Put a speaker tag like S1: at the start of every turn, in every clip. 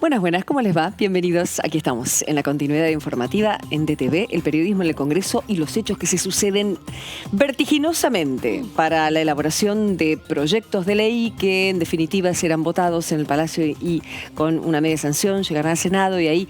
S1: Buenas, buenas, ¿cómo les va? Bienvenidos. Aquí estamos en la continuidad informativa en DTV, el periodismo en el Congreso y los hechos que se suceden vertiginosamente para la elaboración de proyectos de ley que en definitiva serán votados en el Palacio y con una media sanción llegarán al Senado y ahí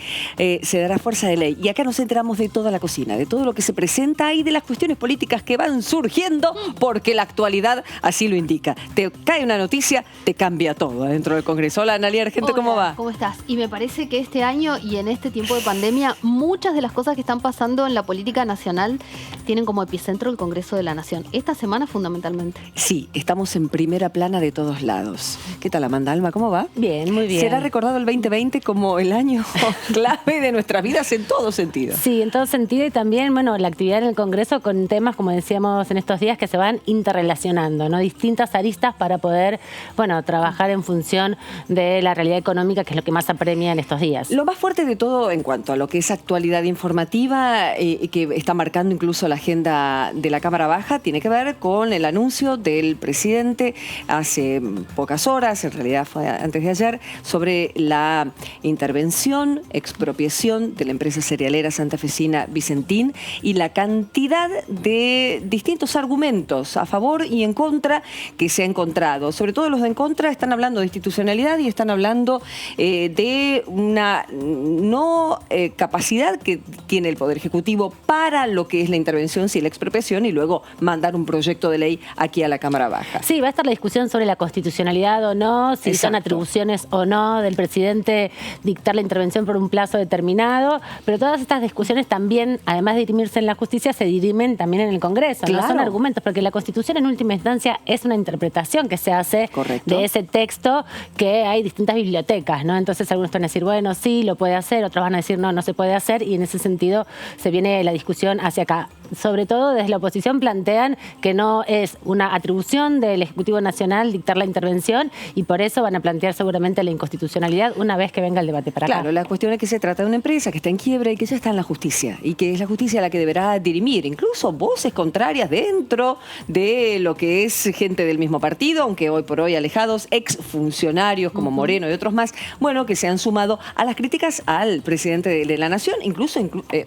S1: se dará fuerza de ley. Y acá nos enteramos de toda la cocina, de todo lo que se presenta y de las cuestiones políticas que van surgiendo porque la actualidad así lo indica. Te cae una noticia, te cambia todo dentro del Congreso. Hola, Analia Argento, ¿cómo va?
S2: ¿Cómo estás? Y me parece que este año y en este tiempo de pandemia, muchas de las cosas que están pasando en la política nacional tienen como epicentro el Congreso de la Nación. Esta semana fundamentalmente.
S1: Sí, estamos en primera plana de todos lados. ¿Qué tal, Amanda Alma? ¿Cómo va?
S3: Bien, muy bien.
S1: ¿Será recordado el 2020 como el año clave de nuestras vidas en todo sentido?
S3: Sí, en todo sentido y también, bueno, la actividad en el Congreso con temas, como decíamos en estos días, que se van interrelacionando, ¿no? Distintas aristas para poder, bueno, trabajar en función de la realidad económica, que es lo que más apremia en estos días.
S1: Lo más fuerte de todo en cuanto a lo que es actualidad informativa, que está marcando incluso la agenda de la Cámara Baja, tiene que ver con el anuncio del presidente hace pocas horas, en realidad fue antes de ayer, sobre la intervención, expropiación de la empresa cerealera santafesina Vicentín y la cantidad de distintos argumentos a favor y en contra que se ha encontrado. Sobre todo los de en contra están hablando de institucionalidad y están hablando de una no capacidad que tiene el Poder Ejecutivo para lo que es la intervención, si la expropiación, y luego mandar un proyecto de ley aquí a la Cámara Baja.
S3: Sí, va a estar la discusión sobre la constitucionalidad o no, si son atribuciones o no del presidente dictar la intervención por un plazo determinado, pero todas estas discusiones también, además de dirimirse en la justicia, se dirimen también en el Congreso,
S1: claro.
S3: ¿no? Son argumentos, porque la Constitución en última instancia es una interpretación que se hace de ese texto, que hay distintas bibliotecas, ¿no? Entonces algunos van a decir, bueno, sí, lo puede hacer, otros van a decir, no, no se puede hacer, y en ese sentido se viene la discusión hacia acá. Sobre todo desde la oposición plantean que no es una atribución del Ejecutivo Nacional dictar la intervención y por eso van a plantear seguramente la inconstitucionalidad una vez que venga el debate para acá.
S1: Claro, la cuestión es que se trata de una empresa que está en quiebra y que ya está en la justicia y que es la justicia la que deberá dirimir incluso voces contrarias dentro de lo que es gente del mismo partido, aunque hoy por hoy alejados, exfuncionarios como Moreno y otros más, bueno, que se han sumado a las críticas al presidente de la Nación, incluso,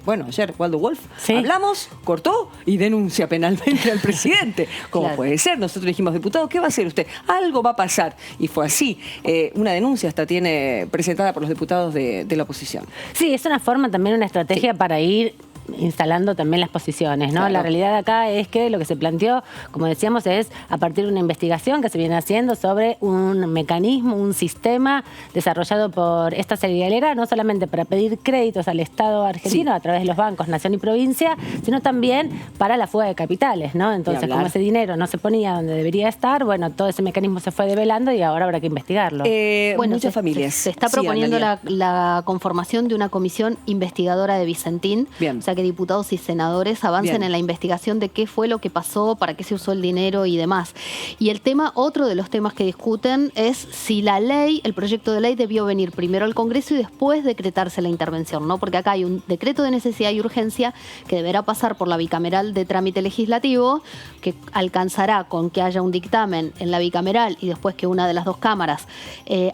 S1: bueno, ayer Waldo Wolf, hablamos, cortó y denuncia penalmente al presidente. ¿Cómo puede ser? Nosotros dijimos, diputado, ¿qué va a hacer usted? Algo va a pasar. Y fue así. Una denuncia hasta tiene presentada por los diputados de la oposición.
S3: Sí, es una forma también, una estrategia para ir instalando también las posiciones, ¿no? Claro. La realidad acá es que lo que se planteó, como decíamos, es a partir de una investigación que se viene haciendo sobre un mecanismo, un sistema desarrollado por esta cerealera, no solamente para pedir créditos al Estado argentino a través de los bancos, nación y provincia, sino también para la fuga de capitales, ¿no? Entonces, como ese dinero no se ponía donde debería estar, bueno, todo ese mecanismo se fue develando y ahora habrá que investigarlo.
S1: Bueno, muchas familias.
S2: Se está proponiendo la conformación de una comisión investigadora de Vicentín.
S1: Bien.
S2: O sea, que diputados y senadores avancen en la investigación de qué fue lo que pasó, para qué se usó el dinero y demás. Y el tema, otro de los temas que discuten es si la ley, el proyecto de ley debió venir primero al Congreso y después decretarse la intervención, ¿no? Porque acá hay un decreto de necesidad y urgencia que deberá pasar por la bicameral de trámite legislativo, que alcanzará con que haya un dictamen en la bicameral y después que una de las dos cámaras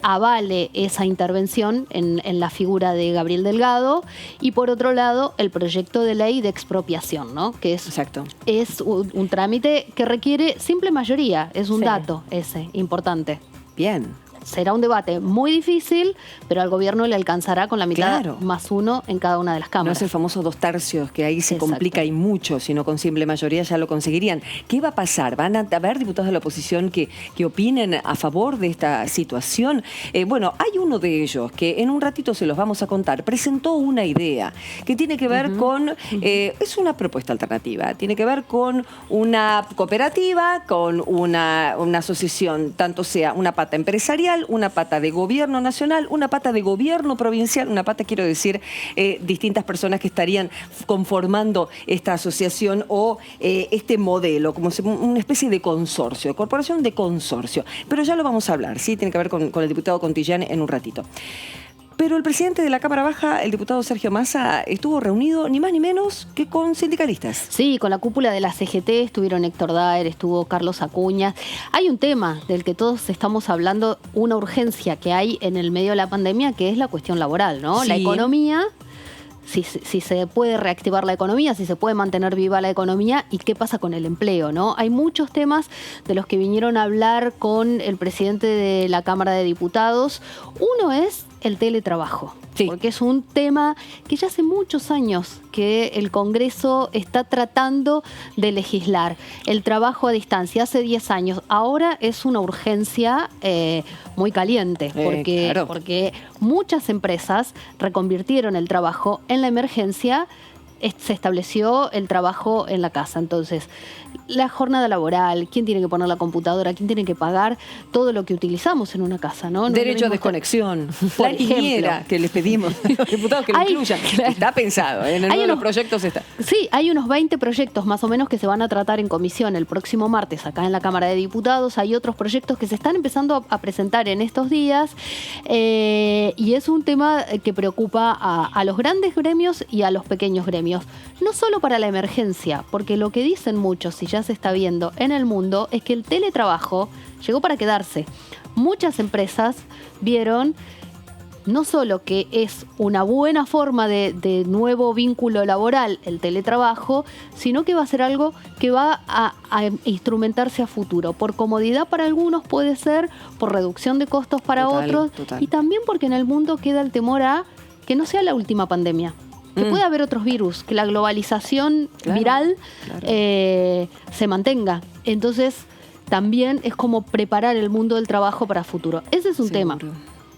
S2: avale esa intervención en la figura de Gabriel Delgado, y por otro lado el proyecto de ley de expropiación, ¿no? Que es un trámite que requiere simple mayoría, es un dato ese importante.
S1: Bien.
S2: Será un debate muy difícil, pero al gobierno le alcanzará con la mitad más uno en cada una de las cámaras.
S1: No es el famoso 2/3, que ahí se complica y mucho, sino con simple mayoría ya lo conseguirían. ¿Qué va a pasar? ¿Van a haber diputados de la oposición que opinen a favor de esta situación? Bueno, hay uno de ellos que en un ratito se los vamos a contar. Presentó una idea que tiene que ver con, es una propuesta alternativa, tiene que ver con una cooperativa, con una asociación, tanto sea una pata empresarial, una pata de gobierno nacional, una pata de gobierno provincial, una pata, quiero decir, distintas personas que estarían conformando esta asociación o este modelo, como una especie de consorcio, corporación de consorcio. Pero ya lo vamos a hablar, ¿sí? Tiene que ver con el diputado Contillán en un ratito. Pero el presidente de la Cámara Baja, el diputado Sergio Massa, estuvo reunido ni más ni menos que con sindicalistas.
S2: Sí, con la cúpula de la CGT estuvieron Héctor Daer, estuvo Carlos Acuña. Hay un tema del que todos estamos hablando, una urgencia que hay en el medio de la pandemia, que es la cuestión laboral, ¿no?
S1: Sí.
S2: La economía, si se puede reactivar la economía, si se puede mantener viva la economía y qué pasa con el empleo, ¿no? Hay muchos temas de los que vinieron a hablar con el presidente de la Cámara de Diputados. Uno es el teletrabajo,
S1: sí,
S2: porque es un tema que ya hace muchos años que el Congreso está tratando de legislar. El trabajo a distancia, hace 10 años, ahora es una urgencia muy caliente, porque muchas empresas reconvirtieron el trabajo en la emergencia. Se estableció el trabajo en la casa. Entonces, la jornada laboral, quién tiene que poner la computadora, quién tiene que pagar todo lo que utilizamos en una casa, ¿no?
S1: Derecho a desconexión,
S2: por
S1: la niñera que les pedimos a los diputados que lo incluyan. Está pensado, en uno de los proyectos está.
S2: Sí, hay unos 20 proyectos más o menos que se van a tratar en comisión el próximo martes acá en la Cámara de Diputados. Hay otros proyectos que se están empezando a presentar en estos días y es un tema que preocupa a los grandes gremios y a los pequeños gremios. No solo para la emergencia, porque lo que dicen muchos, y ya se está viendo en el mundo, es que el teletrabajo llegó para quedarse. Muchas empresas vieron no solo que es una buena forma de nuevo vínculo laboral el teletrabajo, sino que va a ser algo que va a instrumentarse a futuro. Por comodidad para algunos puede ser, por reducción de costos para otros, y también porque en el mundo queda el temor a que no sea la última pandemia. Que puede haber otros virus, que la globalización viral se mantenga. Entonces, también es como preparar el mundo del trabajo para futuro. Ese es un tema.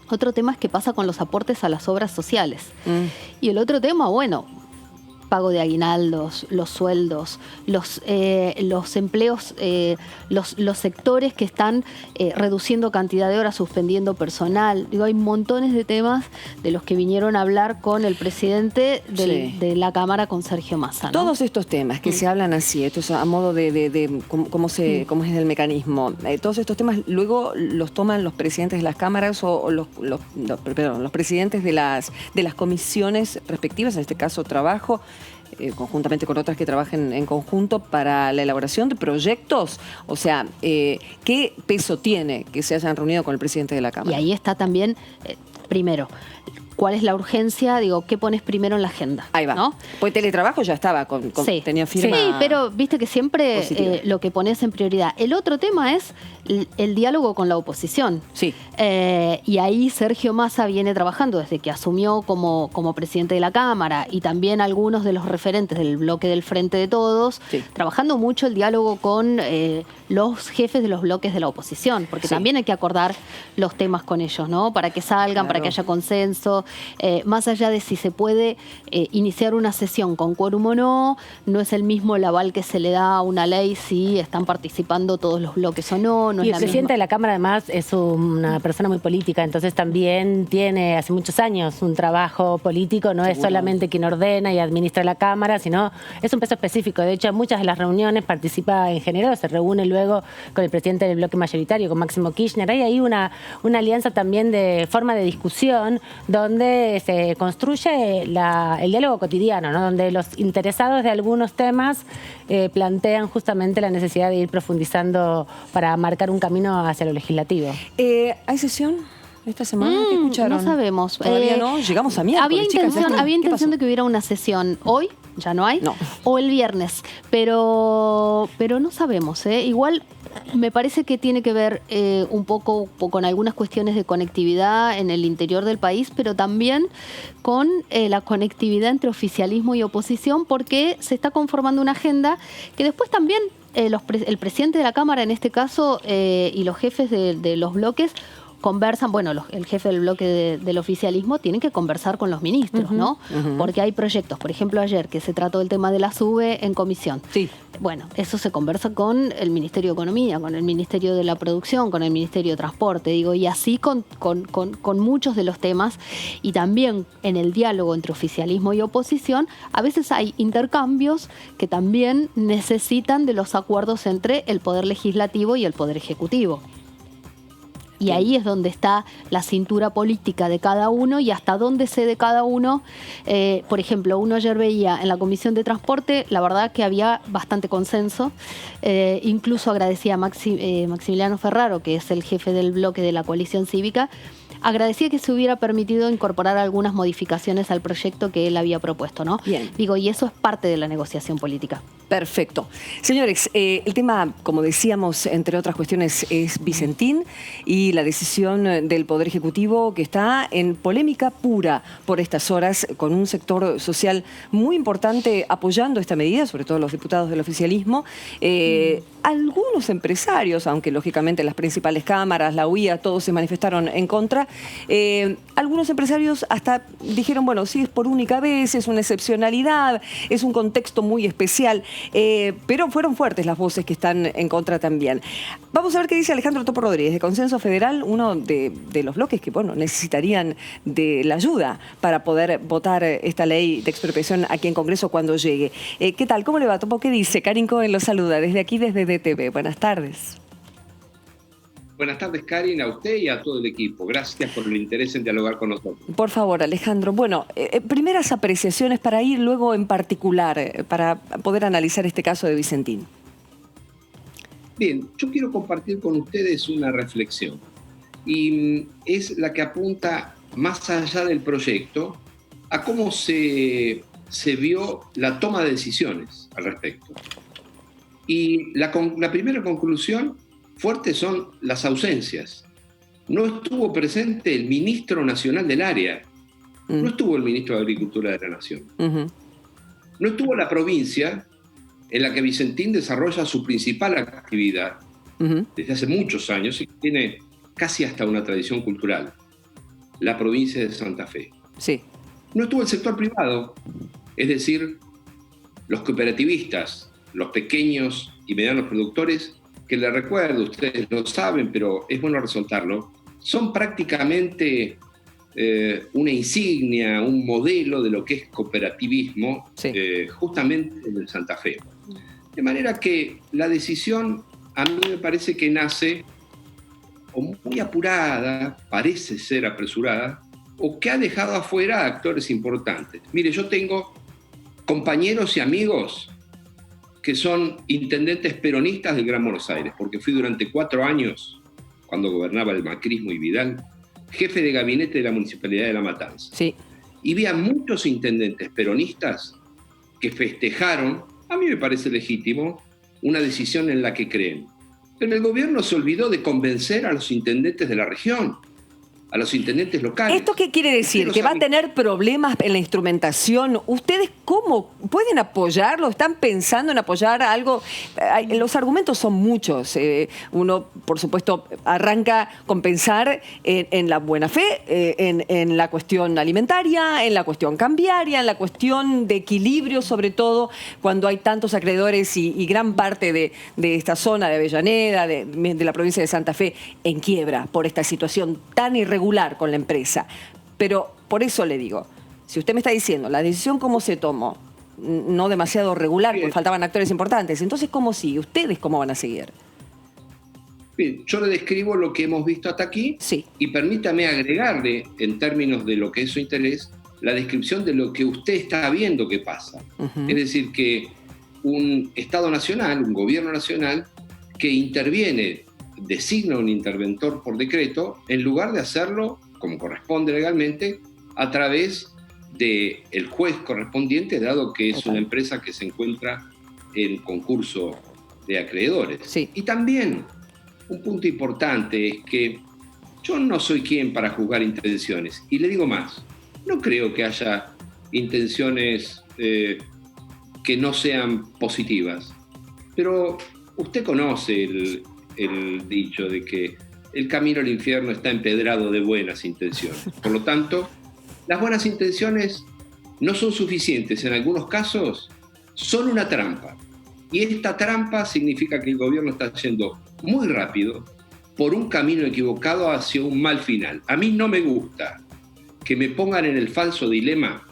S2: Otro tema es qué pasa con los aportes a las obras sociales. Y el otro tema, bueno, pago de aguinaldos, los sueldos, los empleos, los sectores que están reduciendo cantidad de horas, suspendiendo personal. Digo, hay montones de temas de los que vinieron a hablar con el presidente de la Cámara, con Sergio Massa, ¿no?
S1: Todos estos temas que se hablan así, esto es a modo de cómo es el mecanismo, todos estos temas luego los toman los presidentes de las cámaras o los presidentes de las comisiones respectivas, en este caso trabajo, conjuntamente con otras que trabajen en conjunto para la elaboración de proyectos. O sea, ¿qué peso tiene que se hayan reunido con el presidente de la Cámara?
S2: Y ahí está también, primero, ¿cuál es la urgencia? Digo, ¿qué pones primero en la agenda?
S1: Ahí va. ¿No? Pues teletrabajo ya estaba, tenía firma.
S2: Sí, pero viste que siempre lo que pones en prioridad. El otro tema es el diálogo con la oposición.
S1: Sí.
S2: Y ahí Sergio Massa viene trabajando desde que asumió como presidente de la Cámara, y también algunos de los referentes del bloque del Frente de Todos, trabajando mucho el diálogo con los jefes de los bloques de la oposición, porque también hay que acordar los temas con ellos, ¿no? Para que salgan, para que haya consenso. Más allá de si se puede iniciar una sesión con quórum o no, no es el mismo el aval que se le da a una ley si están participando todos los bloques o no.
S3: Y el presidente de la Cámara además es una persona muy política, entonces también tiene hace muchos años un trabajo político, no es solamente quien ordena y administra la Cámara, sino es un peso específico. De hecho, en muchas de las reuniones participa en general, se reúne luego con el presidente del bloque mayoritario, con Máximo Kirchner. Hay ahí una alianza también de forma de discusión, donde se construye el diálogo cotidiano, ¿no? Donde los interesados de algunos temas plantean justamente la necesidad de ir profundizando para marcar un camino hacia lo legislativo.
S1: ¿Hay sesión esta semana? ¿Qué escucharon?
S2: No sabemos.
S1: Todavía no, llegamos a miércoles.
S2: Había intención de que hubiera una sesión hoy, ya no hay, o el viernes, pero no sabemos. Igual me parece que tiene que ver un poco con algunas cuestiones de conectividad en el interior del país, pero también con la conectividad entre oficialismo y oposición, porque se está conformando una agenda que después también el presidente de la Cámara, en este caso, y los jefes de los bloques conversan, bueno, el jefe del bloque del oficialismo tiene que conversar con los ministros, ¿no? Porque hay proyectos, por ejemplo, ayer que se trató el tema de la SUBE en comisión. Sí. Bueno, eso se conversa con el Ministerio de Economía, con el Ministerio de la Producción, con el Ministerio de Transporte, digo, y así con muchos de los temas. Y también en el diálogo entre oficialismo y oposición, a veces hay intercambios que también necesitan de los acuerdos entre el Poder Legislativo y el Poder Ejecutivo. Y ahí es donde está la cintura política de cada uno y hasta dónde cede cada uno. Por ejemplo, uno ayer veía en la Comisión de Transporte, la verdad que había bastante consenso. Incluso agradecía a Maximiliano Ferraro, que es el jefe del bloque de la coalición cívica, agradecía que se hubiera permitido incorporar algunas modificaciones al proyecto que él había propuesto, ¿no?
S1: Bien.
S2: Digo, y eso es parte de la negociación política.
S1: Perfecto. Señores, el tema, como decíamos, entre otras cuestiones, es Vicentín y la decisión del Poder Ejecutivo que está en polémica pura por estas horas, con un sector social muy importante apoyando esta medida, sobre todo los diputados del oficialismo. Algunos empresarios, aunque lógicamente las principales cámaras, la UIA, todos se manifestaron en contra, algunos empresarios hasta dijeron, bueno, sí, es por única vez, es una excepcionalidad, es un contexto muy especial. Pero fueron fuertes las voces que están en contra también. Vamos a ver qué dice Alejandro Topo Rodríguez, de Consenso Federal, uno de los bloques que, bueno, necesitarían de la ayuda para poder votar esta ley de expropiación aquí en Congreso cuando llegue. ¿Qué tal? ¿Cómo le va, Topo? ¿Qué dice? Karin Cohen lo saluda desde aquí, desde DTV. Buenas tardes.
S4: Buenas tardes, Karin, a usted y a todo el equipo. Gracias por el interés en dialogar con nosotros.
S1: Por favor, Alejandro. Bueno, primeras apreciaciones para ir luego en particular, para poder analizar este caso de Vicentín.
S4: Bien, yo quiero compartir con ustedes una reflexión. Y es la que apunta más allá del proyecto a cómo se vio la toma de decisiones al respecto. Y la primera conclusión fuertes son las ausencias. No estuvo presente el ministro nacional del área, no estuvo el ministro de Agricultura de la Nación, no estuvo la provincia en la que Vicentín desarrolla su principal actividad desde hace muchos años y tiene casi hasta una tradición cultural, la provincia de Santa Fe.
S1: Sí.
S4: No estuvo el sector privado, es decir, los cooperativistas, los pequeños y medianos productores, que les recuerdo, ustedes lo saben, pero es bueno resaltarlo, son prácticamente una insignia, un modelo de lo que es cooperativismo, sí, justamente en el Santa Fe. De manera que la decisión a mí me parece que nace o muy apurada, parece ser apresurada, o que ha dejado afuera a actores importantes. Mire, yo tengo compañeros y amigos que son intendentes peronistas del Gran Buenos Aires, porque fui durante 4 años, cuando gobernaba el macrismo y Vidal, jefe de gabinete de la Municipalidad de La Matanza.
S1: Sí.
S4: Y vi a muchos intendentes peronistas que festejaron, a mí me parece legítimo, una decisión en la que creen. Pero el gobierno se olvidó de convencer a los intendentes de la región, a los intendentes locales.
S1: ¿Esto qué quiere decir? ¿Que va a tener problemas en la instrumentación? ¿Ustedes cómo pueden apoyarlo? ¿Están pensando en apoyar algo? Los argumentos son muchos. Uno, por supuesto, arranca con pensar en la buena fe, en la cuestión alimentaria, en la cuestión cambiaria, en la cuestión de equilibrio, sobre todo cuando hay tantos acreedores y gran parte de esta zona de Avellaneda, de la provincia de Santa Fe, en quiebra por esta situación tan irregular con la empresa. Pero por eso le digo, si usted me está diciendo la decisión cómo se tomó, no demasiado regular, porque faltaban actores importantes, entonces ¿cómo sigue? ¿Ustedes cómo van a seguir?
S4: Bien, yo le describo lo que hemos visto hasta aquí,
S1: sí,
S4: y permítame agregarle, en términos de lo que es su interés, la descripción de lo que usted está viendo que pasa. Es decir, que un Estado nacional, un gobierno nacional, que interviene, designa un interventor por decreto, en lugar de hacerlo, como corresponde legalmente, a través del juez correspondiente, dado que es una empresa que se encuentra en concurso de acreedores.
S1: Sí.
S4: Y también, un punto importante es que yo no soy quien para juzgar intenciones. Y le digo más, no creo que haya intenciones que no sean positivas. Pero usted conoce el dicho de que el camino al infierno está empedrado de buenas intenciones. Por lo tanto, las buenas intenciones no son suficientes. En algunos casos, son una trampa. Y esta trampa significa que el gobierno está yendo muy rápido por un camino equivocado hacia un mal final. A mí no me gusta que me pongan en el falso dilema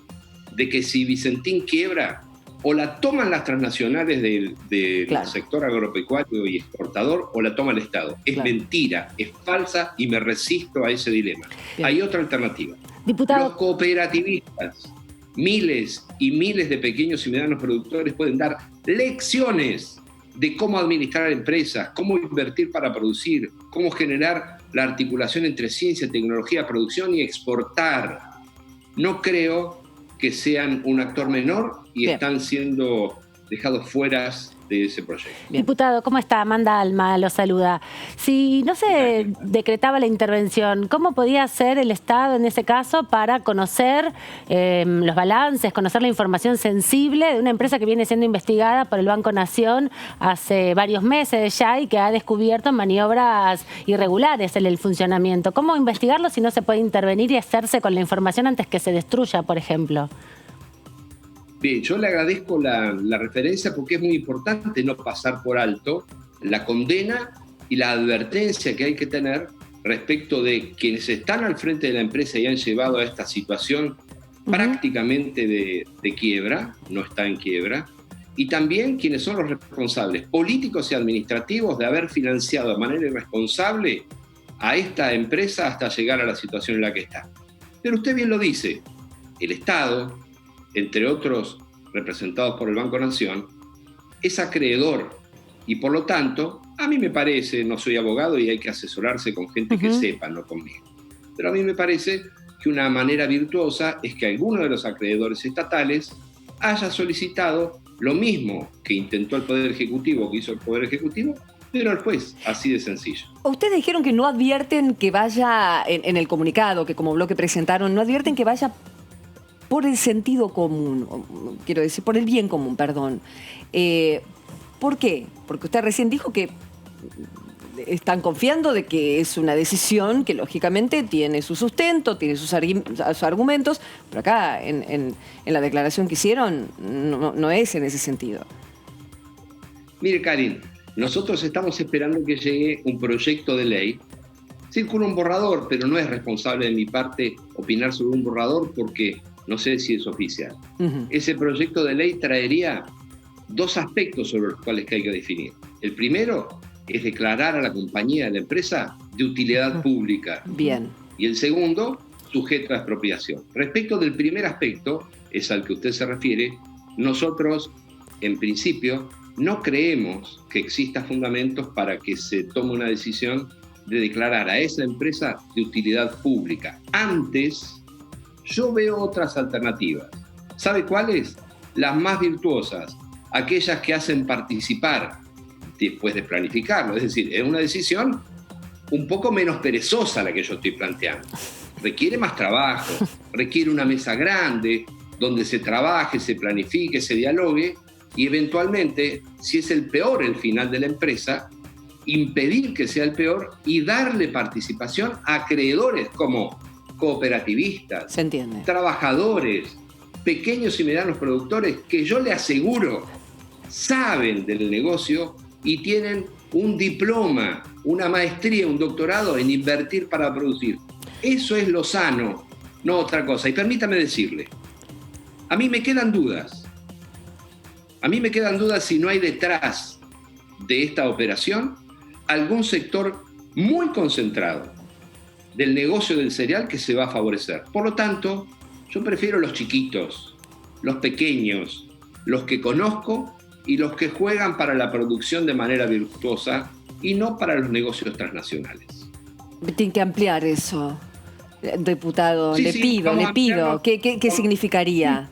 S4: de que si Vicentín quiebra, o la toman las transnacionales del
S1: Claro.
S4: sector agropecuario y exportador, o la toma el Estado. Es
S1: Claro.
S4: mentira, es falsa y me resisto a ese dilema.
S1: Bien.
S4: Hay otra alternativa.
S3: Diputado,
S4: Los cooperativistas, miles y miles de pequeños y medianos productores pueden dar lecciones de cómo administrar empresas, cómo invertir para producir, cómo generar la articulación entre ciencia, tecnología, producción y exportar. No creo que sean un actor menor y
S1: Bien.
S4: están siendo dejados fuera de ese proyecto.
S1: Bien.
S3: diputado, ¿cómo está? Amanda Alma lo saluda. Si no se decretaba la intervención, ¿cómo podía hacer el Estado en ese caso para conocer los balances, conocer la información sensible de una empresa que viene siendo investigada por el Banco Nación hace varios meses ya y que ha descubierto maniobras irregulares en el funcionamiento? ¿Cómo investigarlo si no se puede intervenir y hacerse con la información antes que se destruya, por ejemplo?
S4: Bien, yo le agradezco la referencia porque es muy importante no pasar por alto la condena y la advertencia que hay que tener respecto de quienes están al frente de la empresa y han llevado a esta situación prácticamente de quiebra, no está en quiebra, y también quienes son los responsables políticos y administrativos de haber financiado de manera irresponsable a esta empresa hasta llegar a la situación en la que está. Pero usted bien lo dice, el Estado, entre otros representados por el Banco Nación, es acreedor y por lo tanto, a mí me parece, no soy abogado y hay que asesorarse con gente que sepa, no conmigo, pero a mí me parece que una manera virtuosa es que alguno de los acreedores estatales haya solicitado lo mismo que intentó el Poder Ejecutivo, que hizo el Poder Ejecutivo, pero al juez, así de sencillo.
S1: Ustedes dijeron que no advierten que vaya, en el comunicado que como bloque presentaron, no advierten que vaya por el sentido común, quiero decir, por el bien común, perdón. ¿Por qué? Porque usted recién dijo que están confiando de que es una decisión que lógicamente tiene su sustento, tiene sus argumentos, pero acá en la declaración que hicieron no es en ese sentido.
S4: Mire, Karin, nosotros estamos esperando que llegue un proyecto de ley. Circula un borrador, pero no es responsable de mi parte opinar sobre un borrador porque no sé si es oficial. Ese proyecto de ley traería dos aspectos sobre los cuales hay que definir. El primero es declarar a la compañía, a la empresa, de utilidad pública.
S1: Bien.
S4: Y el segundo, sujeto a expropiación. Respecto del primer aspecto, es al que usted se refiere, nosotros, en principio, no creemos que exista fundamentos para que se tome una decisión de declarar a esa empresa de utilidad pública. Antes, yo veo otras alternativas. ¿Sabe cuáles? Las más virtuosas, aquellas que hacen participar después de planificarlo. Es decir, es una decisión un poco menos perezosa la que yo estoy planteando. Requiere más trabajo, requiere una mesa grande donde se trabaje, se planifique, se dialogue y eventualmente, si es el peor el final de la empresa, impedir que sea el peor y darle participación a acreedores como cooperativistas,
S1: Se entiende.
S4: trabajadores, pequeños y medianos productores que yo le aseguro saben del negocio y tienen un diploma, una maestría, un doctorado en invertir para producir. Eso es lo sano, no otra cosa. Y permítame decirle, a mí me quedan dudas. A mí me quedan dudas si no hay detrás de esta operación algún sector muy concentrado del negocio del cereal que se va a favorecer. Por lo tanto, yo prefiero los chiquitos, los pequeños, los que conozco y los que juegan para la producción de manera virtuosa y no para los negocios transnacionales.
S1: Tiene que ampliar eso, diputado.
S4: Sí,
S1: le
S4: sí,
S1: pido.
S4: vamos a ampliarlo.
S1: ¿Qué significaría?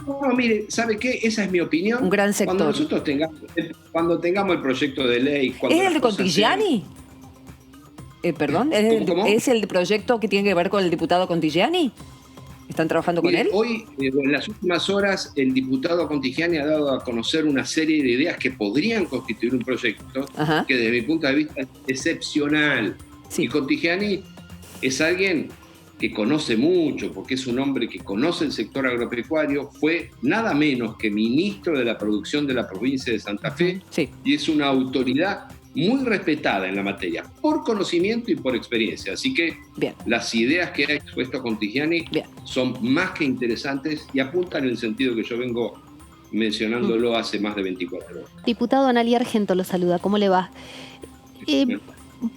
S4: No, mire, ¿sabe qué? Esa es mi opinión.
S1: Un gran sector.
S4: Cuando tengamos el proyecto de ley...
S1: ¿Es el de Contigiani? Perdón,
S4: ¿Cómo?
S1: ¿es el proyecto que tiene que ver con el diputado Contigiani? ¿Están trabajando con él?
S4: Hoy, en las últimas horas, el diputado Contigiani ha dado a conocer una serie de ideas que podrían constituir un proyecto que desde mi punto de vista es excepcional. Sí. Y Contigiani es alguien que conoce mucho, porque es un hombre que conoce el sector agropecuario, fue nada menos que ministro de la producción de la provincia de Santa Fe, y es una autoridad muy respetada en la materia, por conocimiento y por experiencia. Así que las ideas que ha expuesto Contigiani son más que interesantes y apuntan en el sentido que yo vengo mencionándolo hace más de 24 horas.
S2: Diputado Analía Argento lo saluda, ¿cómo le va?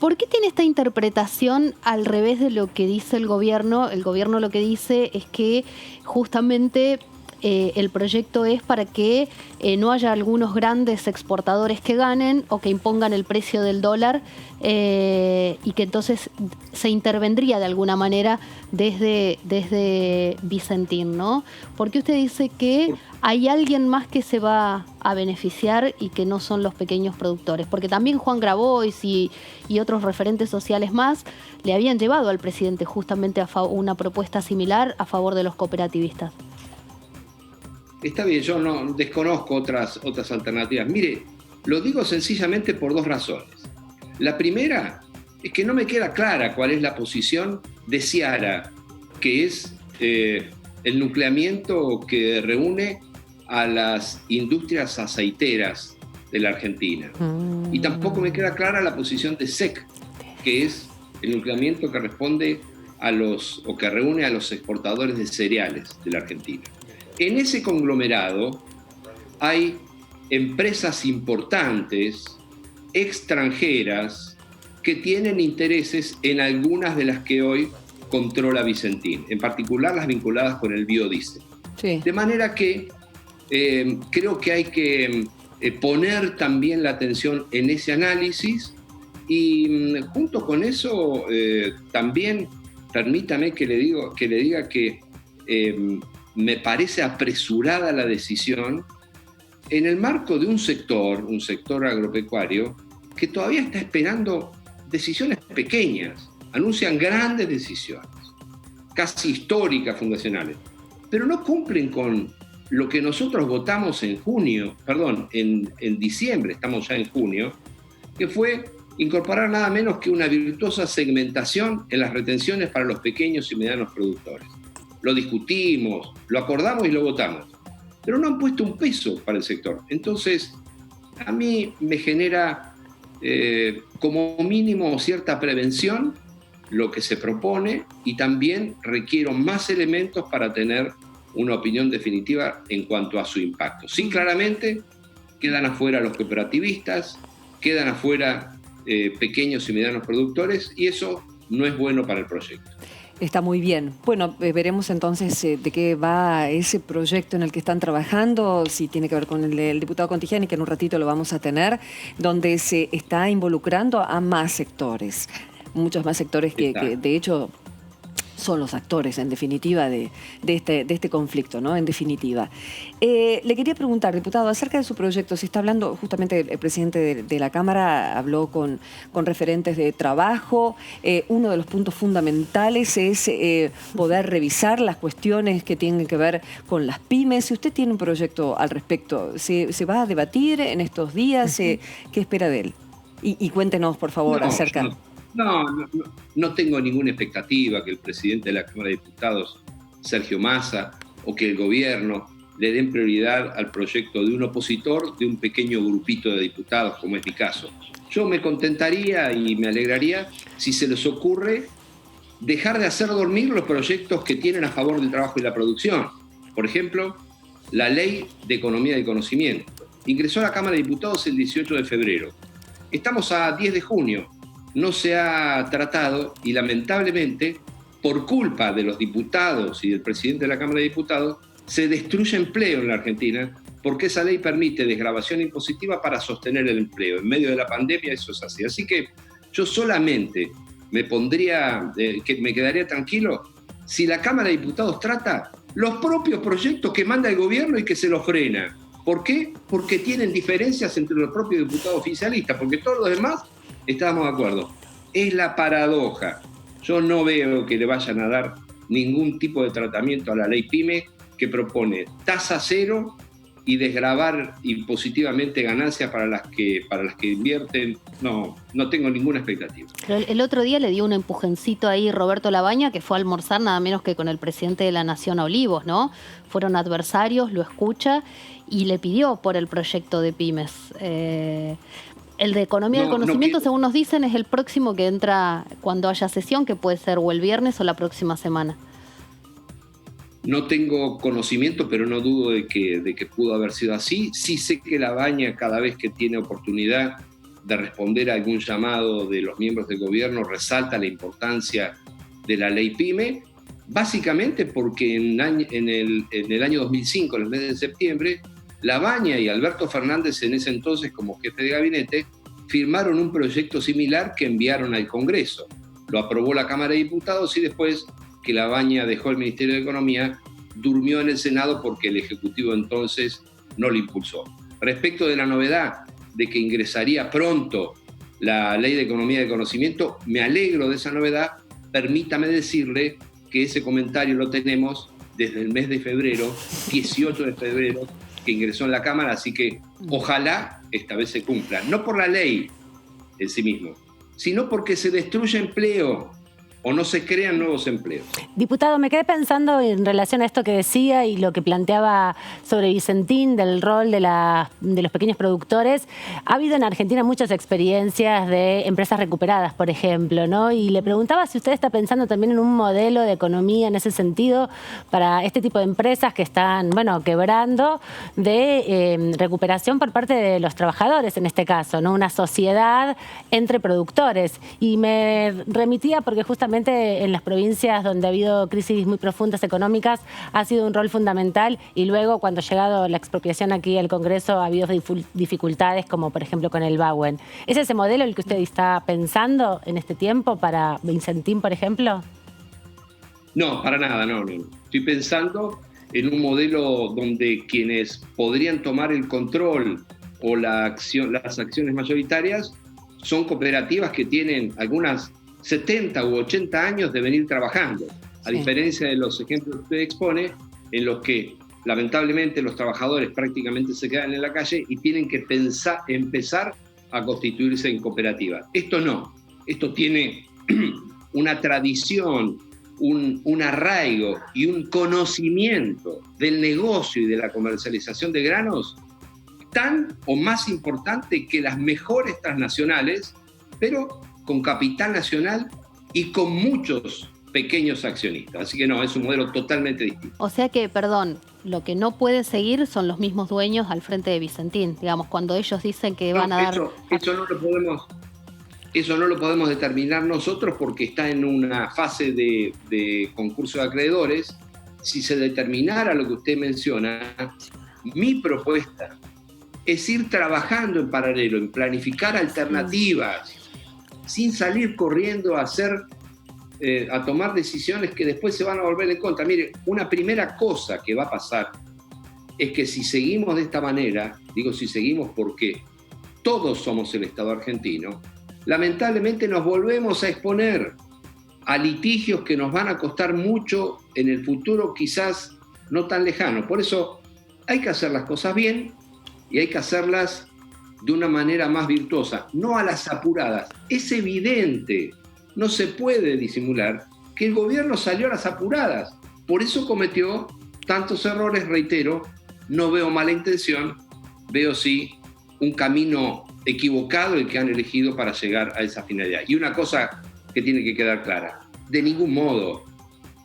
S2: ¿Por qué tiene esta interpretación al revés de lo que dice el gobierno? El gobierno lo que dice es que justamente el proyecto es para que no haya algunos grandes exportadores que ganen o que impongan el precio del dólar y que entonces se intervendría de alguna manera desde Vicentín, ¿no? ¿Por qué usted dice que hay alguien más que se va a beneficiar y que no son los pequeños productores? Porque también Juan Grabois y otros referentes sociales más le habían llevado al presidente justamente una propuesta similar a favor de los cooperativistas.
S4: Está bien, yo no desconozco otras alternativas. Mire, lo digo sencillamente por dos razones. La primera es que no me queda clara cuál es la posición de Ciara, que es el nucleamiento que reúne a las industrias aceiteras de la Argentina. Y tampoco me queda clara la posición de SEC, que es el nucleamiento que responde que reúne a los exportadores de cereales de la Argentina. En ese conglomerado hay empresas importantes, extranjeras, que tienen intereses en algunas de las que hoy controla Vicentín, en particular las vinculadas con el biodiesel. Sí. De manera que creo que hay que poner también la atención en ese análisis y junto con eso también permítame que le diga que me parece apresurada la decisión en el marco de un sector agropecuario que todavía está esperando decisiones pequeñas, anuncian grandes decisiones, casi históricas fundacionales, pero no cumplen con lo que nosotros votamos en diciembre, estamos ya en junio, que fue incorporar nada menos que una virtuosa segmentación en las retenciones para los pequeños y medianos productores. Lo discutimos, lo acordamos y lo votamos, pero no han puesto un peso para el sector. Entonces, a mí me genera como mínimo cierta prevención lo que se propone y también requiero más elementos para tener una opinión definitiva en cuanto a su impacto. Sí, claramente quedan afuera los cooperativistas, quedan afuera pequeños y medianos productores y eso no es bueno para el proyecto.
S1: Está muy bien. Bueno, veremos entonces de qué va ese proyecto en el que están trabajando, si tiene que ver con el del diputado Contigiani, que en un ratito lo vamos a tener, donde se está involucrando a más sectores, muchos más sectores que de hecho son los actores, en definitiva, de este conflicto, ¿no? En definitiva. Le quería preguntar, diputado, acerca de su proyecto, se está hablando, justamente el presidente de la Cámara habló con referentes de trabajo. Uno de los puntos fundamentales es poder revisar las cuestiones que tienen que ver con las pymes. Si usted tiene un proyecto al respecto, ¿se va a debatir en estos días? ¿Qué espera de él? Y cuéntenos, por favor, acerca...
S4: No tengo ninguna expectativa que el presidente de la Cámara de Diputados, Sergio Massa, o que el gobierno le den prioridad al proyecto de un opositor, de un pequeño grupito de diputados, como es mi caso. Yo me contentaría y me alegraría si se les ocurre dejar de hacer dormir los proyectos que tienen a favor del trabajo y la producción. Por ejemplo, la Ley de Economía del Conocimiento. Ingresó a la Cámara de Diputados el 18 de febrero. Estamos a 10 de junio. No se ha tratado y lamentablemente, por culpa de los diputados y del presidente de la Cámara de Diputados, se destruye empleo en la Argentina porque esa ley permite desgravación impositiva para sostener el empleo. En medio de la pandemia eso es así. Así que yo solamente me quedaría tranquilo si la Cámara de Diputados trata los propios proyectos que manda el gobierno y que se los frena. ¿Por qué? Porque tienen diferencias entre los propios diputados oficialistas, porque todos los demás estábamos de acuerdo. Es la paradoja. Yo no veo que le vayan a dar ningún tipo de tratamiento a la ley PYME que propone tasa cero y desgravar impositivamente ganancias para las que invierten. No tengo ninguna expectativa.
S2: Pero el otro día le dio un empujoncito ahí Roberto Labaña, que fue a almorzar nada menos que con el presidente de la Nación a Olivos, ¿no? Fueron adversarios, lo escucha y le pidió por el proyecto de pymes. El de Economía del Conocimiento, según nos dicen, es el próximo que entra cuando haya sesión, que puede ser o el viernes o la próxima semana.
S4: No tengo conocimiento, pero no dudo de que pudo haber sido así. Sí sé que La Baña, cada vez que tiene oportunidad de responder a algún llamado de los miembros del gobierno, resalta la importancia de la ley PYME, básicamente porque en el año 2005, en el mes de septiembre, La Baña y Alberto Fernández, en ese entonces como jefe de gabinete, firmaron un proyecto similar que enviaron al Congreso. Lo aprobó la Cámara de Diputados y después que La Baña dejó el Ministerio de Economía, durmió en el Senado porque el Ejecutivo entonces no lo impulsó. Respecto de la novedad de que ingresaría pronto la Ley de Economía de Conocimiento, me alegro de esa novedad. Permítame decirle que ese comentario lo tenemos desde el mes de febrero, 18 de febrero, que ingresó en la Cámara, así que ojalá esta vez se cumpla. No por la ley en sí mismo, sino porque se destruye empleo o no se crean nuevos empleos.
S3: Diputado, me quedé pensando en relación a esto que decía y lo que planteaba sobre Vicentín, del rol de los pequeños productores. Ha habido en Argentina muchas experiencias de empresas recuperadas, por ejemplo, ¿no? Y le preguntaba si usted está pensando también en un modelo de economía en ese sentido para este tipo de empresas que están, bueno, quebrando, de recuperación por parte de los trabajadores, en este caso, ¿no? Una sociedad entre productores. Y me remitía porque justamente en las provincias donde ha habido crisis muy profundas económicas ha sido un rol fundamental, y luego cuando ha llegado la expropiación aquí al Congreso ha habido dificultades, como por ejemplo con el Bauen. ¿Es ese modelo el que usted está pensando en este tiempo para Vicentín, por ejemplo?
S4: No, para nada, no. Estoy pensando en un modelo donde quienes podrían tomar el control o las acciones mayoritarias son cooperativas que tienen algunas 70 u 80 años de venir trabajando, a diferencia de los ejemplos que usted expone, en los que lamentablemente los trabajadores prácticamente se quedan en la calle y tienen que empezar a constituirse en cooperativa. Esto no, esto tiene una tradición, un arraigo y un conocimiento del negocio y de la comercialización de granos tan o más importante que las mejores transnacionales, pero con capital nacional y con muchos pequeños accionistas. Así que no, es un modelo totalmente distinto.
S2: O sea que, perdón, lo que no puede seguir son los mismos dueños al frente de Vicentín. Digamos, cuando ellos dicen que van a dar...
S4: Eso no lo podemos determinar nosotros porque está en una fase de concurso de acreedores. Si se determinara lo que usted menciona, mi propuesta es ir trabajando en paralelo, en planificar alternativas, sin salir corriendo a tomar decisiones que después se van a volver en contra. Mire, una primera cosa que va a pasar es que si seguimos de esta manera, digo si seguimos porque todos somos el Estado argentino, lamentablemente nos volvemos a exponer a litigios que nos van a costar mucho en el futuro, quizás no tan lejano. Por eso hay que hacer las cosas bien y hay que hacerlas de una manera más virtuosa, no a las apuradas. Es evidente, no se puede disimular, que el gobierno salió a las apuradas. Por eso cometió tantos errores, reitero, no veo mala intención, veo sí un camino equivocado el que han elegido para llegar a esa finalidad. Y una cosa que tiene que quedar clara, de ningún modo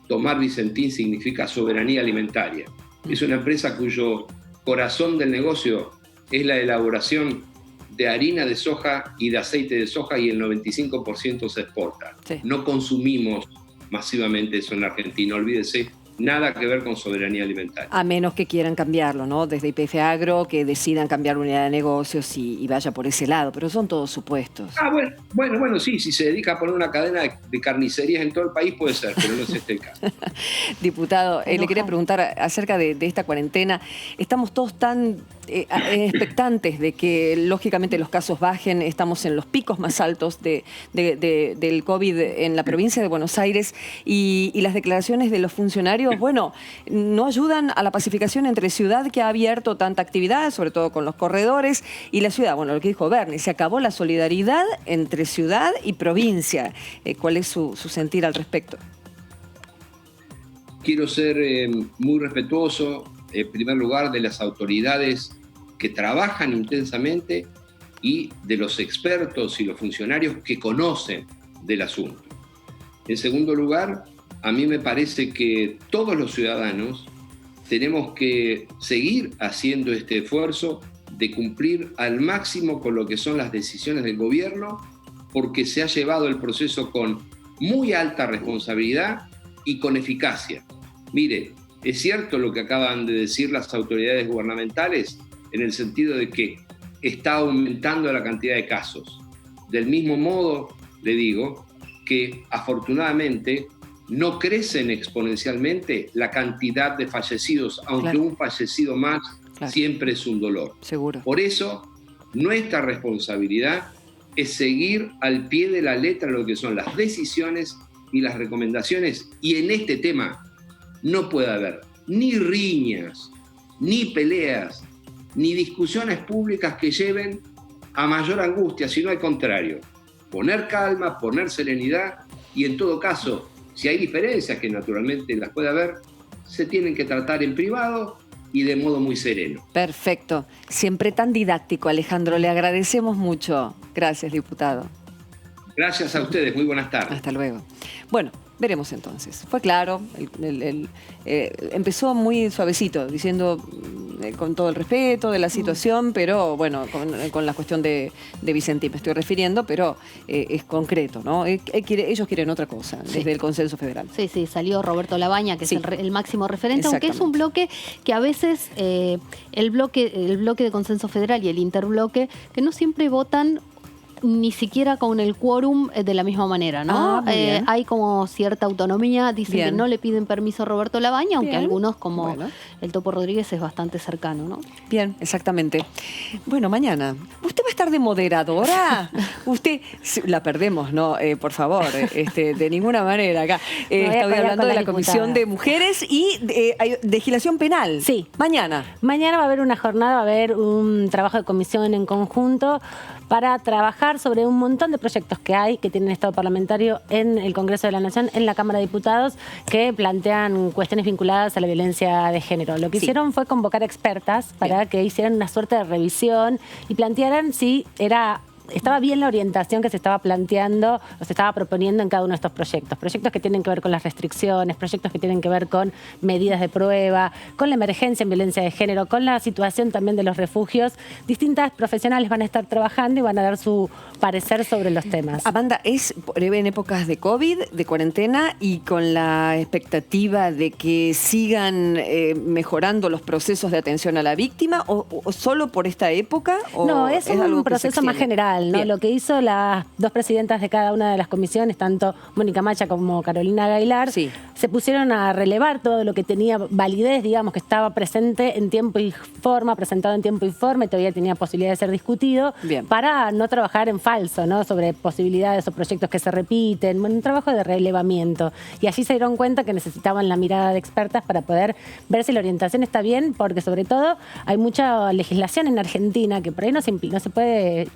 S4: tomar Vicentín significa soberanía alimentaria. Es una empresa cuyo corazón del negocio es la elaboración de harina de soja y de aceite de soja, y el 95% se exporta. Sí. No consumimos masivamente eso en Argentina, olvídese, nada que ver con soberanía alimentaria.
S1: A menos que quieran cambiarlo, ¿no? Desde YPF Agro, que decidan cambiar unidad de negocios y vaya por ese lado, pero son todos supuestos.
S4: Bueno, sí, si se dedica a poner una cadena de carnicerías en todo el país puede ser, pero no es este el caso.
S1: Diputado, le quería preguntar acerca de esta cuarentena. Estamos todos tan expectantes de que lógicamente los casos bajen, estamos en los picos más altos del COVID en la provincia de Buenos Aires, y las declaraciones de los funcionarios, bueno, no ayudan a la pacificación entre ciudad, que ha abierto tanta actividad, sobre todo con los corredores, y la ciudad. Bueno, lo que dijo Bernie, se acabó la solidaridad entre ciudad y provincia. ¿Cuál es su sentir al respecto?
S4: Quiero ser muy respetuoso, en primer lugar, de las autoridades que trabajan intensamente y de los expertos y los funcionarios que conocen del asunto. En segundo lugar, a mí me parece que todos los ciudadanos tenemos que seguir haciendo este esfuerzo de cumplir al máximo con lo que son las decisiones del gobierno, porque se ha llevado el proceso con muy alta responsabilidad y con eficacia. Mire, es cierto lo que acaban de decir las autoridades gubernamentales en el sentido de que está aumentando la cantidad de casos. Del mismo modo, le digo que afortunadamente no crecen exponencialmente la cantidad de fallecidos, aunque un fallecido más siempre es un dolor.
S1: Seguro.
S4: Por eso, nuestra responsabilidad es seguir al pie de la letra lo que son las decisiones y las recomendaciones, y en este tema no puede haber ni riñas, ni peleas, ni discusiones públicas que lleven a mayor angustia, sino al contrario, poner calma, poner serenidad, y en todo caso, si hay diferencias, que naturalmente las puede haber, se tienen que tratar en privado y de modo muy sereno.
S1: Perfecto. Siempre tan didáctico, Alejandro. Le agradecemos mucho. Gracias, diputado.
S4: Gracias a ustedes. Muy buenas tardes.
S1: Hasta luego. Bueno, veremos entonces. Fue claro, empezó muy suavecito, diciendo con todo el respeto de la situación, pero bueno, con la cuestión de Vicentín me estoy refiriendo, pero es concreto, ¿no? Ellos quieren otra cosa, desde el Consenso Federal.
S2: Sí, sí, salió Roberto Labaña, que es el máximo referente, aunque es un bloque que a veces, el bloque de Consenso Federal y el interbloque, que no siempre votan ni siquiera con el quórum de la misma manera, ¿no? Hay como cierta autonomía, dicen que no le piden permiso a Roberto Labaña, aunque algunos, como el Topo Rodríguez, es bastante cercano, ¿no?
S1: Bien, exactamente. Bueno, mañana, ¿usted va a estar de moderadora? Usted, la perdemos, ¿no? Por favor, de ninguna manera acá. Estoy hablando de la Comisión de Mujeres y de Legislación Penal.
S3: Sí.
S1: Mañana.
S3: Mañana va a haber una jornada, va a haber un trabajo de comisión en conjunto para trabajar sobre un montón de proyectos que hay, que tienen estado parlamentario en el Congreso de la Nación, en la Cámara de Diputados, que plantean cuestiones vinculadas a la violencia de género. Lo que hicieron fue convocar expertas para que hicieran una suerte de revisión y plantearan si estaba bien la orientación que se estaba planteando o se estaba proponiendo en cada uno de estos proyectos. Proyectos que tienen que ver con las restricciones, proyectos que tienen que ver con medidas de prueba, con la emergencia en violencia de género, con la situación también de los refugios. Distintas profesionales van a estar trabajando y van a dar su parecer sobre los temas.
S1: Amanda, ¿es en épocas de COVID, de cuarentena y con la expectativa de que sigan mejorando los procesos de atención a la víctima o solo por esta época?
S3: No, es un proceso más general, ¿no?
S1: Bien.
S3: Lo que hizo las dos presidentas de cada una de las comisiones, tanto Mónica Macha como Carolina Gailar, se pusieron a relevar todo lo que tenía validez, digamos, que estaba presente en tiempo y forma, presentado en tiempo y forma, y todavía tenía posibilidad de ser discutido, para no trabajar en falso, ¿no? Sobre posibilidades o proyectos que se repiten, un trabajo de relevamiento. Y allí se dieron cuenta que necesitaban la mirada de expertas para poder ver si la orientación está bien, porque sobre todo hay mucha legislación en Argentina que por ahí no se puede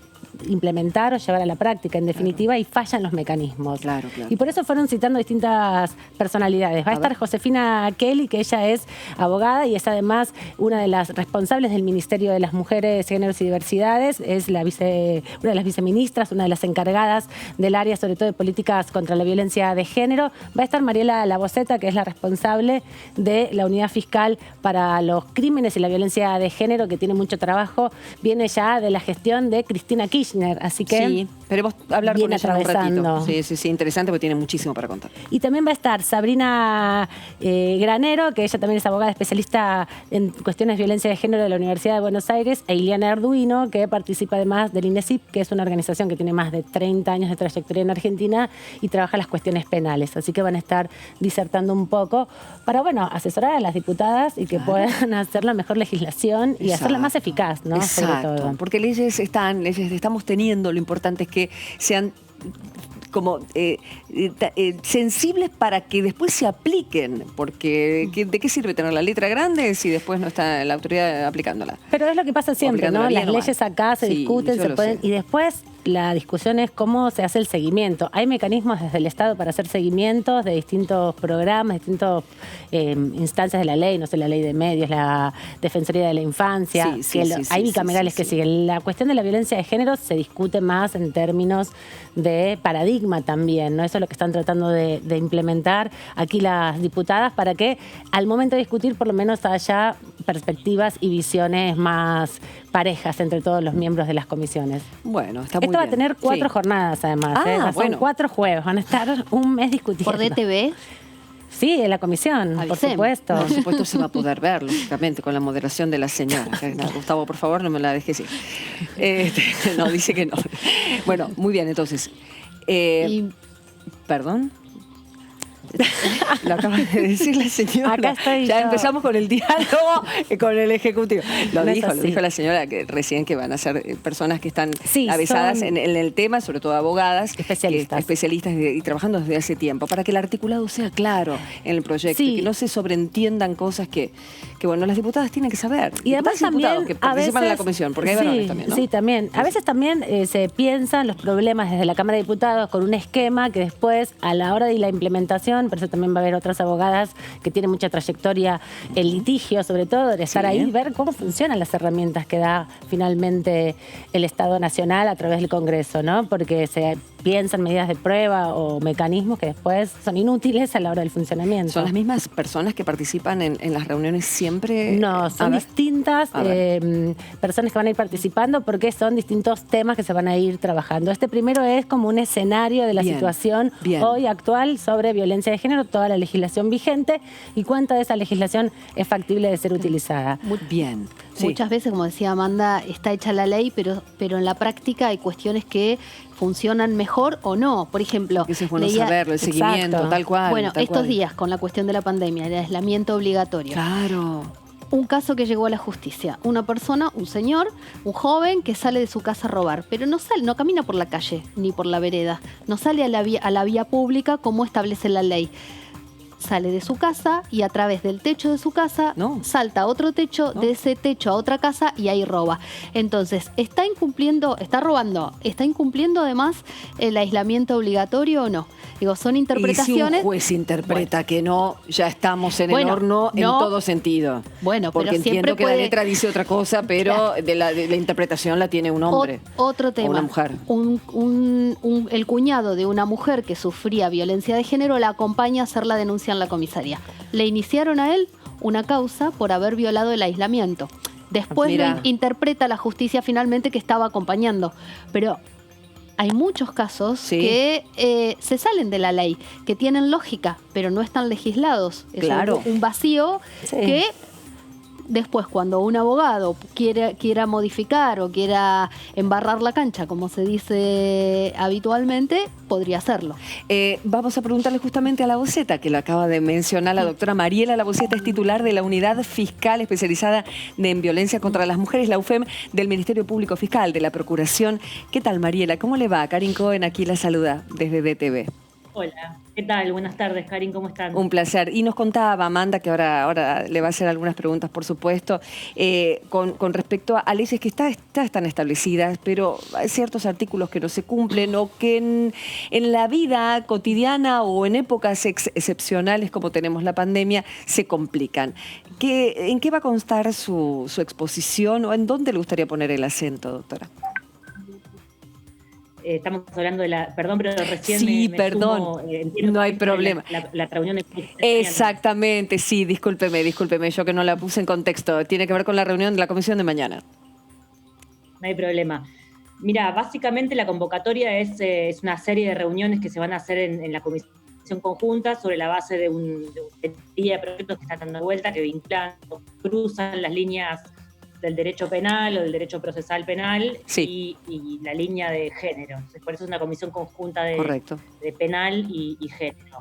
S3: implementar o llevar a la práctica, en definitiva, y fallan los mecanismos.
S1: Claro.
S3: Y por eso fueron citando distintas personalidades. Va a estar Josefina Kelly, que ella es abogada y es además una de las responsables del Ministerio de las Mujeres, Géneros y Diversidades, es una de las viceministras, una de las encargadas del área, sobre todo de políticas contra la violencia de género. Va a estar Mariela Laboceta, que es la responsable de la Unidad Fiscal para los Crímenes y la Violencia de Género, que tiene mucho trabajo, viene ya de la gestión de Cristina Kirchner, así que
S1: sí, esperemos hablar con ella un ratito. Sí, interesante porque tiene muchísimo para contar.
S3: Y también va a estar Sabrina Granero, que ella también es abogada especialista en cuestiones de violencia de género de la Universidad de Buenos Aires, e Ileana Arduino, que participa además del INESIP, que es una organización que tiene más de 30 años de trayectoria en Argentina y trabaja las cuestiones penales. Así que van a estar disertando un poco para, asesorar a las diputadas y que puedan hacer la mejor legislación y hacerla más eficaz, ¿no?
S1: Exacto,
S3: sobre todo.
S1: porque leyes estamos teniendo, lo importante es que sean como sensibles para que después se apliquen, porque ¿de qué sirve tener la letra grande si después no está la autoridad aplicándola?
S3: Pero es lo que pasa siempre, ¿no? Las leyes acá se discuten, se pueden, y después la discusión es cómo se hace el seguimiento. Hay mecanismos desde el Estado para hacer seguimientos de distintos programas, distintas instancias de la ley, no sé, la ley de medios, la Defensoría de la Infancia, hay bicamerales que siguen. La cuestión de la violencia de género se discute más en términos de paradigma también, ¿no? Eso es lo que están tratando de implementar aquí las diputadas para que al momento de discutir por lo menos haya perspectivas y visiones más parejas entre todos los miembros de las comisiones.
S1: Bueno, está muy bien.
S3: Esto va a tener 4 jornadas además. Son 4 jueves, van a estar un mes discutiendo.
S2: ¿Por DTV?
S3: Sí, en la comisión, por supuesto.
S1: Por supuesto se va a poder ver, lógicamente, con la moderación de la señora. Gustavo, por favor, no me la dejes ir. No, dice que no. Bueno, muy bien, entonces. ¿Perdón? Lo acaba de decir la señora.
S3: Acá estoy
S1: ya
S3: yo.
S1: Empezamos con el diálogo con el Ejecutivo. Lo
S3: No
S1: dijo la señora que recién que van a ser personas que están avesadas en el tema, sobre todo abogadas, especialistas y trabajando desde hace tiempo, para que el articulado sea claro en el proyecto y que no se sobreentiendan cosas que bueno, las diputadas tienen que saber.
S3: Y además también
S1: que participan en la comisión, porque hay varones también, ¿no?
S3: Sí, también. A veces también se piensan los problemas desde la Cámara de Diputados con un esquema que después, a la hora de la implementación, por eso también va a haber otras abogadas que tienen mucha trayectoria en litigio, sobre todo, de estar ahí y ver cómo funcionan las herramientas que da finalmente el Estado Nacional a través del Congreso, ¿no? Porque se piensan medidas de prueba o mecanismos que después son inútiles a la hora del funcionamiento.
S1: ¿Son las mismas personas que participan en las reuniones siempre?
S3: No, son distintas personas que van a ir participando porque son distintos temas que se van a ir trabajando. Este primero es como un escenario de la situación hoy actual sobre violencia de género, toda la legislación vigente y cuánta de esa legislación es factible de ser utilizada.
S1: Muy bien.
S2: Muchas veces, como decía Amanda, está hecha la ley, pero en la práctica hay cuestiones que funcionan mejor o no. Por ejemplo,
S1: eso es bueno saberlo, el seguimiento, tal cual.
S2: Bueno, estos días con la cuestión de la pandemia, el aislamiento obligatorio.
S1: Claro.
S2: Un caso que llegó a la justicia. Una persona, un señor, un joven que sale de su casa a robar, pero no camina por la calle ni por la vereda, no sale a la vía pública como establece la ley. Sale de su casa y a través del techo de su casa salta a otro techo, de ese techo a otra casa y ahí roba. Entonces, está incumpliendo además el aislamiento obligatorio o no. Digo, son interpretaciones.
S1: Y si un juez interpreta que no, ya estamos en el horno en todo sentido.
S2: Bueno,
S1: porque
S2: pero siempre
S1: entiendo que la letra dice otra cosa, pero de la interpretación la tiene un hombre.
S2: Otro tema.
S1: O una mujer.
S2: El cuñado de una mujer que sufría violencia de género la acompaña a hacer la denuncia en la comisaría. Le iniciaron a él una causa por haber violado el aislamiento. Después lo interpreta la justicia finalmente que estaba acompañando. Pero hay muchos casos que se salen de la ley, que tienen lógica, pero no están legislados. Es un vacío que después, cuando un abogado quiera modificar o quiera embarrar la cancha, como se dice habitualmente, podría hacerlo.
S1: Vamos a preguntarle justamente a la voceta, que lo acaba de mencionar la doctora Mariela. La voceta es titular de la Unidad Fiscal Especializada en Violencia contra las Mujeres, la UFEM, del Ministerio Público Fiscal, de la Procuración. ¿Qué tal, Mariela? ¿Cómo le va? Karin Cohen aquí la saluda desde DTV.
S5: Hola, ¿qué tal? Buenas tardes, Karin, ¿cómo están?
S1: Un placer. Y nos contaba Amanda, que ahora le va a hacer algunas preguntas, por supuesto, con respecto a leyes que están establecidas, pero hay ciertos artículos que no se cumplen o que en la vida cotidiana o en épocas excepcionales como tenemos la pandemia se complican. ¿En qué va a constar su exposición o en dónde le gustaría poner el acento, doctora?
S5: Estamos hablando de la... Perdón, pero recién
S1: perdón,
S5: sumo,
S1: no hay problema.
S5: La reunión de...
S1: Exactamente, sí, discúlpeme, yo que no la puse en contexto. Tiene que ver con la reunión de la comisión de mañana.
S5: No hay problema. Mira, básicamente la convocatoria es una serie de reuniones que se van a hacer en la comisión conjunta sobre la base de un de proyectos que están dando vuelta, que vinculan, cruzan las líneas del derecho penal o del derecho procesal penal y la línea de género. Entonces, por eso es una comisión conjunta de penal y género.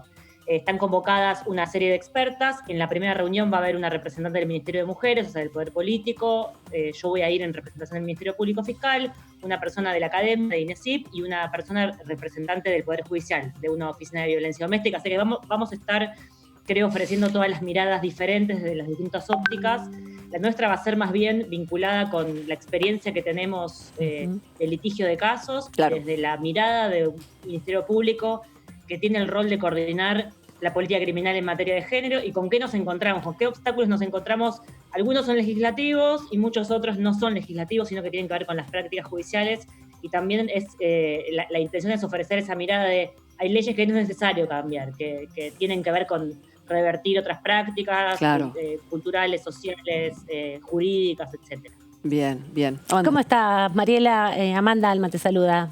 S5: Están convocadas una serie de expertas. En la primera reunión va a haber una representante del Ministerio de Mujeres, o sea, del Poder Político. Yo voy a ir en representación del Ministerio Público Fiscal, una persona de la Academia, de INESIP, y una persona representante del Poder Judicial, de una oficina de violencia doméstica. Así que vamos a estar, creo, ofreciendo todas las miradas diferentes desde las distintas ópticas. La nuestra va a ser más bien vinculada con la experiencia que tenemos de litigio de casos,
S1: claro,
S5: desde la mirada de un Ministerio Público que tiene el rol de coordinar la política criminal en materia de género y con qué nos encontramos, con qué obstáculos nos encontramos. Algunos son legislativos y muchos otros no son legislativos, sino que tienen que ver con las prácticas judiciales. Y también es la intención es ofrecer esa mirada de hay leyes que no es necesario cambiar, que tienen que ver con revertir otras prácticas,
S1: claro,
S5: culturales, sociales, jurídicas, etc.
S1: Bien, bien.
S3: ¿Cómo estás, Mariela? Amanda Alma te saluda.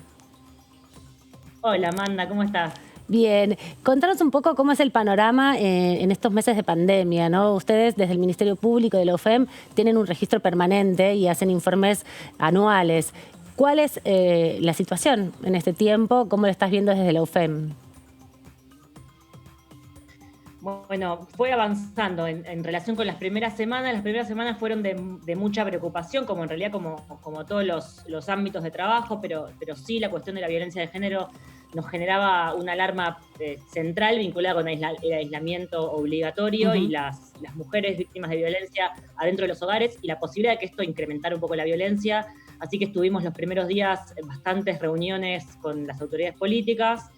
S5: Hola, Amanda, ¿cómo estás?
S3: Bien, contanos un poco cómo es el panorama en estos meses de pandemia, ¿no? Ustedes desde el Ministerio Público de la UFEM tienen un registro permanente y hacen informes anuales. ¿Cuál es la situación en este tiempo? ¿Cómo lo estás viendo desde la UFEM?
S5: Bueno, fue avanzando en relación con las primeras semanas. Las primeras semanas fueron de mucha preocupación, como en realidad como todos los ámbitos de trabajo, pero sí la cuestión de la violencia de género nos generaba una alarma central vinculada con el aislamiento obligatorio y las mujeres víctimas de violencia adentro de los hogares y la posibilidad de que esto incrementara un poco la violencia. Así que estuvimos los primeros días en bastantes reuniones con las autoridades políticas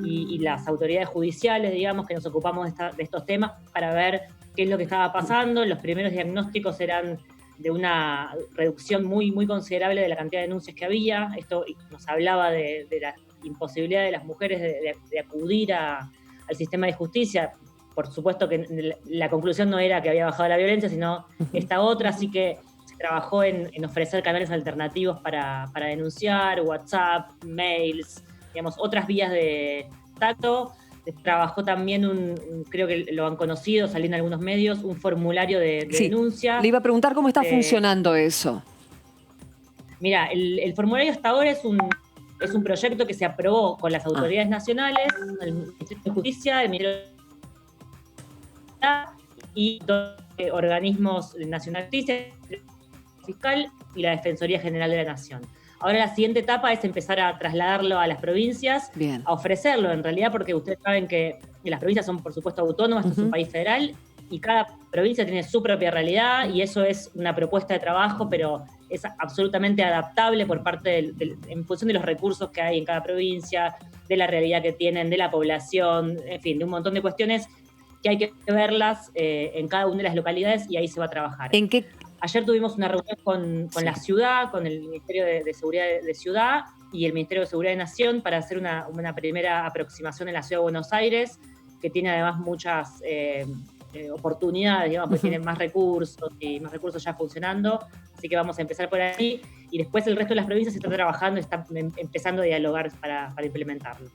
S5: y las autoridades judiciales, digamos, que nos ocupamos de estos temas para ver qué es lo que estaba pasando. Los primeros diagnósticos eran de una reducción muy, muy considerable de la cantidad de denuncias que había. Esto nos hablaba de la imposibilidad de las mujeres de acudir al sistema de justicia. Por supuesto que la conclusión no era que había bajado la violencia, sino esta otra, así que se trabajó en ofrecer canales alternativos para denunciar, WhatsApp, mails, digamos, otras vías de contacto. Trabajó también creo que lo han conocido, salió en algunos medios, un formulario de denuncia.
S1: Le iba a preguntar cómo está funcionando eso.
S5: Mira, el formulario hasta ahora es un proyecto que se aprobó con las autoridades nacionales, el Ministerio de Justicia, el Ministerio de y dos organismos nacionales, el Fiscal y la Defensoría General de la Nación. Ahora la siguiente etapa es empezar a trasladarlo a las provincias, a ofrecerlo en realidad, porque ustedes saben que las provincias son por supuesto autónomas, esto es un país federal, y cada provincia tiene su propia realidad, y eso es una propuesta de trabajo, pero es absolutamente adaptable por parte en función de los recursos que hay en cada provincia, de la realidad que tienen, de la población, en fin, de un montón de cuestiones que hay que verlas en cada una de las localidades y ahí se va a trabajar. Ayer tuvimos una reunión con la ciudad, con el Ministerio de Seguridad de Ciudad y el Ministerio de Seguridad de Nación para hacer una primera aproximación en la Ciudad de Buenos Aires, que tiene además muchas oportunidades, digamos, porque tienen más recursos y más recursos ya funcionando, así que vamos a empezar por ahí y después el resto de las provincias está trabajando, está empezando a dialogar para implementarlo.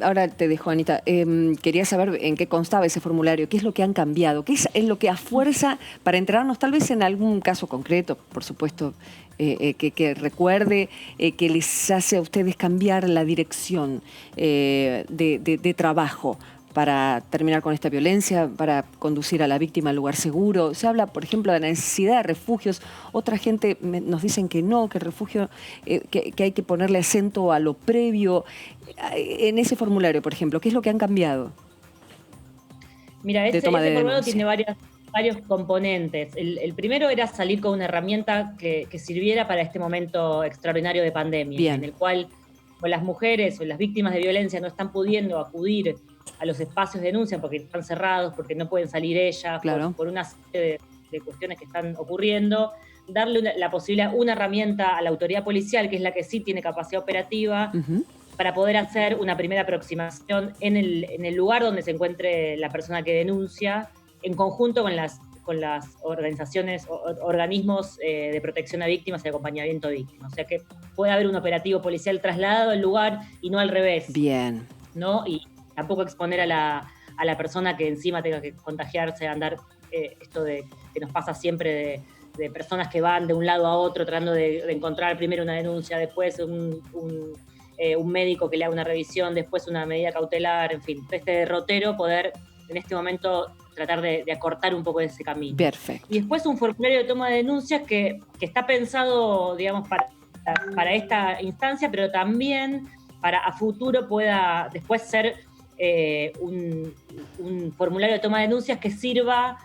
S1: Ahora te dejo, Anita, quería saber en qué constaba ese formulario, qué es lo que han cambiado, qué es lo que a fuerza, para enterarnos tal vez en algún caso concreto, por supuesto, que recuerde que les hace a ustedes cambiar la dirección de trabajo para terminar con esta violencia, para conducir a la víctima al lugar seguro. Se habla, por ejemplo, de la necesidad de refugios. Otra gente nos dicen que no, que el refugio, que hay que ponerle acento a lo previo. En ese formulario, por ejemplo, ¿qué es lo que han cambiado?
S5: Mira, ese formulario tiene varios componentes. El primero era salir con una herramienta que sirviera para este momento extraordinario de pandemia, en el cual las mujeres o las víctimas de violencia no están pudiendo acudir a los espacios de denuncia porque están cerrados, porque no pueden salir ellas, por una serie de cuestiones que están ocurriendo, darle la posibilidad, una herramienta a la autoridad policial, que es la que sí tiene capacidad operativa, para poder hacer una primera aproximación en el lugar donde se encuentre la persona que denuncia, en conjunto con las organizaciones, organismos de protección a víctimas y acompañamiento a víctimas. O sea que puede haber un operativo policial trasladado al lugar y no al revés.
S1: Bien.
S5: ¿No? Y tampoco exponer a la persona que encima tenga que contagiarse, andar esto de que nos pasa siempre de personas que van de un lado a otro tratando de encontrar primero una denuncia, después un médico que le haga una revisión, después una medida cautelar, en fin, este derrotero, poder en este momento tratar de acortar un poco de ese camino.
S1: Perfecto.
S5: Y después un formulario de toma de denuncias que está pensado, digamos, para esta instancia, pero también para a futuro pueda después ser un formulario de toma de denuncias que sirva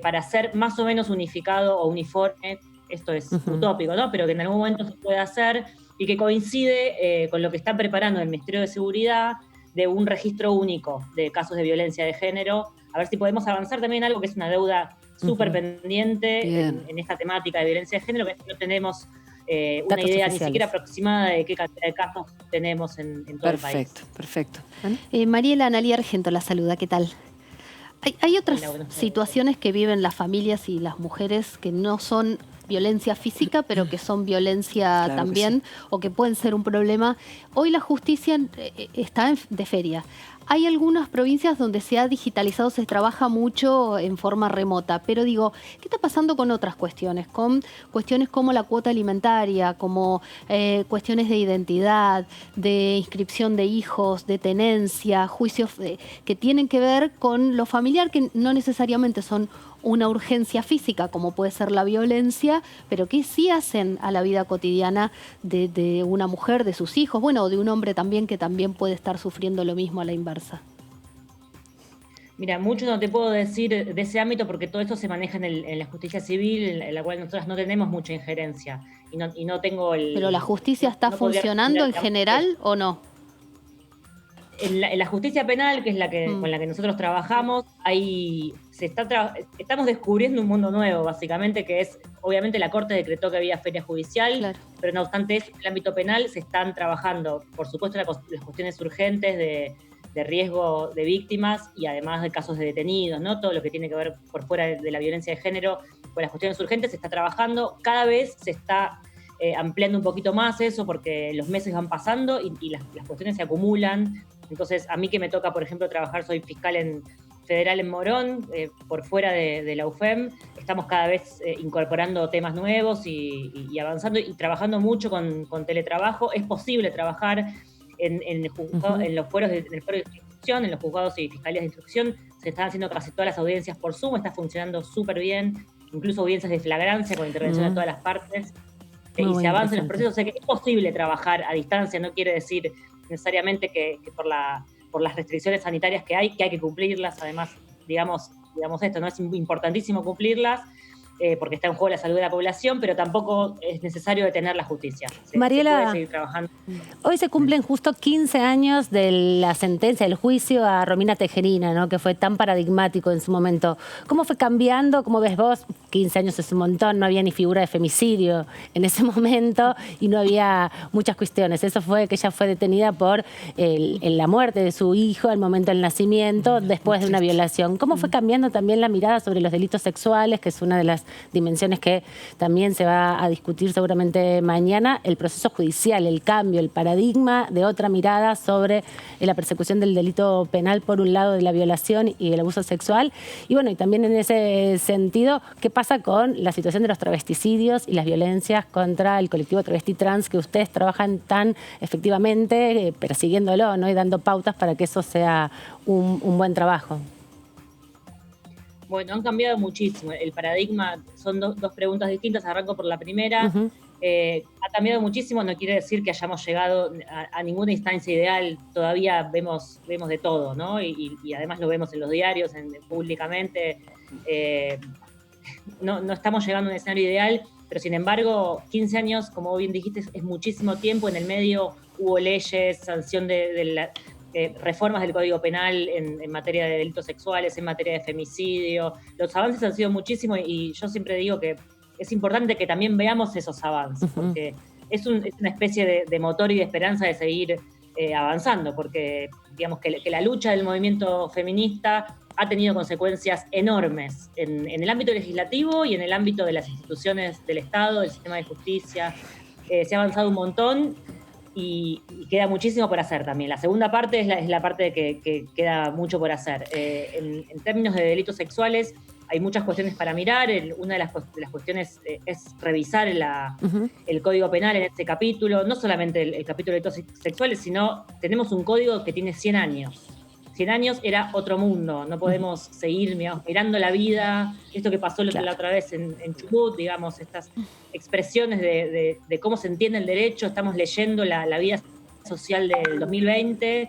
S5: para ser más o menos unificado o uniforme. Esto es utópico, ¿no? Pero que en algún momento se puede hacer y que coincide con lo que está preparando el Ministerio de Seguridad de un registro único de casos de violencia de género. A ver si podemos avanzar también en algo que es una deuda súper pendiente en esta temática de violencia de género, que no tenemos una idea ni siquiera aproximada de qué cantidad de casos tenemos en todo el país.
S1: Perfecto.
S2: Mariela Analía Argento la saluda, ¿qué tal? Hay otras situaciones que viven las familias y las mujeres que no son violencia física, pero que son violencia también, o que pueden ser un problema. Hoy la justicia está de feria. Hay algunas provincias donde se ha digitalizado, se trabaja mucho en forma remota, pero digo, ¿qué está pasando con otras cuestiones? Con cuestiones como la cuota alimentaria, como cuestiones de identidad, de inscripción de hijos, de tenencia, juicios que tienen que ver con lo familiar, que no necesariamente son una urgencia física, como puede ser la violencia, pero que sí hacen a la vida cotidiana de una mujer, de sus hijos, bueno, o de un hombre también, que también puede estar sufriendo lo mismo a la inversa.
S5: Mira, mucho no te puedo decir de ese ámbito porque todo esto se maneja en la justicia civil, en la cual nosotros no tenemos mucha injerencia y no tengo el...
S2: ¿Pero la justicia está funcionando en general o no?
S5: En la justicia penal, que es con la que nosotros trabajamos, estamos descubriendo un mundo nuevo, básicamente, que es, obviamente la Corte decretó que había feria judicial, pero no obstante eso, en el ámbito penal se están trabajando, por supuesto, las cuestiones urgentes de riesgo de víctimas y además de casos de detenidos, ¿no? Todo lo que tiene que ver por fuera de la violencia de género, con las cuestiones urgentes se está trabajando, cada vez se está ampliando un poquito más eso porque los meses van pasando y las cuestiones se acumulan. Entonces, a mí que me toca, por ejemplo, trabajar, soy fiscal federal en Morón, por fuera de la UFEM, estamos cada vez incorporando temas nuevos y avanzando y trabajando mucho con teletrabajo. Es posible trabajar en los fueros en el foro de instrucción, en los juzgados y fiscalías de instrucción. Se están haciendo casi todas las audiencias por Zoom, está funcionando súper bien, incluso audiencias de flagrancia con intervención de todas las partes. Y se avanza en los procesos. O sea que es posible trabajar a distancia, no quiere decir necesariamente que por las restricciones sanitarias que hay que cumplirlas. Además, digamos esto, no es importantísimo cumplirlas porque está en juego la salud de la población, pero tampoco es necesario detener la justicia.
S3: Mariela,
S5: se puede seguir trabajando.
S3: Hoy se cumplen justo 15 años de la sentencia, del juicio a Romina Tejerina, ¿no? Que fue tan paradigmático en su momento. ¿Cómo fue cambiando? ¿Cómo ves vos? 15 años es un montón, no había ni figura de femicidio en ese momento y no había muchas cuestiones. Eso fue que ella fue detenida por la muerte de su hijo al momento del nacimiento, después de una violación. ¿Cómo fue cambiando también la mirada sobre los delitos sexuales, que es una de las dimensiones que también se va a discutir seguramente mañana? El proceso judicial, el cambio, el paradigma de otra mirada sobre la persecución del delito penal, por un lado, de la violación y el abuso sexual. Y bueno, y también en ese sentido, ¿qué pasa con la situación de los travesticidios y las violencias contra el colectivo travesti trans, que ustedes trabajan tan efectivamente persiguiéndolo, ¿no? Y dando pautas para que eso sea un buen trabajo?
S5: Bueno, han cambiado muchísimo. El paradigma, son dos preguntas distintas, arranco por la primera. Ha cambiado muchísimo, no quiere decir que hayamos llegado a ninguna instancia ideal, todavía vemos de todo, ¿no? Y además lo vemos en los diarios, públicamente. No estamos llegando a un escenario ideal, pero sin embargo, 15 años, como bien dijiste, es muchísimo tiempo. En el medio hubo leyes, sanción reformas del Código Penal en materia de delitos sexuales, en materia de femicidio. Los avances han sido muchísimos y yo siempre digo que es importante que también veamos esos avances, porque es una especie de motor y de esperanza de seguir avanzando, porque digamos que la lucha del movimiento feminista ha tenido consecuencias enormes en el ámbito legislativo y en el ámbito de las instituciones del Estado, del sistema de justicia. Se ha avanzado un montón y queda muchísimo por hacer también. La segunda parte es la parte de que queda mucho por hacer. En términos de delitos sexuales hay muchas cuestiones para mirar. Una de las cuestiones es revisar el Código Penal en este capítulo, no solamente el capítulo de delitos sexuales, sino tenemos un código que tiene 100 años. 100 años era otro mundo, no podemos seguir mirando la vida, esto que pasó la otra vez en Chubut, digamos, estas expresiones de cómo se entiende el derecho. Estamos leyendo la vida social del 2020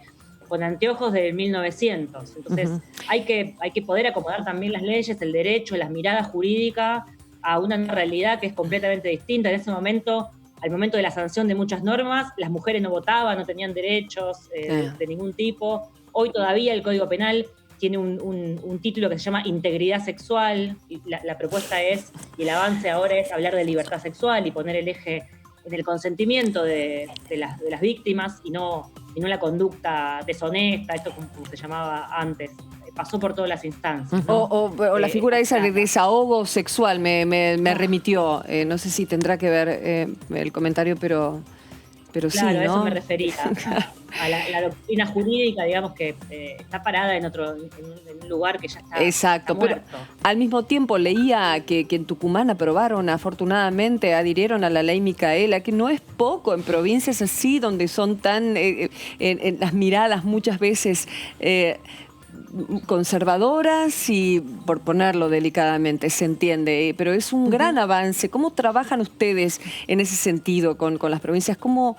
S5: con anteojos del 1900. Entonces, hay que poder acomodar también las leyes, el derecho, las miradas jurídicas a una realidad que es completamente distinta. En ese momento, al momento de la sanción de muchas normas, las mujeres no votaban, no tenían derechos de ningún tipo. Hoy todavía el Código Penal tiene un título que se llama integridad sexual, y la propuesta es, y el avance ahora es hablar de libertad sexual y poner el eje en el consentimiento de las víctimas y no la conducta deshonesta, esto como se llamaba antes. Pasó por todas las instancias, ¿no?
S1: O la figura esa de desahogo sexual me remitió. No sé si tendrá que ver el comentario, pero
S5: claro,
S1: sí, ¿no?
S5: a eso me refería, a la doctrina jurídica, digamos, que está parada en un lugar que ya está,
S1: exacto,
S5: está
S1: pero
S5: muerto.
S1: al mismo tiempo leía que en Tucumán aprobaron, afortunadamente, adhirieron a la ley Micaela, que no es poco en provincias así, donde son tan, en las miradas muchas veces conservadoras y, por ponerlo delicadamente, se entiende, pero es un gran avance. ¿Cómo trabajan ustedes en ese sentido con las provincias? ¿Cómo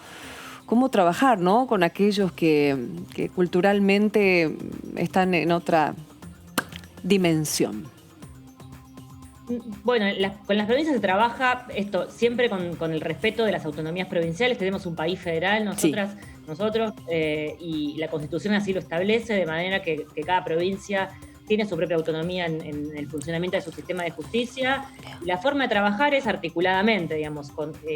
S1: trabajar, ¿no?, con aquellos que culturalmente están en otra dimensión?
S5: Bueno, con las provincias se trabaja esto siempre con el respeto de las autonomías provinciales. Tenemos un país federal, nosotros, y la Constitución así lo establece, de manera que cada provincia tiene su propia autonomía en el funcionamiento de su sistema de justicia. Y la forma de trabajar es articuladamente, digamos,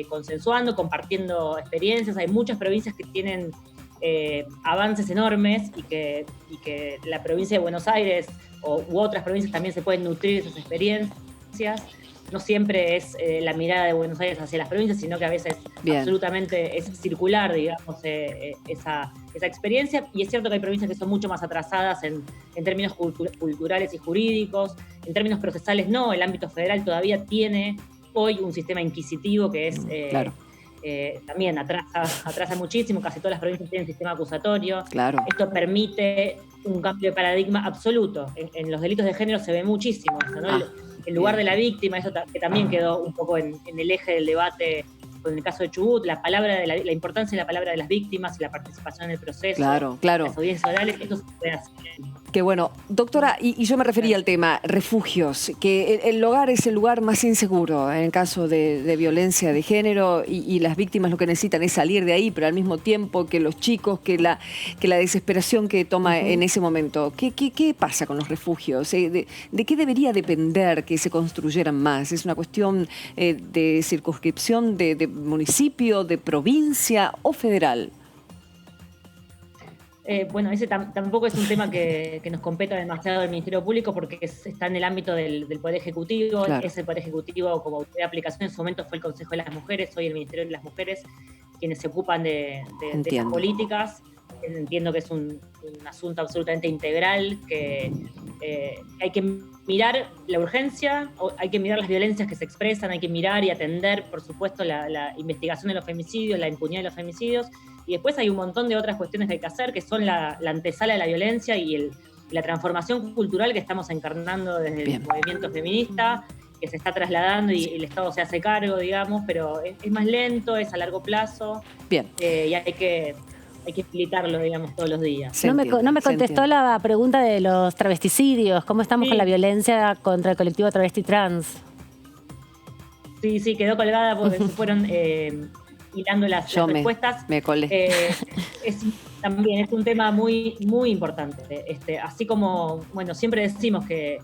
S5: consensuando, compartiendo experiencias. Hay muchas provincias que tienen avances enormes y que la provincia de Buenos Aires u otras provincias también se pueden nutrir de esas experiencias. No siempre es la mirada de Buenos Aires hacia las provincias, sino que a veces absolutamente es circular, digamos, esa experiencia. Y es cierto que hay provincias que son mucho más atrasadas en términos culturales y jurídicos. En términos procesales no, el ámbito federal todavía tiene hoy un sistema inquisitivo que es también atrasa muchísimo. Casi todas las provincias tienen sistema acusatorio.
S1: Claro.
S5: Esto permite un cambio de paradigma absoluto. En los delitos de género se ve muchísimo eso, ¿no? El lugar de la víctima, eso que también quedó un poco en el eje del debate con el caso de Chubut, la importancia de la palabra de las víctimas y la participación en el proceso.
S1: Claro.
S5: Las audiencias orales, esto se puede hacer.
S1: Qué bueno. Doctora, y yo me refería al tema refugios, que el hogar es el lugar más inseguro en caso de violencia de género, y las víctimas lo que necesitan es salir de ahí, pero al mismo tiempo que los chicos, que la desesperación que toma en ese momento. ¿Qué pasa con los refugios? ¿De qué debería depender que se construyeran más? ¿Es una cuestión de circunscripción, de municipio, de provincia o federal?
S5: Bueno, ese tampoco es un tema que nos competa demasiado el Ministerio Público, porque está en el ámbito del Poder Ejecutivo.
S1: Claro.
S5: Es el Poder Ejecutivo como autoridad de aplicación. En su momento fue el Consejo de las Mujeres, hoy el Ministerio de las Mujeres, quienes se ocupan de esas políticas. Entiendo que es un asunto absolutamente integral, que hay que mirar la urgencia, hay que mirar las violencias que se expresan, hay que mirar y atender, por supuesto, la investigación de los femicidios, la impunidad de los femicidios, y después hay un montón de otras cuestiones que hay que hacer, que son la antesala de la violencia y la transformación cultural que estamos encarnando desde el movimiento feminista, que se está trasladando y el Estado se hace cargo, digamos, pero es más lento, es a largo plazo.
S1: Bien.
S5: Y hay que explicarlo, digamos, todos los días.
S3: No me contestó la pregunta de los travesticidios. ¿Cómo estamos con la violencia contra el colectivo travesti trans?
S5: Sí, quedó colgada porque se fueron hilando las respuestas.
S1: Me colé.
S5: También es un tema muy, muy importante. Así como, bueno, siempre decimos que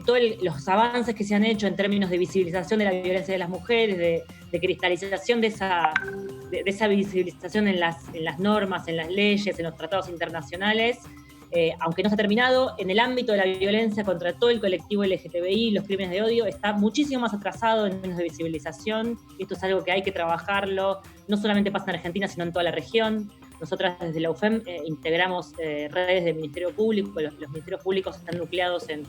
S5: todos los avances que se han hecho en términos de visibilización de la violencia de las mujeres, de cristalización de esa visibilización en las normas, en las leyes, en los tratados internacionales, aunque no se ha terminado, en el ámbito de la violencia contra todo el colectivo LGTBI, los crímenes de odio, está muchísimo más atrasado en términos de visibilización. Esto es algo que hay que trabajarlo. No solamente pasa en Argentina, sino en toda la región. Nosotras desde la UFEM integramos redes del Ministerio Público. Los ministerios públicos están nucleados en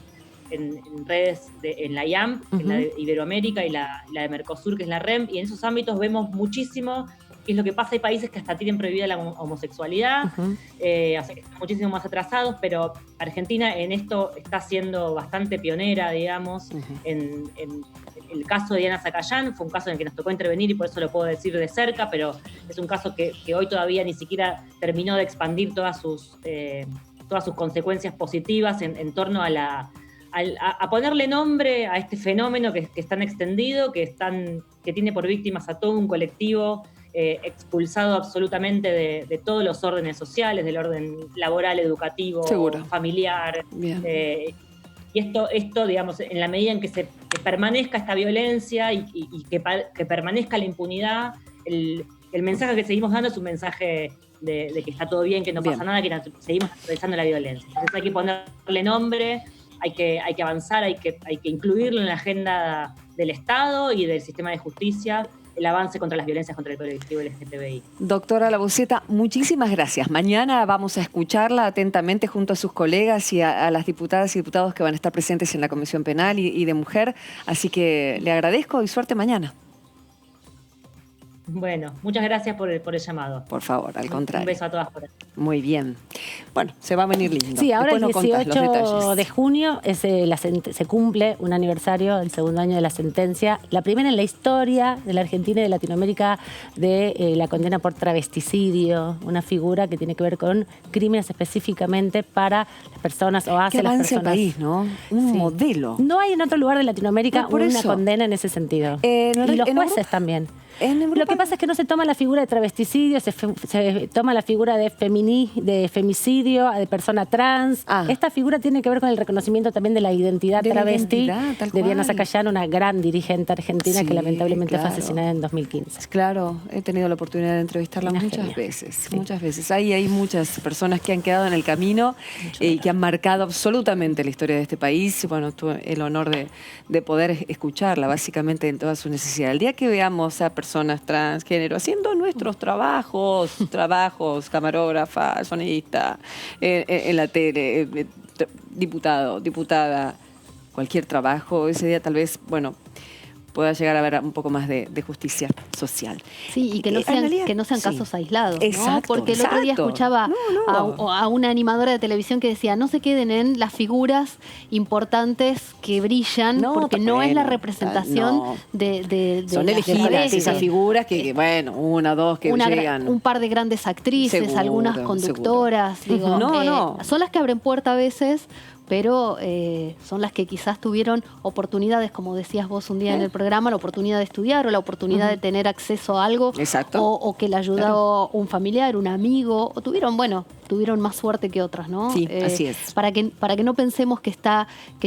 S5: redes en la IAMP, en la de Iberoamérica, y la de Mercosur, que es la REM, y en esos ámbitos vemos muchísimo qué es lo que pasa. Hay países que hasta tienen prohibida la homosexualidad, así que están muchísimo más atrasados, pero Argentina en esto está siendo bastante pionera, digamos, en el caso de Diana Zacayán fue un caso en el que nos tocó intervenir y por eso lo puedo decir de cerca, pero es un caso que hoy todavía ni siquiera terminó de expandir todas sus consecuencias positivas en torno a ponerle nombre a este fenómeno que es tan extendido, que tiene por víctimas a todo un colectivo expulsado absolutamente de todos los órdenes sociales, del orden laboral, educativo,
S1: Seguro.
S5: Familiar. Y esto, digamos, en la medida en que permanezca esta violencia y que permanezca la impunidad, el mensaje que seguimos dando es un mensaje de que está todo bien, que no pasa nada, que seguimos atravesando la violencia. Entonces hay que ponerle nombre, hay que avanzar, hay que incluirlo en la agenda del Estado y del sistema de justicia, el avance contra las violencias contra el colectivo LGTBI.
S1: Doctora Labuceta, muchísimas gracias. Mañana vamos a escucharla atentamente junto a sus colegas y a las diputadas y diputados que van a estar presentes en la Comisión Penal y de Mujer. Así que le agradezco y suerte mañana.
S5: Bueno, muchas gracias por el llamado.
S1: Por favor, al contrario.
S5: Un beso a todas por ahí.
S1: Muy bien. Bueno, se va a venir lindo.
S3: Sí, ahora
S1: después
S3: el
S1: nos contás los
S3: 18
S1: detalles.
S3: de junio se cumple un aniversario del segundo año de la sentencia, la primera en la historia de la Argentina y de Latinoamérica de la condena por travesticidio, una figura que tiene que ver con crímenes específicamente para las personas o hacia las
S1: avance el
S3: personas.
S1: país, ¿no? Un modelo.
S3: No hay en otro lugar de Latinoamérica
S1: Por
S3: una
S1: eso.
S3: condena en ese sentido.
S1: En
S3: y los
S1: en
S3: jueces
S1: Europa-
S3: también.
S1: En Europa-
S3: Lo que pasa es que no se toma la figura de travesticidio, se toma la figura de femicidio, de persona trans. Esta figura tiene que ver con el reconocimiento también de la identidad
S1: De la
S3: travesti
S1: identidad, tal
S3: de Diana
S1: cual.
S3: Zacayán, una gran dirigente argentina
S1: Sí,
S3: que lamentablemente
S1: claro.
S3: fue asesinada en 2015.
S1: Claro, he tenido la oportunidad de entrevistarla
S3: Una
S1: muchas
S3: genia.
S1: veces,
S3: Sí.
S1: muchas veces. Hay muchas personas que han quedado en el camino y que han marcado absolutamente la historia de este país. Bueno, tuve el honor de poder escucharla básicamente en toda su necesidad. El día que veamos a personas transgénero haciendo nuestros trabajos, camarógrafa, sonidista, en la tele, diputado, diputada, cualquier trabajo, ese día tal vez, bueno, pueda llegar a haber un poco más de justicia social.
S2: Sí, y que no
S1: En
S2: sean,
S1: realidad,
S2: que no sean
S1: sí.
S2: casos aislados, ¿no?
S1: Exacto,
S2: Porque el otro día
S1: exacto.
S2: escuchaba
S1: No.
S2: A una animadora de televisión que decía, no se queden en las figuras importantes que brillan,
S1: No,
S2: porque no es la
S1: bueno,
S2: representación
S1: no.
S2: de
S1: Son
S2: las
S1: elegidas
S2: travestis.
S1: esas figuras que, bueno, una, dos que llegan.
S2: Un par de grandes actrices,
S1: Seguro,
S2: algunas conductoras, digo,
S1: No.
S2: son las que abren puerta a veces, pero son las que quizás tuvieron oportunidades, como decías vos un día en el programa, la oportunidad de estudiar o la oportunidad de tener acceso a algo,
S1: Exacto.
S2: o que le ayudó un familiar, un amigo, o tuvieron más suerte que otras, ¿no?
S1: Sí, así es.
S2: Para que no pensemos que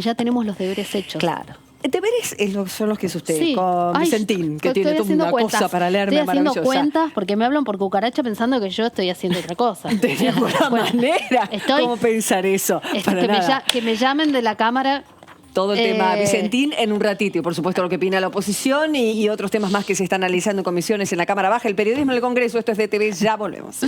S2: ya tenemos los deberes hechos.
S1: Claro. Deberes son los que es usted,
S2: Sí.
S1: con
S2: Ay,
S1: Vicentín, que
S2: estoy
S1: tiene toda
S2: haciendo
S1: una
S2: cuentas.
S1: cosa para leerme
S2: Estoy haciendo
S1: maravillosa.
S2: cuentas porque me hablan por cucaracha pensando que yo estoy haciendo otra cosa.
S1: De ninguna
S2: Bueno,
S1: manera. ¿Cómo pensar eso? Para nada.
S2: que me llamen de la cámara.
S1: Todo el tema Vicentín en un ratito. Y por supuesto lo que opina la oposición y otros temas más que se están analizando en comisiones en la Cámara Baja. El periodismo en el Congreso. Esto es de TV. Ya volvemos.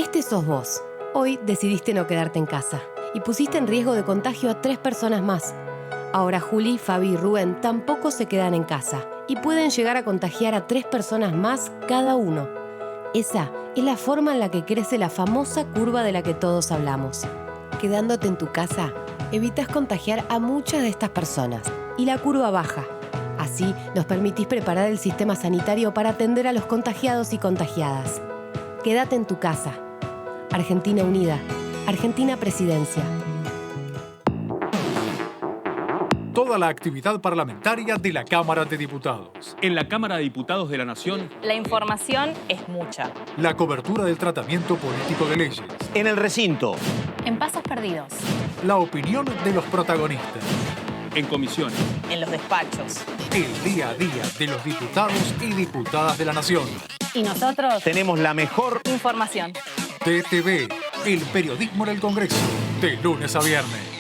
S6: Este sos vos. Hoy decidiste no quedarte en casa y pusiste en riesgo de contagio a 3 personas más. Ahora Juli, Fabi y Rubén tampoco se quedan en casa y pueden llegar a contagiar a 3 personas más cada uno. Esa es la forma en la que crece la famosa curva de la que todos hablamos. Quedándote en tu casa, evitas contagiar a muchas de estas personas y la curva baja. Así nos permitís preparar el sistema sanitario para atender a los contagiados y contagiadas. Quédate en tu casa. Argentina Unida. Argentina Presidencia.
S7: Toda la actividad parlamentaria de la Cámara de Diputados.
S8: En la Cámara de Diputados de la Nación,
S9: la información es mucha.
S7: La cobertura del tratamiento político de leyes.
S10: En el recinto.
S9: En pasos perdidos.
S7: La opinión de los protagonistas.
S8: en comisiones.
S9: En los despachos.
S7: El día a día de los diputados y diputadas de la Nación.
S9: Y nosotros
S10: tenemos la mejor
S9: información.
S7: TTV, el periodismo en el Congreso, de lunes a viernes.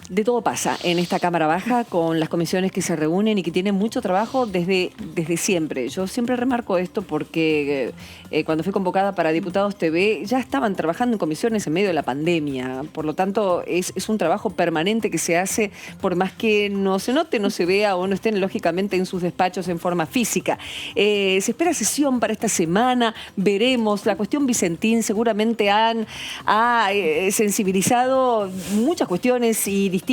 S1: De todo pasa en esta Cámara Baja con las comisiones que se reúnen y que tienen mucho trabajo desde siempre. Yo siempre remarco esto porque cuando fui convocada para Diputados TV ya estaban trabajando en comisiones en medio de la pandemia. Por lo tanto, es un trabajo permanente que se hace por más que no se note, no se vea o no estén lógicamente en sus despachos en forma física. Se espera sesión para esta semana, veremos. La cuestión Vicentín seguramente ha sensibilizado muchas cuestiones y distintas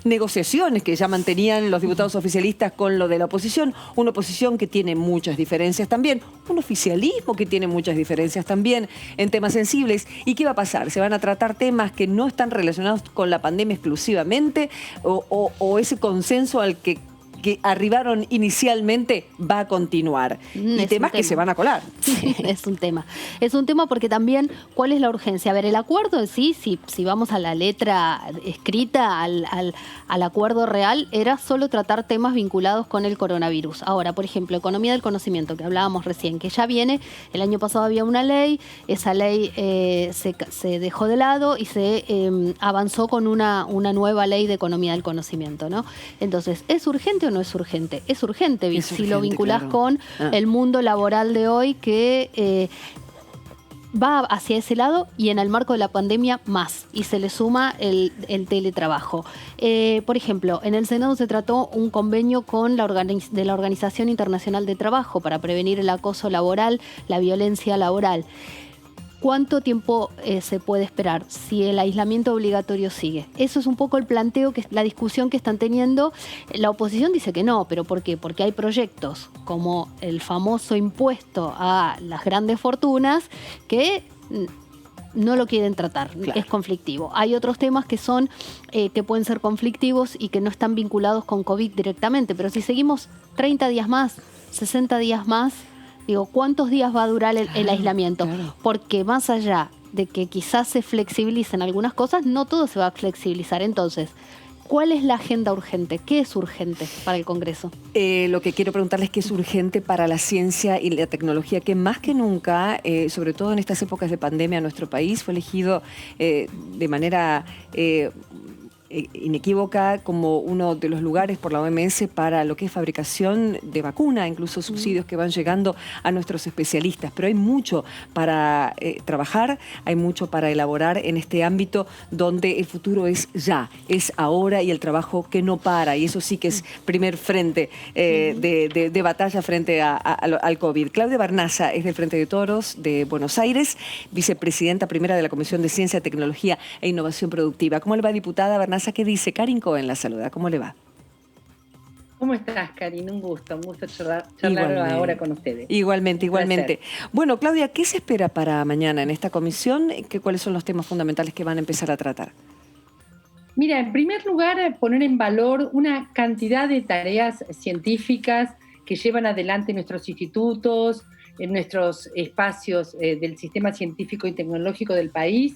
S1: negociaciones que ya mantenían los diputados oficialistas con lo de la oposición, una oposición que tiene muchas diferencias también, un oficialismo que tiene muchas diferencias también en temas sensibles. ¿Y qué va a pasar? ¿Se van a tratar temas que no están relacionados con la pandemia exclusivamente o ese consenso al que arribaron inicialmente va a continuar? Y temas que se van a colar.
S2: Sí, es un tema. Es un tema porque también, ¿cuál es la urgencia? A ver, el acuerdo en sí, si vamos a la letra escrita, al acuerdo real, era solo tratar temas vinculados con el coronavirus. Ahora, por ejemplo, economía del conocimiento, que hablábamos recién, que ya viene, el año pasado había una ley, esa ley se dejó de lado y se avanzó con una nueva ley de economía del conocimiento, ¿no? Entonces, ¿es urgente o no es urgente? Es urgente, si urgente, lo vinculás con el mundo laboral de hoy que va hacia ese lado y en el marco de la pandemia más, y se le suma el teletrabajo. Por ejemplo, en el Senado se trató un convenio con la Organización Internacional de Trabajo para prevenir el acoso laboral, la violencia laboral. ¿Cuánto tiempo se puede esperar si el aislamiento obligatorio sigue? Eso es un poco el planteo, la discusión que están teniendo. La oposición dice que no, ¿pero por qué? Porque hay proyectos como el famoso impuesto a las grandes fortunas que no lo quieren tratar, claro. Es conflictivo. Hay otros temas que son que pueden ser conflictivos y que no están vinculados con COVID directamente, pero si seguimos 30 días más, 60 días más, digo, ¿cuántos días va a durar el aislamiento? Claro. Porque más allá de que quizás se flexibilicen algunas cosas, no todo se va a flexibilizar. Entonces, ¿cuál es la agenda urgente? ¿Qué es urgente para el Congreso?
S1: Lo que quiero preguntarles es qué es urgente para la ciencia y la tecnología, que más que nunca, sobre todo en estas épocas de pandemia, nuestro país fue elegido de manera inequívoca como uno de los lugares por la OMS para lo que es fabricación de vacuna, incluso subsidios que van llegando a nuestros especialistas. Pero hay mucho para trabajar, hay mucho para elaborar en este ámbito donde el futuro es ya, es ahora, y el trabajo que no para, y eso sí que es primer frente de batalla frente al COVID. Claudia Barnaza es del Frente de Toros de Buenos Aires, vicepresidenta primera de la Comisión de Ciencia, Tecnología e Innovación Productiva. ¿Cómo le va, diputada Barnaza? ¿Qué dice? Karin Cohen la saluda. ¿Cómo le va?
S11: ¿Cómo estás, Karina? Un gusto charlar ahora con ustedes.
S1: Igualmente. Bueno, Claudia, ¿qué se espera para mañana en esta comisión? ¿Cuáles son los temas fundamentales que van a empezar a tratar?
S11: Mira, en primer lugar, poner en valor una cantidad de tareas científicas que llevan adelante nuestros institutos, en nuestros espacios del sistema científico y tecnológico del país,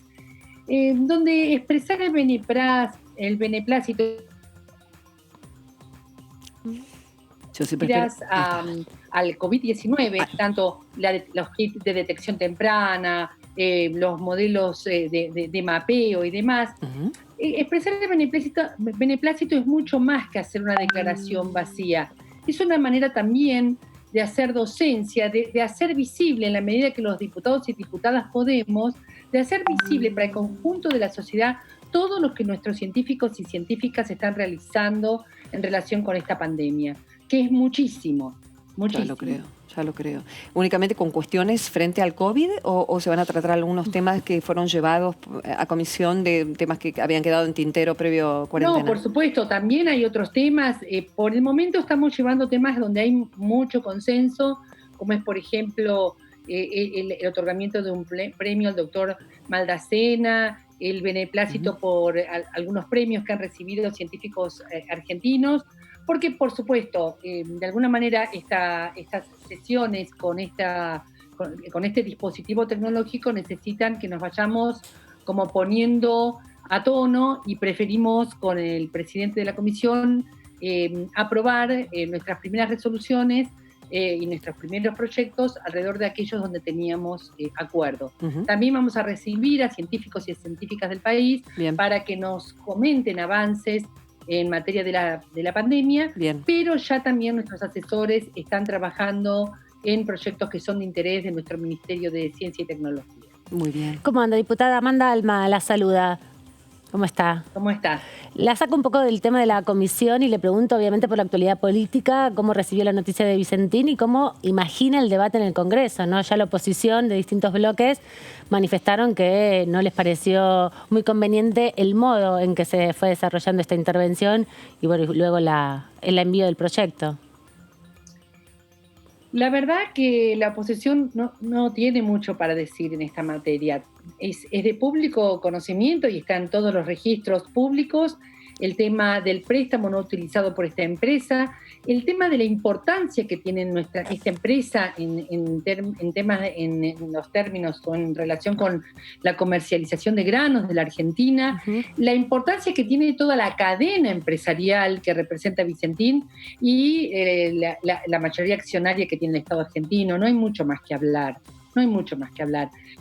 S11: donde expresar el beneplácito al COVID-19, tanto los kits de detección temprana, los modelos de mapeo y demás. Expresar el beneplácito es mucho más que hacer una declaración vacía. Es una manera también de hacer docencia, de hacer visible, en la medida que los diputados y diputadas podemos, de hacer visible para el conjunto de la sociedad todo lo que nuestros científicos y científicas están realizando en relación con esta pandemia, que es muchísimo.
S1: Ya lo creo. ¿Únicamente con cuestiones frente al COVID o se van a tratar algunos temas que fueron llevados a comisión de temas que habían quedado en tintero previo cuarentena?
S11: No, por supuesto, también hay otros temas. Por el momento estamos llevando temas donde hay mucho consenso, como es, por ejemplo, el otorgamiento de un premio al doctor Maldacena, el beneplácito por algunos premios que han recibido científicos argentinos, porque, por supuesto, de alguna manera estas sesiones con este dispositivo tecnológico necesitan que nos vayamos como poniendo a tono y preferimos con el presidente de la comisión aprobar nuestras primeras resoluciones y nuestros primeros proyectos alrededor de aquellos donde teníamos acuerdo. También vamos a recibir a científicos y a científicas del país para que nos comenten avances en materia de la pandemia, pero ya también nuestros asesores están trabajando en proyectos que son de interés de nuestro Ministerio de Ciencia y Tecnología.
S1: Muy bien.
S3: ¿Cómo anda, diputada? Amanda Alma la saluda. ¿Cómo está?
S11: ¿Cómo está?
S3: La saco un poco del tema de la comisión y le pregunto, obviamente, por la actualidad política, cómo recibió la noticia de Vicentín y cómo imagina el debate en el Congreso, ¿no? Ya la oposición de distintos bloques manifestaron que no les pareció muy conveniente el modo en que se fue desarrollando esta intervención y bueno, luego el envío del proyecto.
S11: La verdad que la oposición no tiene mucho para decir en esta materia. Es de público conocimiento y está en todos los registros públicos el tema del préstamo no utilizado por esta empresa, el tema de la importancia que tiene esta empresa en los términos o en relación con la comercialización de granos de la Argentina, la importancia que tiene toda la cadena empresarial que representa Vicentín y la mayoría accionaria que tiene el Estado argentino. No hay mucho más que hablar.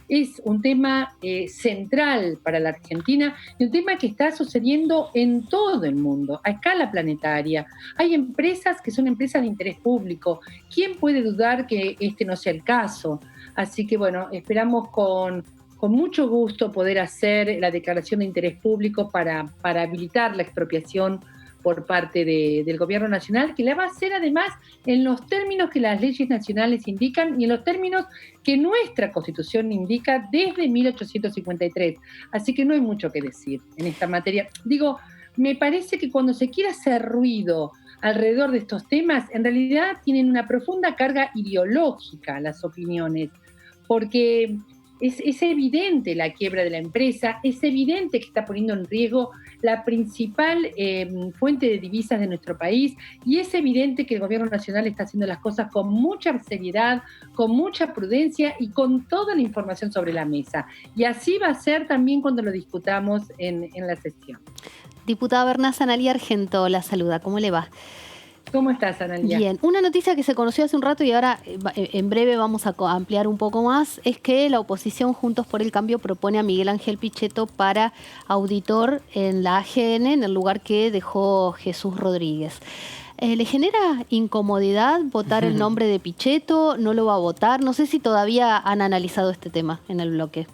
S11: Es un tema central para la Argentina y un tema que está sucediendo en todo el mundo, a escala planetaria. Hay empresas que son empresas de interés público. ¿Quién puede dudar que este no sea el caso? Así que bueno, esperamos con mucho gusto poder hacer la declaración de interés público para habilitar la expropiación por parte del Gobierno Nacional, que la va a hacer además en los términos que las leyes nacionales indican y en los términos que nuestra Constitución indica desde 1853. Así que no hay mucho que decir en esta materia. Digo, me parece que cuando se quiere hacer ruido alrededor de estos temas, en realidad tienen una profunda carga ideológica las opiniones, porque es evidente la quiebra de la empresa, es evidente que está poniendo en riesgo la principal fuente de divisas de nuestro país y es evidente que el Gobierno Nacional está haciendo las cosas con mucha seriedad, con mucha prudencia y con toda la información sobre la mesa. Y así va a ser también cuando lo discutamos en la sesión.
S2: Diputada Bernaza, Analía Argento la saluda. ¿Cómo le va?
S11: ¿Cómo estás, Analia?
S2: Bien, una noticia que se conoció hace un rato y ahora en breve vamos a ampliar un poco más, es que la oposición Juntos por el Cambio propone a Miguel Ángel Pichetto para auditor en la AGN, en el lugar que dejó Jesús Rodríguez. ¿Le genera incomodidad votar el nombre de Pichetto? ¿No lo va a votar? No sé si todavía han analizado este tema en el bloque.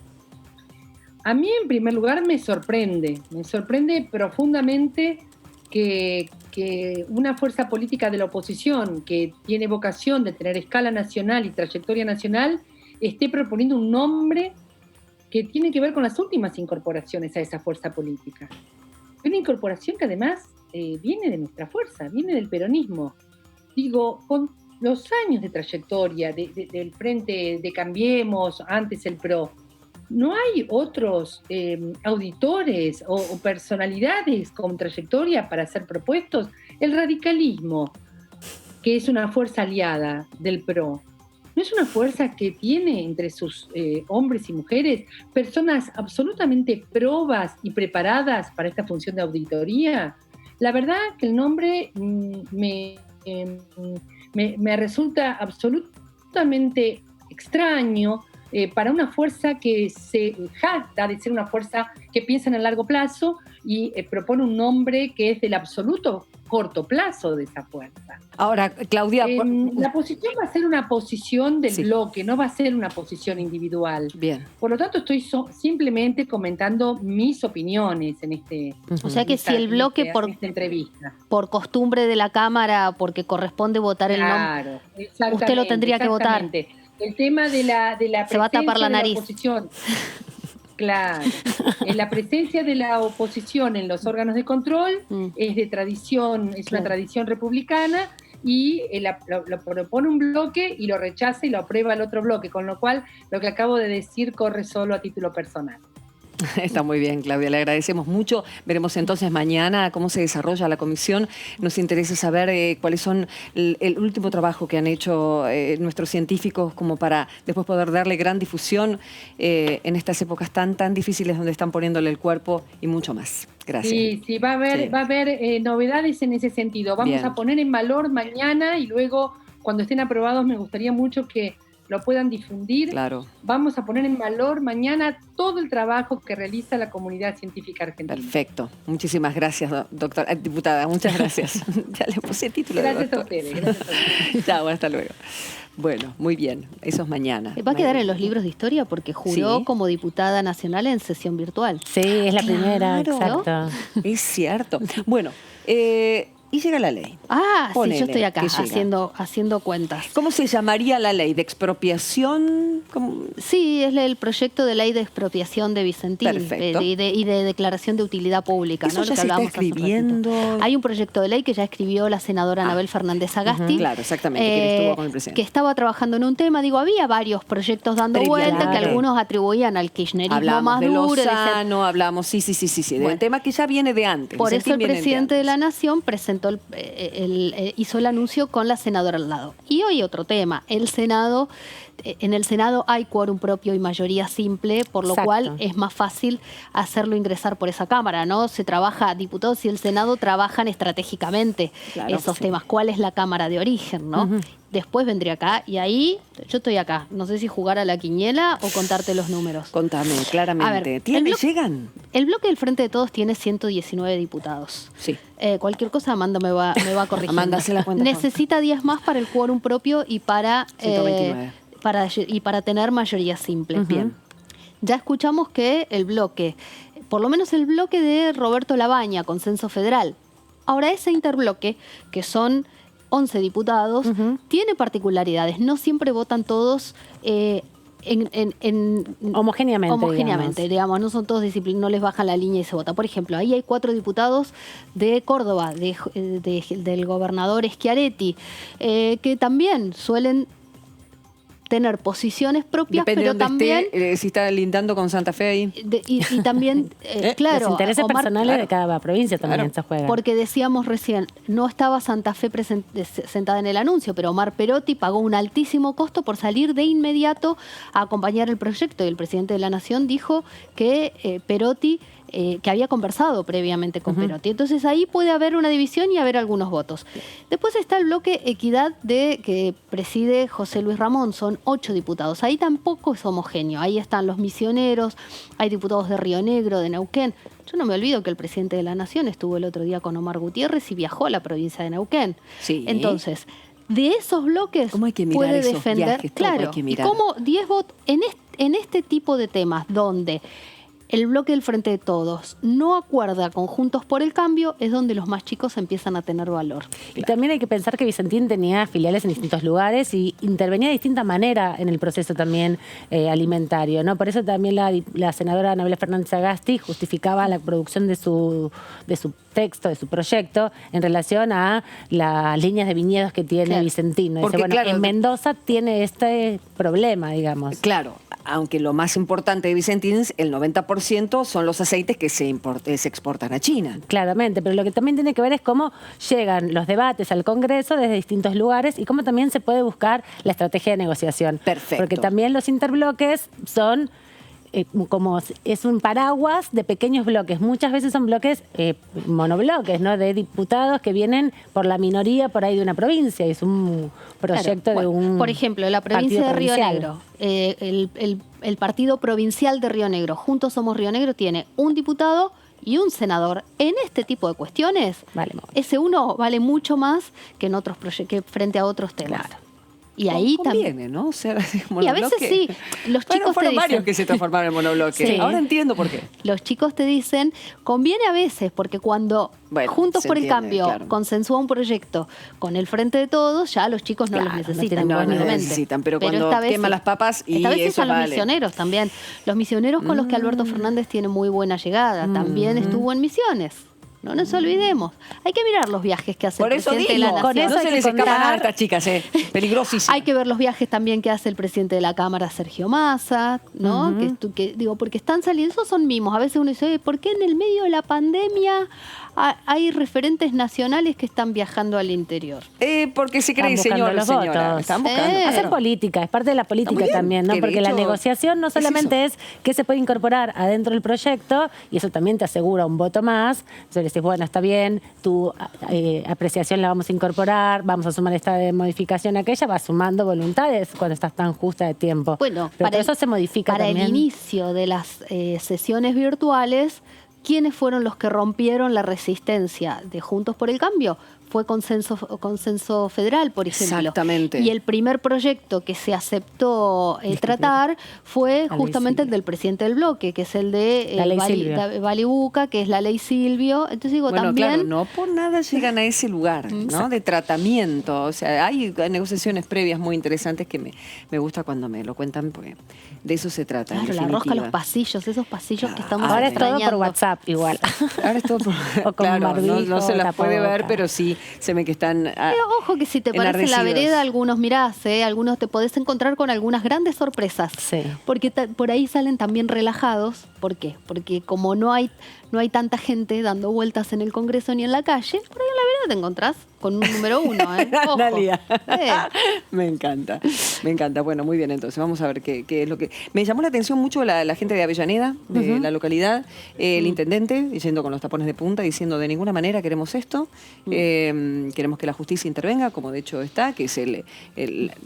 S11: A mí, en primer lugar, me sorprende profundamente que una fuerza política de la oposición que tiene vocación de tener escala nacional y trayectoria nacional esté proponiendo un nombre que tiene que ver con las últimas incorporaciones a esa fuerza política. Una incorporación que además viene de nuestra fuerza, viene del peronismo. Digo, con los años de trayectoria del Frente de Cambiemos, antes el PRO, ¿no hay otros auditores o personalidades con trayectoria para ser propuestos? El radicalismo, que es una fuerza aliada del PRO, ¿no es una fuerza que tiene entre sus hombres y mujeres personas absolutamente probas y preparadas para esta función de auditoría? La verdad que el nombre me resulta absolutamente extraño para una fuerza que se jacta de ser una fuerza que piensa en el largo plazo y propone un nombre que es del absoluto corto plazo de esa fuerza.
S1: Ahora, Claudia...
S11: la posición va a ser una posición del bloque, no va a ser una posición individual.
S1: Bien.
S11: Por lo tanto, estoy simplemente comentando mis opiniones en
S2: O sea que si el bloque
S11: esta entrevista.
S2: Por costumbre de la Cámara, porque corresponde votar el nombre, usted lo tendría que votar.
S11: El tema de la
S2: se va a tapar la nariz.
S11: Oposición. Claro, la presencia de la oposición en los órganos de control es de tradición, es una tradición republicana y lo propone un bloque y lo rechaza y lo aprueba el otro bloque, con lo cual lo que acabo de decir corre solo a título personal.
S1: Está muy bien, Claudia, le agradecemos mucho. Veremos entonces mañana cómo se desarrolla la comisión. Nos interesa saber cuáles son el último trabajo que han hecho nuestros científicos como para después poder darle gran difusión en estas épocas tan difíciles donde están poniéndole el cuerpo y mucho más. Gracias.
S11: Sí, va a haber novedades en ese sentido. Vamos a poner en valor mañana y luego cuando estén aprobados me gustaría mucho que lo puedan difundir.
S1: Claro.
S11: Vamos a poner en valor mañana todo el trabajo que realiza la comunidad científica argentina.
S1: Perfecto. Muchísimas gracias, diputada. Muchas gracias. Ya le puse el título.
S11: Gracias a ustedes.
S1: Chao, hasta luego. Bueno, muy bien. Eso es mañana.
S2: Va a quedar en los libros de historia porque juró como diputada nacional en sesión virtual.
S3: Sí, es la primera, exacto.
S1: Es cierto. Bueno, y llega la ley.
S2: Sí, yo estoy acá haciendo cuentas.
S1: ¿Cómo se llamaría la ley? ¿De expropiación?
S2: Sí, es el proyecto de ley de expropiación de Vicentín.
S1: Perfecto.
S2: Y de declaración de utilidad pública.
S1: Eso ya se está escribiendo.
S2: Hay un proyecto de ley que ya escribió la senadora Anabel Fernández Agasti.
S1: Claro, exactamente, que estuvo con el presidente.
S2: Que estaba trabajando en un tema. Había varios proyectos dando vuelta que algunos atribuían al kirchnerismo más duro.
S1: Lozano, hablamos, sí, del tema que ya viene de antes.
S2: Por eso el presidente de la Nación presentó hizo el anuncio con la senadora al lado. Y hoy otro tema, en el Senado hay quórum propio y mayoría simple, por lo cual es más fácil hacerlo ingresar por esa Cámara, ¿no? Se trabaja, diputados y el Senado trabajan estratégicamente esos temas. ¿Cuál es la Cámara de origen, no? Después vendría acá y ahí yo estoy acá. No sé si jugar a la quiniela o contarte los números.
S1: Contame, claramente. ¿Llegan?
S2: El bloque del Frente de Todos tiene 119 diputados.
S1: Sí.
S2: Cualquier cosa Amanda me va corrigiendo.
S1: Amanda, se la cuenta.
S2: Necesita 10 más para el quórum propio y para
S1: 129.
S2: Para tener mayoría simple.
S1: Bien.
S2: Ya escuchamos que el bloque, por lo menos el bloque de Roberto Labaña, Consenso Federal, ahora ese interbloque, que son 11 diputados, tiene particularidades. No siempre votan todos homogéneamente, digamos. No son todos disciplinados, no les bajan la línea y se vota. Por ejemplo, ahí hay 4 diputados de Córdoba, del gobernador Schiaretti, que también suelen tener posiciones propias,
S1: depende
S2: pero
S1: de
S2: también
S1: esté, si está lindando con Santa Fe ahí.
S2: Y también, claro,
S3: los intereses personales de cada provincia también se juegan.
S2: Porque decíamos recién, no estaba Santa Fe sentada en el anuncio, pero Omar Perotti pagó un altísimo costo por salir de inmediato a acompañar el proyecto, y el presidente de la Nación dijo que Perotti que había conversado previamente con Perotti. Entonces ahí puede haber una división y haber algunos votos. Después está el bloque Equidad que preside José Luis Ramón, son 8 diputados. Ahí tampoco es homogéneo. Ahí están los misioneros, hay diputados de Río Negro, de Neuquén. Yo no me olvido que el presidente de la Nación estuvo el otro día con Omar Gutiérrez y viajó a la provincia de Neuquén.
S1: Sí.
S2: Entonces, de esos bloques
S1: ¿cómo hay que mirar
S2: puede
S1: esos
S2: defender,
S1: viajes?
S2: claro,
S1: Hay que mirar.
S2: y cómo 10 votos en este tipo de temas donde el bloque del Frente de Todos no acuerda con Juntos por el Cambio, es donde los más chicos empiezan a tener valor.
S3: Y también hay que pensar que Vicentín tenía filiales en distintos lugares y intervenía de distinta manera en el proceso también alimentario, ¿no? Por eso también la senadora Anabela Fernández Agasti justificaba la producción de su texto, de su proyecto, en relación a las líneas de viñedos que tiene Vicentín, ¿no?
S1: Porque,
S3: dice, bueno,
S1: claro,
S3: en Mendoza tiene este problema, digamos.
S1: Claro, aunque lo más importante de Vicentín, el 90% son los aceites que se exportan a China.
S3: Claramente, pero lo que también tiene que ver es cómo llegan los debates al Congreso desde distintos lugares y cómo también se puede buscar la estrategia de negociación.
S1: Perfecto.
S3: Porque también los interbloques son como es un paraguas de pequeños bloques. Muchas veces son bloques monobloques, ¿no? De diputados que vienen por la minoría por ahí de una provincia. Es un proyecto de un...
S2: Por ejemplo, la provincia de Río
S3: provincial.
S2: Negro, el partido provincial de Río Negro, Juntos Somos Río Negro, tiene un diputado y un senador. En este tipo de cuestiones, ese uno vale mucho más que en otros que frente a otros temas.
S1: Claro.
S2: Y ahí
S1: conviene,
S2: también,
S1: ¿no? O sea,
S2: y a veces sí, los chicos
S1: fueron
S2: te
S1: varios
S2: dicen,
S1: que se transformaron en monobloque.
S2: Sí.
S1: Ahora entiendo por qué.
S2: Los chicos te dicen, conviene a veces, porque cuando Juntos
S1: se
S2: por el
S1: entiende,
S2: Cambio
S1: claro.
S2: consensúa un proyecto con el Frente de Todos, ya los chicos no los necesitan.
S1: No
S2: obviamente.
S1: necesitan, pero cuando
S2: esta vez
S1: quema
S2: sí.
S1: las papas y
S2: esta vez sí
S1: eso
S2: están los
S1: vale.
S2: misioneros también. Los misioneros con los que Alberto Fernández tiene muy buena llegada. También estuvo en Misiones. No nos olvidemos. Hay que mirar los viajes que hace
S1: Por
S2: el
S1: eso
S2: presidente de la
S1: digo,
S2: Nación.
S1: con eso no se les escapan nada a estas chicas, peligrosísimo.
S2: Hay que ver los viajes también que hace el presidente de la Cámara, Sergio Massa, ¿no? Digo, porque están saliendo, esos son mimos. A veces uno dice, oye, ¿por qué en el medio de la pandemia hay referentes nacionales que están viajando al interior?
S1: Porque se cree, señora. Están buscando.
S3: Hacer política, es parte de la política también, ¿no?
S1: Que de
S3: porque la
S1: hecho,
S3: negociación no solamente es qué se puede incorporar adentro del proyecto, y eso también te asegura un voto más. Entonces decís, bueno, está bien, tu apreciación la vamos a incorporar, vamos a sumar esta modificación aquella, vas sumando voluntades cuando estás tan justa de tiempo.
S2: Bueno,
S3: pero todo eso se modifica
S2: para
S3: también.
S2: el inicio de las sesiones virtuales, ¿quiénes fueron los que rompieron la resistencia de Juntos por el Cambio? Fue consenso federal, por ejemplo.
S1: Exactamente.
S2: Y el primer proyecto que se aceptó tratar fue justamente el del presidente del bloque, que es el de
S3: La ley Silvio.
S2: Balibuca, que es la ley Silvio. Entonces digo,
S1: Bueno,
S2: también...
S1: claro, no por nada llegan a ese lugar, ¿no? De tratamiento. O sea, hay negociaciones previas muy interesantes que me gusta cuando me lo cuentan, porque de eso se trata.
S2: Claro, la rosca, los pasillos, esos pasillos que estamos
S3: Ahora es todo por
S2: extrañando.
S3: WhatsApp igual.
S1: Ahora es todo por...
S3: O con
S1: claro,
S3: barbijo,
S1: no se las puede ver,
S3: tapaboca.
S1: pero sí se ve que están
S2: Pero ojo que si te parece la
S1: enardecidos.
S2: vereda, algunos mirás, algunos te podés encontrar con algunas grandes sorpresas.
S3: Sí.
S2: Porque por ahí salen también relajados. ¿Por qué? Porque como no hay tanta gente dando vueltas en el Congreso ni en la calle, por ahí en la vereda te encontrás con un número 1. Ojo.
S1: Analia. Me encanta, me encanta. Bueno, muy bien, entonces vamos a ver qué es lo que... Me llamó la atención mucho la gente de Avellaneda, de la localidad, el intendente, yendo con los tapones de punta, diciendo de ninguna manera queremos esto, queremos que la justicia intervenga, como de hecho está, que es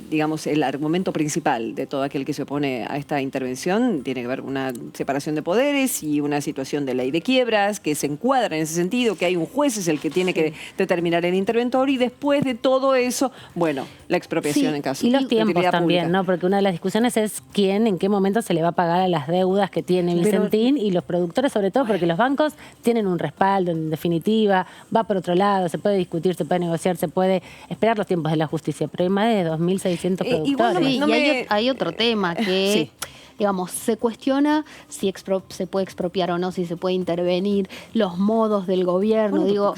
S1: digamos, el argumento principal de todo aquel que se opone a esta intervención. Tiene que ver con una separación de poderes y una situación de ley de quiebras que se encuadra en ese sentido, que hay un juez, es el que tiene que determinar el interventor, y después de todo eso, bueno, la expropiación en caso
S3: y los
S1: de
S3: tiempos
S1: utilidad
S3: también,
S1: pública.
S3: ¿no? Porque una de las discusiones es quién, en qué momento se le va a pagar a las deudas que tiene Vicentín y los productores, sobre todo porque los bancos tienen un respaldo, en definitiva, va por otro lado, se puede discutir, se puede negociar, se puede esperar los tiempos de la justicia, pero hay más de 2.600 productores.
S2: Igual hay otro tema que... Digamos, se cuestiona si se puede expropiar o no, si se puede intervenir, los modos del gobierno. Digo,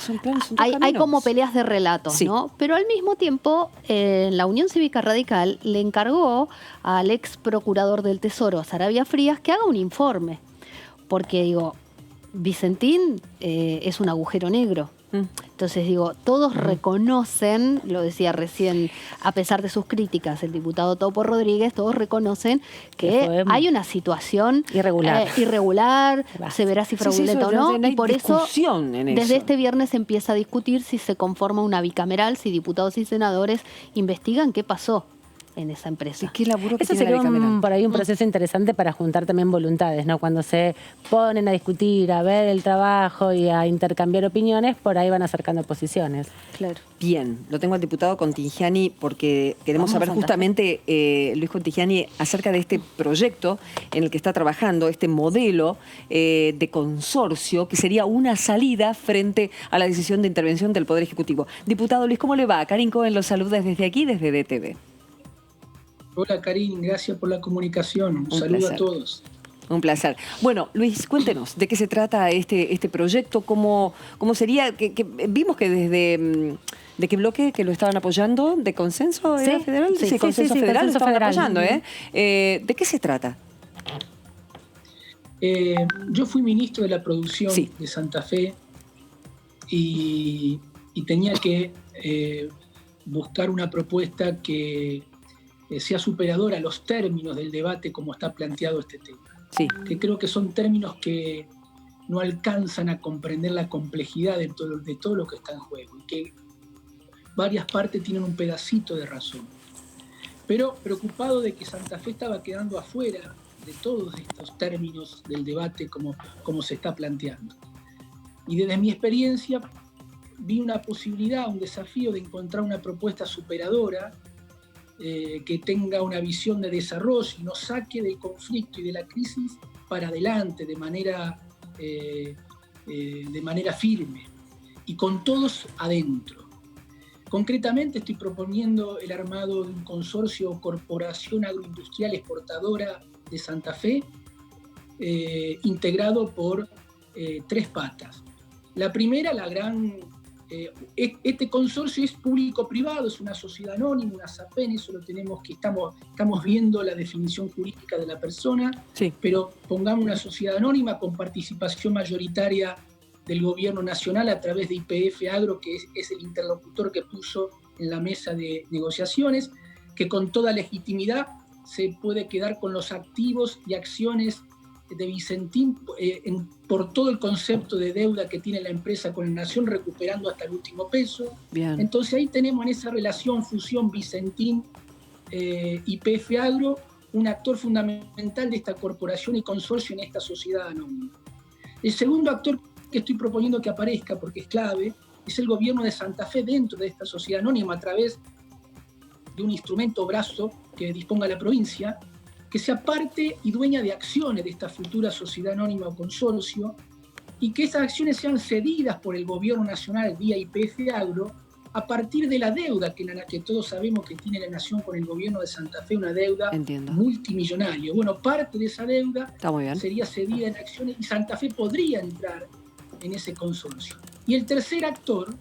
S2: hay como peleas de relatos, ¿no? Pero al mismo tiempo, la Unión Cívica Radical le encargó al ex procurador del Tesoro, a Saravia Frías, que haga un informe. Porque, digo, Vicentín es un agujero negro. Entonces digo, todos reconocen, lo decía recién, a pesar de sus críticas, el diputado Topo Rodríguez, todos reconocen que hay una situación irregular, se verá si fraudulenta o no, y por eso desde este viernes se empieza a discutir si se conforma una bicameral, si diputados y senadores investigan qué pasó. en esa empresa.
S1: ¿Qué laburo que
S3: Eso
S1: tiene la
S3: sería
S1: bicameral?
S3: por ahí un proceso interesante para juntar también voluntades, ¿no? Cuando se ponen a discutir, a ver el trabajo y a intercambiar opiniones, por ahí van acercando posiciones.
S2: Claro.
S1: Bien, lo tengo al diputado Contigiani porque queremos
S2: Vamos a
S1: saber
S2: Santa Fe.
S1: justamente, Luis Contigiani, acerca de este proyecto en el que está trabajando, este modelo de consorcio, que sería una salida frente a la decisión de intervención del Poder Ejecutivo. Diputado Luis, ¿cómo le va? Karin Cohen los saluda desde aquí, desde DTV.
S12: Hola Karin, gracias por la comunicación. Un saludo
S1: placer.
S12: a todos.
S1: Un placer. Bueno, Luis, cuéntenos, ¿de qué se trata este proyecto? ¿Cómo sería? Que vimos que desde... ¿De qué bloque que lo estaban apoyando? ¿De Consenso
S3: Sí,
S1: Federal?
S3: sí,
S1: Consenso
S3: sí,
S1: Federal
S3: Consenso
S1: lo estaban
S3: Federal.
S1: apoyando, ¿eh? ¿De qué se trata?
S12: Yo fui ministro de la producción
S1: Sí.
S12: de Santa Fe y tenía que buscar una propuesta que sea superadora a los términos del debate como está planteado este tema.
S1: Sí.
S12: Que creo que son términos que no alcanzan a comprender la complejidad de todo lo que está en juego y que varias partes tienen un pedacito de razón. Pero preocupado de que Santa Fe estaba quedando afuera de todos estos términos del debate como se está planteando. Y desde mi experiencia vi una posibilidad, un desafío de encontrar una propuesta superadora que tenga una visión de desarrollo y nos saque del conflicto y de la crisis para adelante de manera firme y con todos adentro. Concretamente estoy proponiendo el armado de un consorcio o corporación agroindustrial exportadora de Santa Fe, integrado por 3 patas. La primera, este consorcio es público-privado, es una sociedad anónima, una SAPEN, eso lo tenemos que estamos viendo la definición jurídica de la persona,
S1: sí.
S12: Pero pongamos una sociedad anónima con participación mayoritaria del gobierno nacional a través de YPF Agro, que es el interlocutor que puso en la mesa de negociaciones, que con toda legitimidad se puede quedar con los activos y acciones de Vicentín por todo el concepto de deuda que tiene la empresa con la nación, recuperando hasta el último peso.
S1: Bien.
S12: Entonces ahí tenemos en esa relación fusión Vicentín y YPF Agro un actor fundamental de esta corporación y consorcio en esta sociedad anónima. El segundo actor que estoy proponiendo que aparezca, porque es clave, es el gobierno de Santa Fe dentro de esta sociedad anónima a través de un instrumento brazo que disponga la provincia, que sea parte y dueña de acciones de esta futura sociedad anónima o consorcio y que esas acciones sean cedidas por el gobierno nacional vía YPF Agro a partir de la deuda que todos sabemos que tiene la nación con el gobierno de Santa Fe, una deuda multimillonaria. Bueno, parte de esa deuda sería cedida en acciones y Santa Fe podría entrar en ese consorcio. Y el tercer actor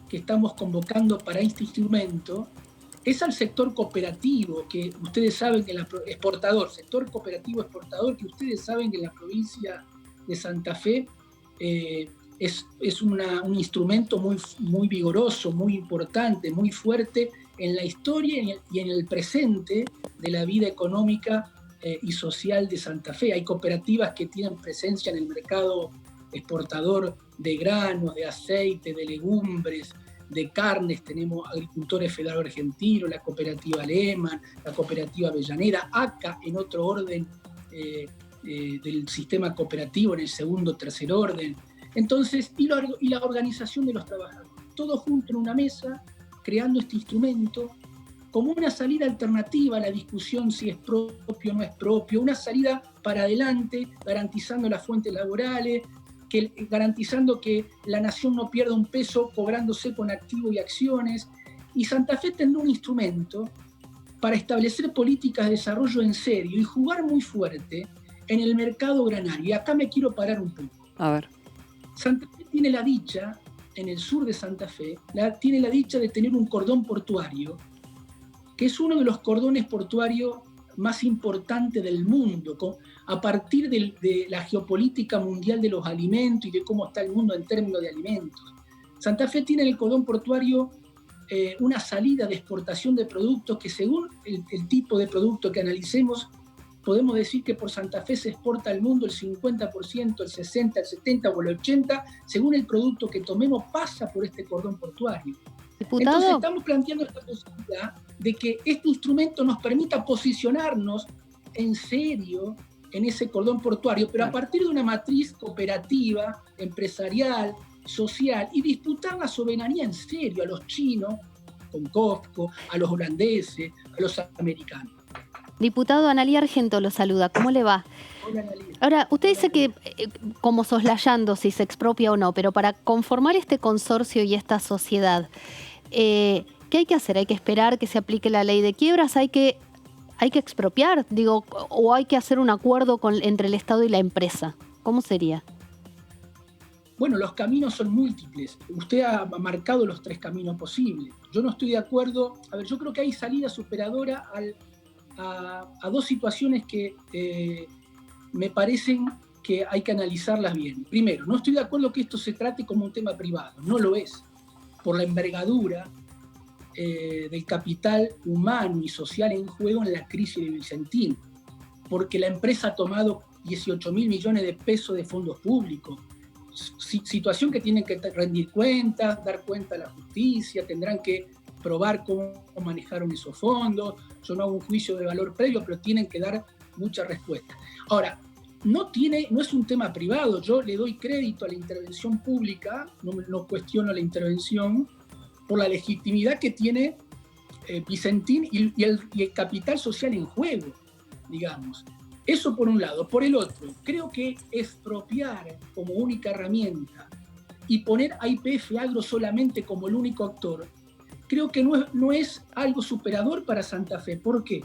S12: que estamos convocando para este instrumento es al sector cooperativo, que ustedes saben que sector cooperativo exportador, que ustedes saben que en la provincia de Santa Fe es un instrumento muy vigoroso, muy importante, muy fuerte en la historia y en el presente de la vida económica y social de Santa Fe. Hay cooperativas que tienen presencia en el mercado exportador de granos, de aceite, de legumbres, de carnes. Tenemos Agricultores Federales Argentinos, la cooperativa Lehman, la cooperativa Avellaneda, ACA en otro orden del sistema cooperativo, en el segundo o tercer orden. Entonces, y la organización de los trabajadores, todos juntos en una mesa, creando este instrumento como una salida alternativa a la discusión si es propio o no es propio, una salida para adelante, garantizando las fuentes laborales, garantizando que la nación no pierda un peso cobrándose con activos y acciones. Y Santa Fe tendrá un instrumento para establecer políticas de desarrollo en serio y jugar muy fuerte en el mercado granario. Y acá me quiero parar un poco.
S1: A ver.
S12: Santa Fe tiene la dicha, en el sur de Santa Fe, tiene la dicha de tener un cordón portuario, que es uno de los cordones portuarios más importantes del mundo, a partir de la geopolítica mundial de los alimentos y de cómo está el mundo en términos de alimentos. Santa Fe tiene en el cordón portuario una salida de exportación de productos que, según el tipo de producto que analicemos, podemos decir que por Santa Fe se exporta al mundo el 50%, el 60%, el 70% o el 80%, según el producto que tomemos, pasa por este cordón portuario.
S2: Diputado.
S12: Entonces estamos planteando esta posibilidad de que este instrumento nos permita posicionarnos en serio en ese cordón portuario, pero a partir de una matriz cooperativa, empresarial, social, y disputar la soberanía en serio a los chinos, con COFCO, a los holandeses, a los americanos.
S2: Diputado, Analía Argento lo saluda. ¿Cómo le va?
S12: Hola, Analía.
S2: Ahora, usted dice que, como soslayando si se expropia o no, pero para conformar este consorcio y esta sociedad, ¿qué hay que hacer? ¿Hay que esperar que se aplique la ley de quiebras? ¿Hay que expropiar? Digo, ¿o hay que hacer un acuerdo entre el Estado y la empresa? ¿Cómo sería?
S12: Bueno, los caminos son múltiples. Usted ha marcado los 3 caminos posibles. Yo no estoy de acuerdo. A ver, yo creo que hay salida superadora a 2 situaciones que me parecen que hay que analizarlas bien. Primero, no estoy de acuerdo que esto se trate como un tema privado. No lo es. Por la envergadura del capital humano y social en juego en la crisis de Vicentín. Porque la empresa ha tomado 18.000 millones de pesos de fondos públicos. Situación que tienen que rendir cuentas, dar cuenta a la justicia, tendrán que probar cómo manejaron esos fondos. Yo no hago un juicio de valor previo, pero tienen que dar muchas respuestas. Ahora, no es un tema privado. Yo le doy crédito a la intervención pública, no cuestiono la intervención, por la legitimidad que tiene Vicentín y el capital social en juego, digamos. Eso por un lado. Por el otro, creo que expropiar como única herramienta y poner a YPF Agro solamente como el único actor, creo que no es algo superador para Santa Fe. ¿Por qué?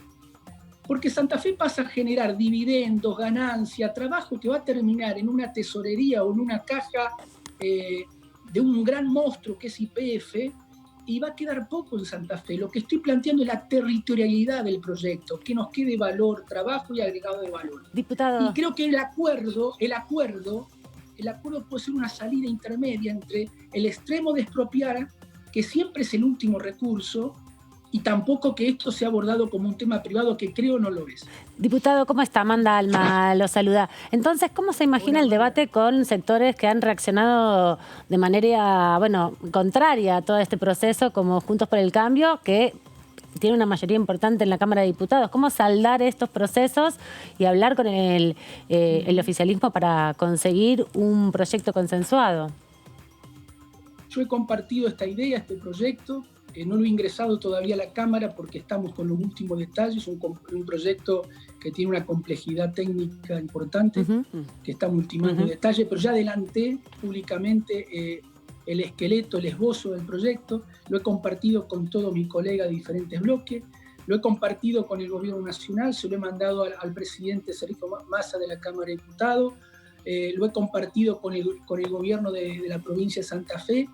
S12: Porque Santa Fe pasa a generar dividendos, ganancia, trabajo que va a terminar en una tesorería o en una caja de un gran monstruo que es YPF, y va a quedar poco en Santa Fe. Lo que estoy planteando es la territorialidad del proyecto, que nos quede valor, trabajo y agregado de valor.
S3: Diputado.
S12: Y creo que el acuerdo puede ser una salida intermedia entre el extremo de expropiar, que siempre es el último recurso, y tampoco que esto sea abordado como un tema privado, que creo no lo es.
S3: Diputado, ¿cómo está? Amanda Alma lo saluda. Entonces, ¿cómo se imagina el debate con sectores que han reaccionado de manera, contraria a todo este proceso, como Juntos por el Cambio, que tiene una mayoría importante en la Cámara de Diputados? ¿Cómo saldar estos procesos y hablar con el oficialismo para conseguir un proyecto consensuado?
S12: Yo he compartido esta idea, este proyecto. No lo he ingresado todavía a la Cámara porque estamos con los últimos detalles. Un proyecto que tiene una complejidad técnica importante, que está ultimando detalles, pero ya adelanté públicamente el esqueleto, el esbozo del proyecto. Lo he compartido con todos mis colegas de diferentes bloques, lo he compartido con el Gobierno Nacional, se lo he mandado al presidente Sergio Massa de la Cámara de Diputados, lo he compartido con el Gobierno de la provincia de Santa Fe,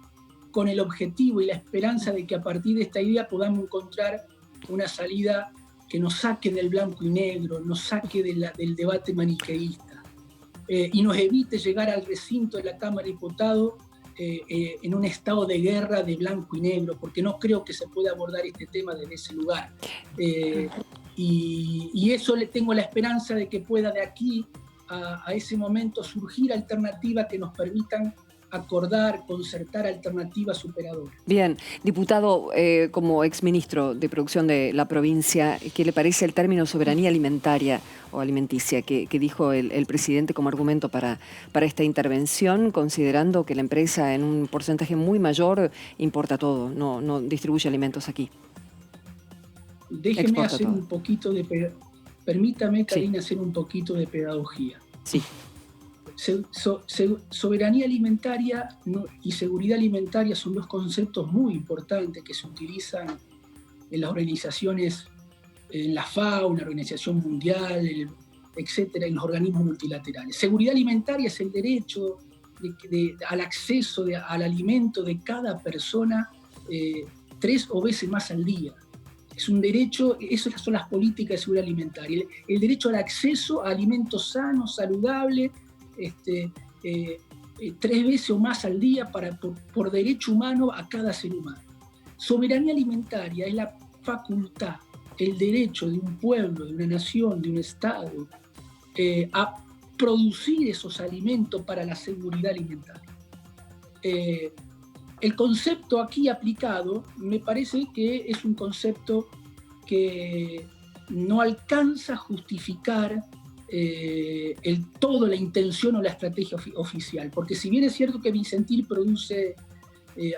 S12: con el objetivo y la esperanza de que a partir de esta idea podamos encontrar una salida que nos saque del blanco y negro, nos saque del debate maniqueísta y nos evite llegar al recinto de la Cámara de Diputados en un estado de guerra de blanco y negro, porque no creo que se pueda abordar este tema desde ese lugar. Y eso le tengo la esperanza de que pueda de aquí a ese momento surgir alternativas que nos permitan acordar, concertar alternativas superadoras.
S1: Bien, diputado, como exministro de Producción de la provincia, ¿qué le parece el término soberanía alimentaria o alimenticia que dijo el presidente como argumento para esta intervención, considerando que la empresa en un porcentaje muy mayor importa todo, no distribuye alimentos aquí?
S12: Déjeme hacer un poquito de... Permítame, Karina, hacer un poquito de pedagogía.
S1: Sí.
S12: Soberanía alimentaria y seguridad alimentaria son 2 conceptos muy importantes que se utilizan en las organizaciones, en la FAO, en la Organización Mundial, etcétera, en los organismos multilaterales. Seguridad alimentaria es el derecho al acceso al alimento de cada persona 3 o veces más al día. Es un derecho, esas son las políticas de seguridad alimentaria. El derecho al acceso a alimentos sanos, saludables, 3 veces o más al día por derecho humano a cada ser humano. Soberanía alimentaria es la facultad, el derecho de un pueblo, de una nación, de un Estado, a producir esos alimentos para la seguridad alimentaria. El concepto aquí aplicado me parece que es un concepto que no alcanza a justificar la intención o la estrategia oficial. Porque si bien es cierto que Vicentín produce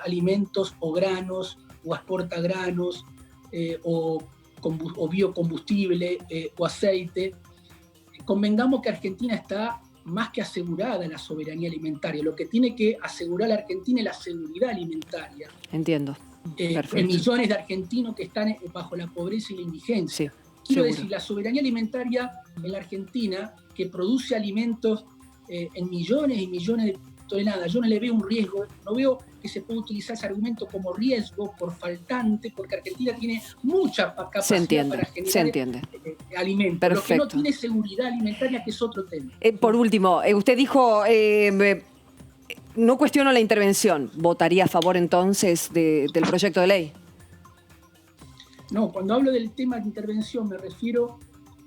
S12: alimentos o granos, o exporta granos, o biocombustible, o aceite, convengamos que Argentina está más que asegurada la soberanía alimentaria. Lo que tiene que asegurar la Argentina es la seguridad alimentaria.
S1: Entiendo.
S12: En millones de argentinos que están bajo la pobreza y la indigencia.
S1: Sí,
S12: quiero
S1: seguro.
S12: decir, la soberanía alimentaria en la Argentina, que produce alimentos en millones y millones de toneladas, yo no le veo un riesgo, no veo que se pueda utilizar ese argumento como riesgo por faltante, porque Argentina tiene mucha capacidad para generar alimentos.
S1: Perfecto.
S12: Lo que no tiene seguridad alimentaria, que es otro tema.
S1: Por último, usted dijo, no cuestiono la intervención. ¿Votaría a favor entonces del proyecto de ley?
S12: No, cuando hablo del tema de intervención me refiero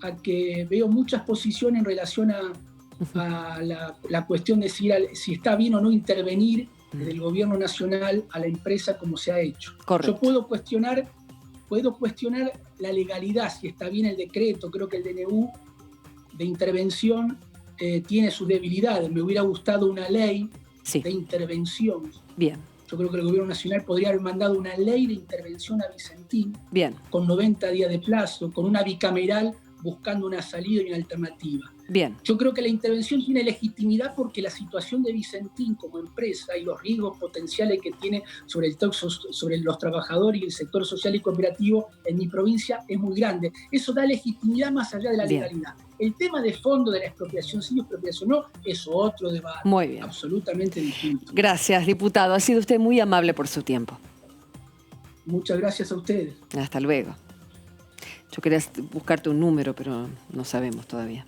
S12: a que veo muchas posiciones en relación a la cuestión de si está bien o no intervenir desde el gobierno nacional a la empresa como se ha hecho.
S1: Correcto.
S12: Yo puedo cuestionar la legalidad, si está bien el decreto. Creo que el DNU de intervención tiene sus debilidades. Me hubiera gustado una ley de intervención.
S1: Bien.
S12: Yo creo que el gobierno nacional podría haber mandado una ley de intervención a Vicentín.
S1: Bien.
S12: Con 90 días de plazo, con una bicameral buscando una salida y una alternativa.
S1: Bien.
S12: Yo creo que la intervención tiene legitimidad porque la situación de Vicentín como empresa y los riesgos potenciales que tiene sobre los trabajadores y el sector social y cooperativo en mi provincia es muy grande. Eso da legitimidad más allá de la legalidad. El tema de fondo de la expropiación, sí, expropiación no, es otro debate.
S1: Muy bien.
S12: Absolutamente distinto.
S1: Gracias, diputado. Ha sido usted muy amable por su tiempo.
S12: Muchas gracias a ustedes.
S1: Hasta luego. Yo quería buscarte un número, pero no sabemos todavía.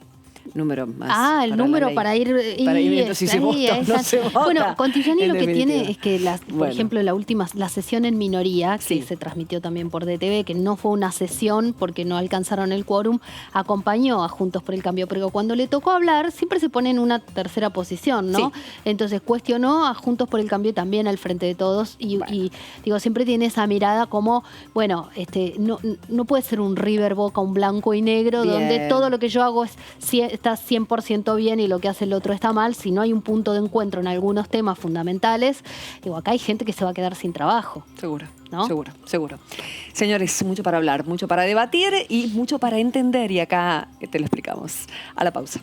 S1: Número más.
S2: El número para ir
S1: viendo si se vota o no se vota.
S2: Bueno, Contigiani lo que tiene es que, por
S1: Bueno.
S2: ejemplo, la sesión en minoría, que se transmitió también por DTV, que no fue una sesión porque no alcanzaron el quórum, acompañó a Juntos por el Cambio, pero cuando le tocó hablar, siempre se pone en una tercera posición, ¿no?
S1: Sí.
S2: Entonces cuestionó a Juntos por el Cambio también al frente de todos y digo, siempre tiene esa mirada como, bueno, no puede ser un River Boca, un blanco y negro,
S1: Bien.
S2: donde todo lo que yo hago está 100% bien y lo que hace el otro está mal. Si no hay un punto de encuentro en algunos temas fundamentales, digo, acá hay gente que se va a quedar sin trabajo.
S1: Seguro,
S2: ¿no?
S1: seguro. Señores, mucho para hablar, mucho para debatir y mucho para entender, y acá te lo explicamos. A la pausa.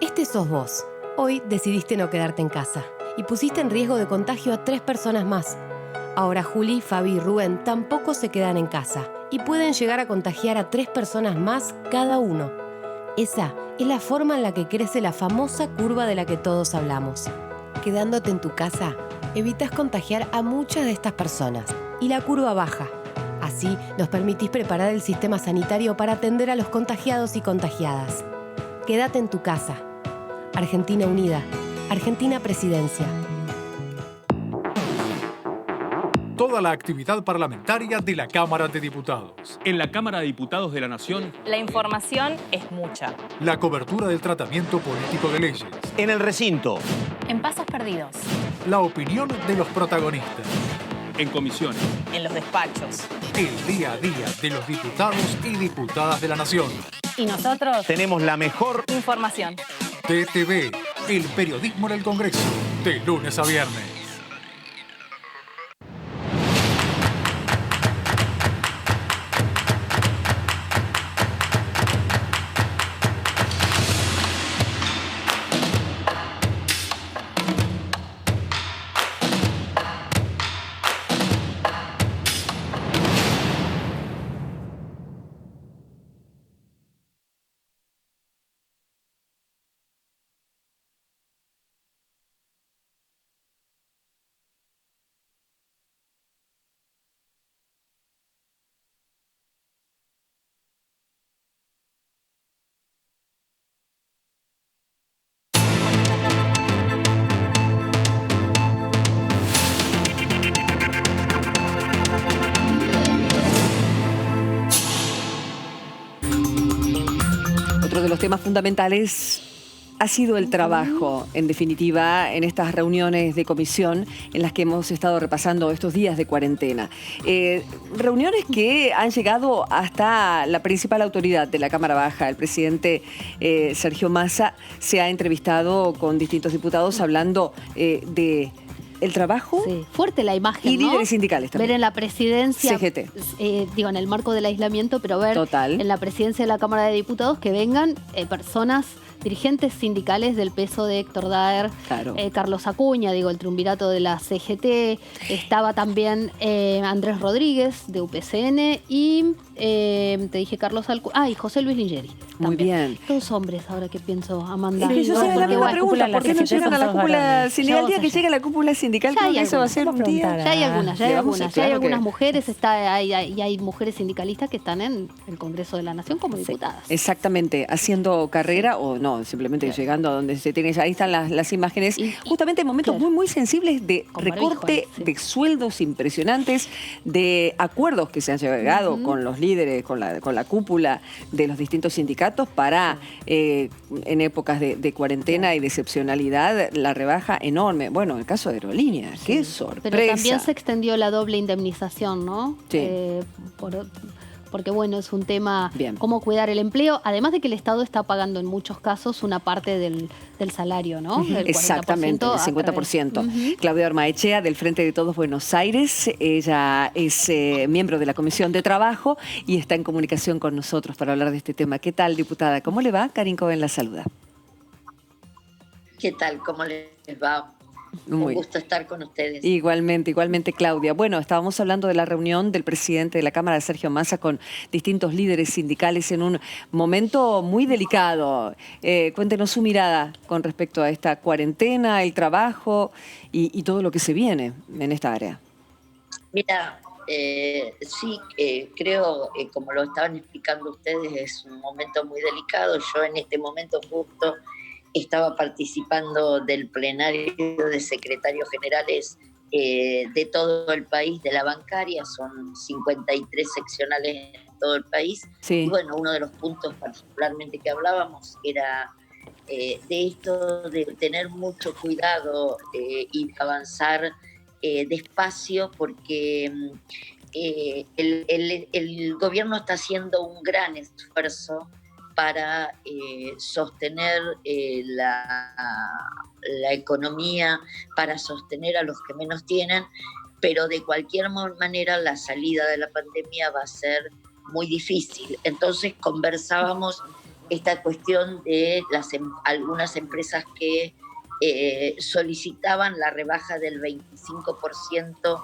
S6: Este sos vos. Hoy decidiste no quedarte en casa y pusiste en riesgo de contagio a 3 personas más. Ahora Juli, Fabi y Rubén tampoco se quedan en casa y pueden llegar a contagiar a 3 personas más cada uno. Esa es la forma en la que crece la famosa curva de la que todos hablamos. Quedándote en tu casa, evitas contagiar a muchas de estas personas y la curva baja. Así nos permitís preparar el sistema sanitario para atender a los contagiados y contagiadas. Quédate en tu casa. Argentina Unida. Argentina Presidencia.
S7: toda la actividad parlamentaria de la Cámara de Diputados.
S8: En la Cámara de Diputados de la Nación,
S9: la información es mucha.
S7: La cobertura del tratamiento político de leyes.
S10: En el recinto.
S9: En pasos perdidos.
S7: La opinión de los protagonistas.
S8: en comisiones,
S9: en los despachos.
S7: El día a día de los diputados y diputadas de la Nación.
S9: Y nosotros
S10: tenemos la mejor
S9: información.
S7: TTV, el periodismo en el Congreso, de lunes a viernes. Otro de los temas fundamentales ha sido el trabajo, en definitiva, en estas reuniones de comisión en las que hemos estado repasando estos días de cuarentena. Reuniones que han llegado hasta la principal autoridad de la Cámara Baja. El presidente Sergio Massa se ha entrevistado con distintos diputados hablando de el trabajo.
S2: Sí, fuerte la imagen,
S1: y
S2: ¿no?
S1: líderes sindicales también.
S2: Ver en la presidencia,
S1: CGT.
S2: Digo, en el marco del aislamiento, pero ver
S1: Total.
S2: en la presidencia de la Cámara de Diputados que vengan personas, dirigentes sindicales del peso de Héctor Daer,
S1: Claro.
S2: Carlos Acuña, digo, el triunvirato de la CGT, estaba también Andrés Rodríguez de UPCN y te dije Carlos Acuña, y José Luis Lingeri.
S1: Muy bien.
S2: Todos hombres, ahora que pienso, Amanda.
S1: Es que yo sé la misma pregunta, ¿por qué no llegan a la cúpula sindical? El día que llegue a la cúpula sindical, creo que eso va a ser un día.
S2: Ya hay algunas, ya hay
S1: Claro
S2: algunas
S1: que-
S2: mujeres, hay mujeres sindicalistas que están en el Congreso de la Nación como diputadas.
S1: Exactamente, haciendo carrera o no, simplemente llegando a donde se tiene. Ahí están las imágenes. Justamente en momentos
S2: claro.
S1: muy sensibles de
S2: Con
S1: recorte
S2: barbijo, sí.
S1: de sueldos impresionantes, de acuerdos que se han llegado con los líderes, con la cúpula de los distintos sindicatos para, en épocas de cuarentena y de excepcionalidad, la rebaja enorme. Bueno, el caso de Aerolíneas, qué sorpresa.
S2: Pero también se extendió la doble indemnización, ¿no?
S1: Sí.
S2: Porque bueno, es un tema,
S1: Bien.
S2: cómo cuidar el empleo, además de que el Estado está pagando en muchos casos una parte del salario, ¿no? El 40%
S1: Exactamente, el
S2: a través-
S1: 50%.
S2: Ujú.
S1: Claudia Ormaechea, del Frente de Todos Buenos Aires. Ella es miembro de la Comisión de Trabajo y está en comunicación con nosotros para hablar de este tema. ¿Qué tal, diputada? ¿Cómo le va? Karin Cohen la saluda.
S13: ¿Qué tal? ¿Cómo les va? Un
S1: Muy
S13: gusto estar con ustedes.
S1: Igualmente, Claudia. Bueno, estábamos hablando de la reunión del presidente de la Cámara, Sergio Massa, con distintos líderes sindicales en un momento muy delicado. Cuéntenos su mirada con respecto a esta cuarentena, el trabajo y todo lo que se viene en esta área.
S13: Mira, sí, creo, como lo estaban explicando ustedes, es un momento muy delicado. Yo en este momento justo estaba participando del plenario de secretarios generales de todo el país, de la bancaria, son 53 seccionales en todo el país.
S1: Sí.
S13: Y bueno, uno de los puntos particularmente que hablábamos era de esto de tener mucho cuidado y avanzar despacio, porque el gobierno está haciendo un gran esfuerzo para sostener la economía, para sostener a los que menos tienen, pero de cualquier manera la salida de la pandemia va a ser muy difícil. Entonces conversábamos esta cuestión de algunas empresas que solicitaban la rebaja del 25%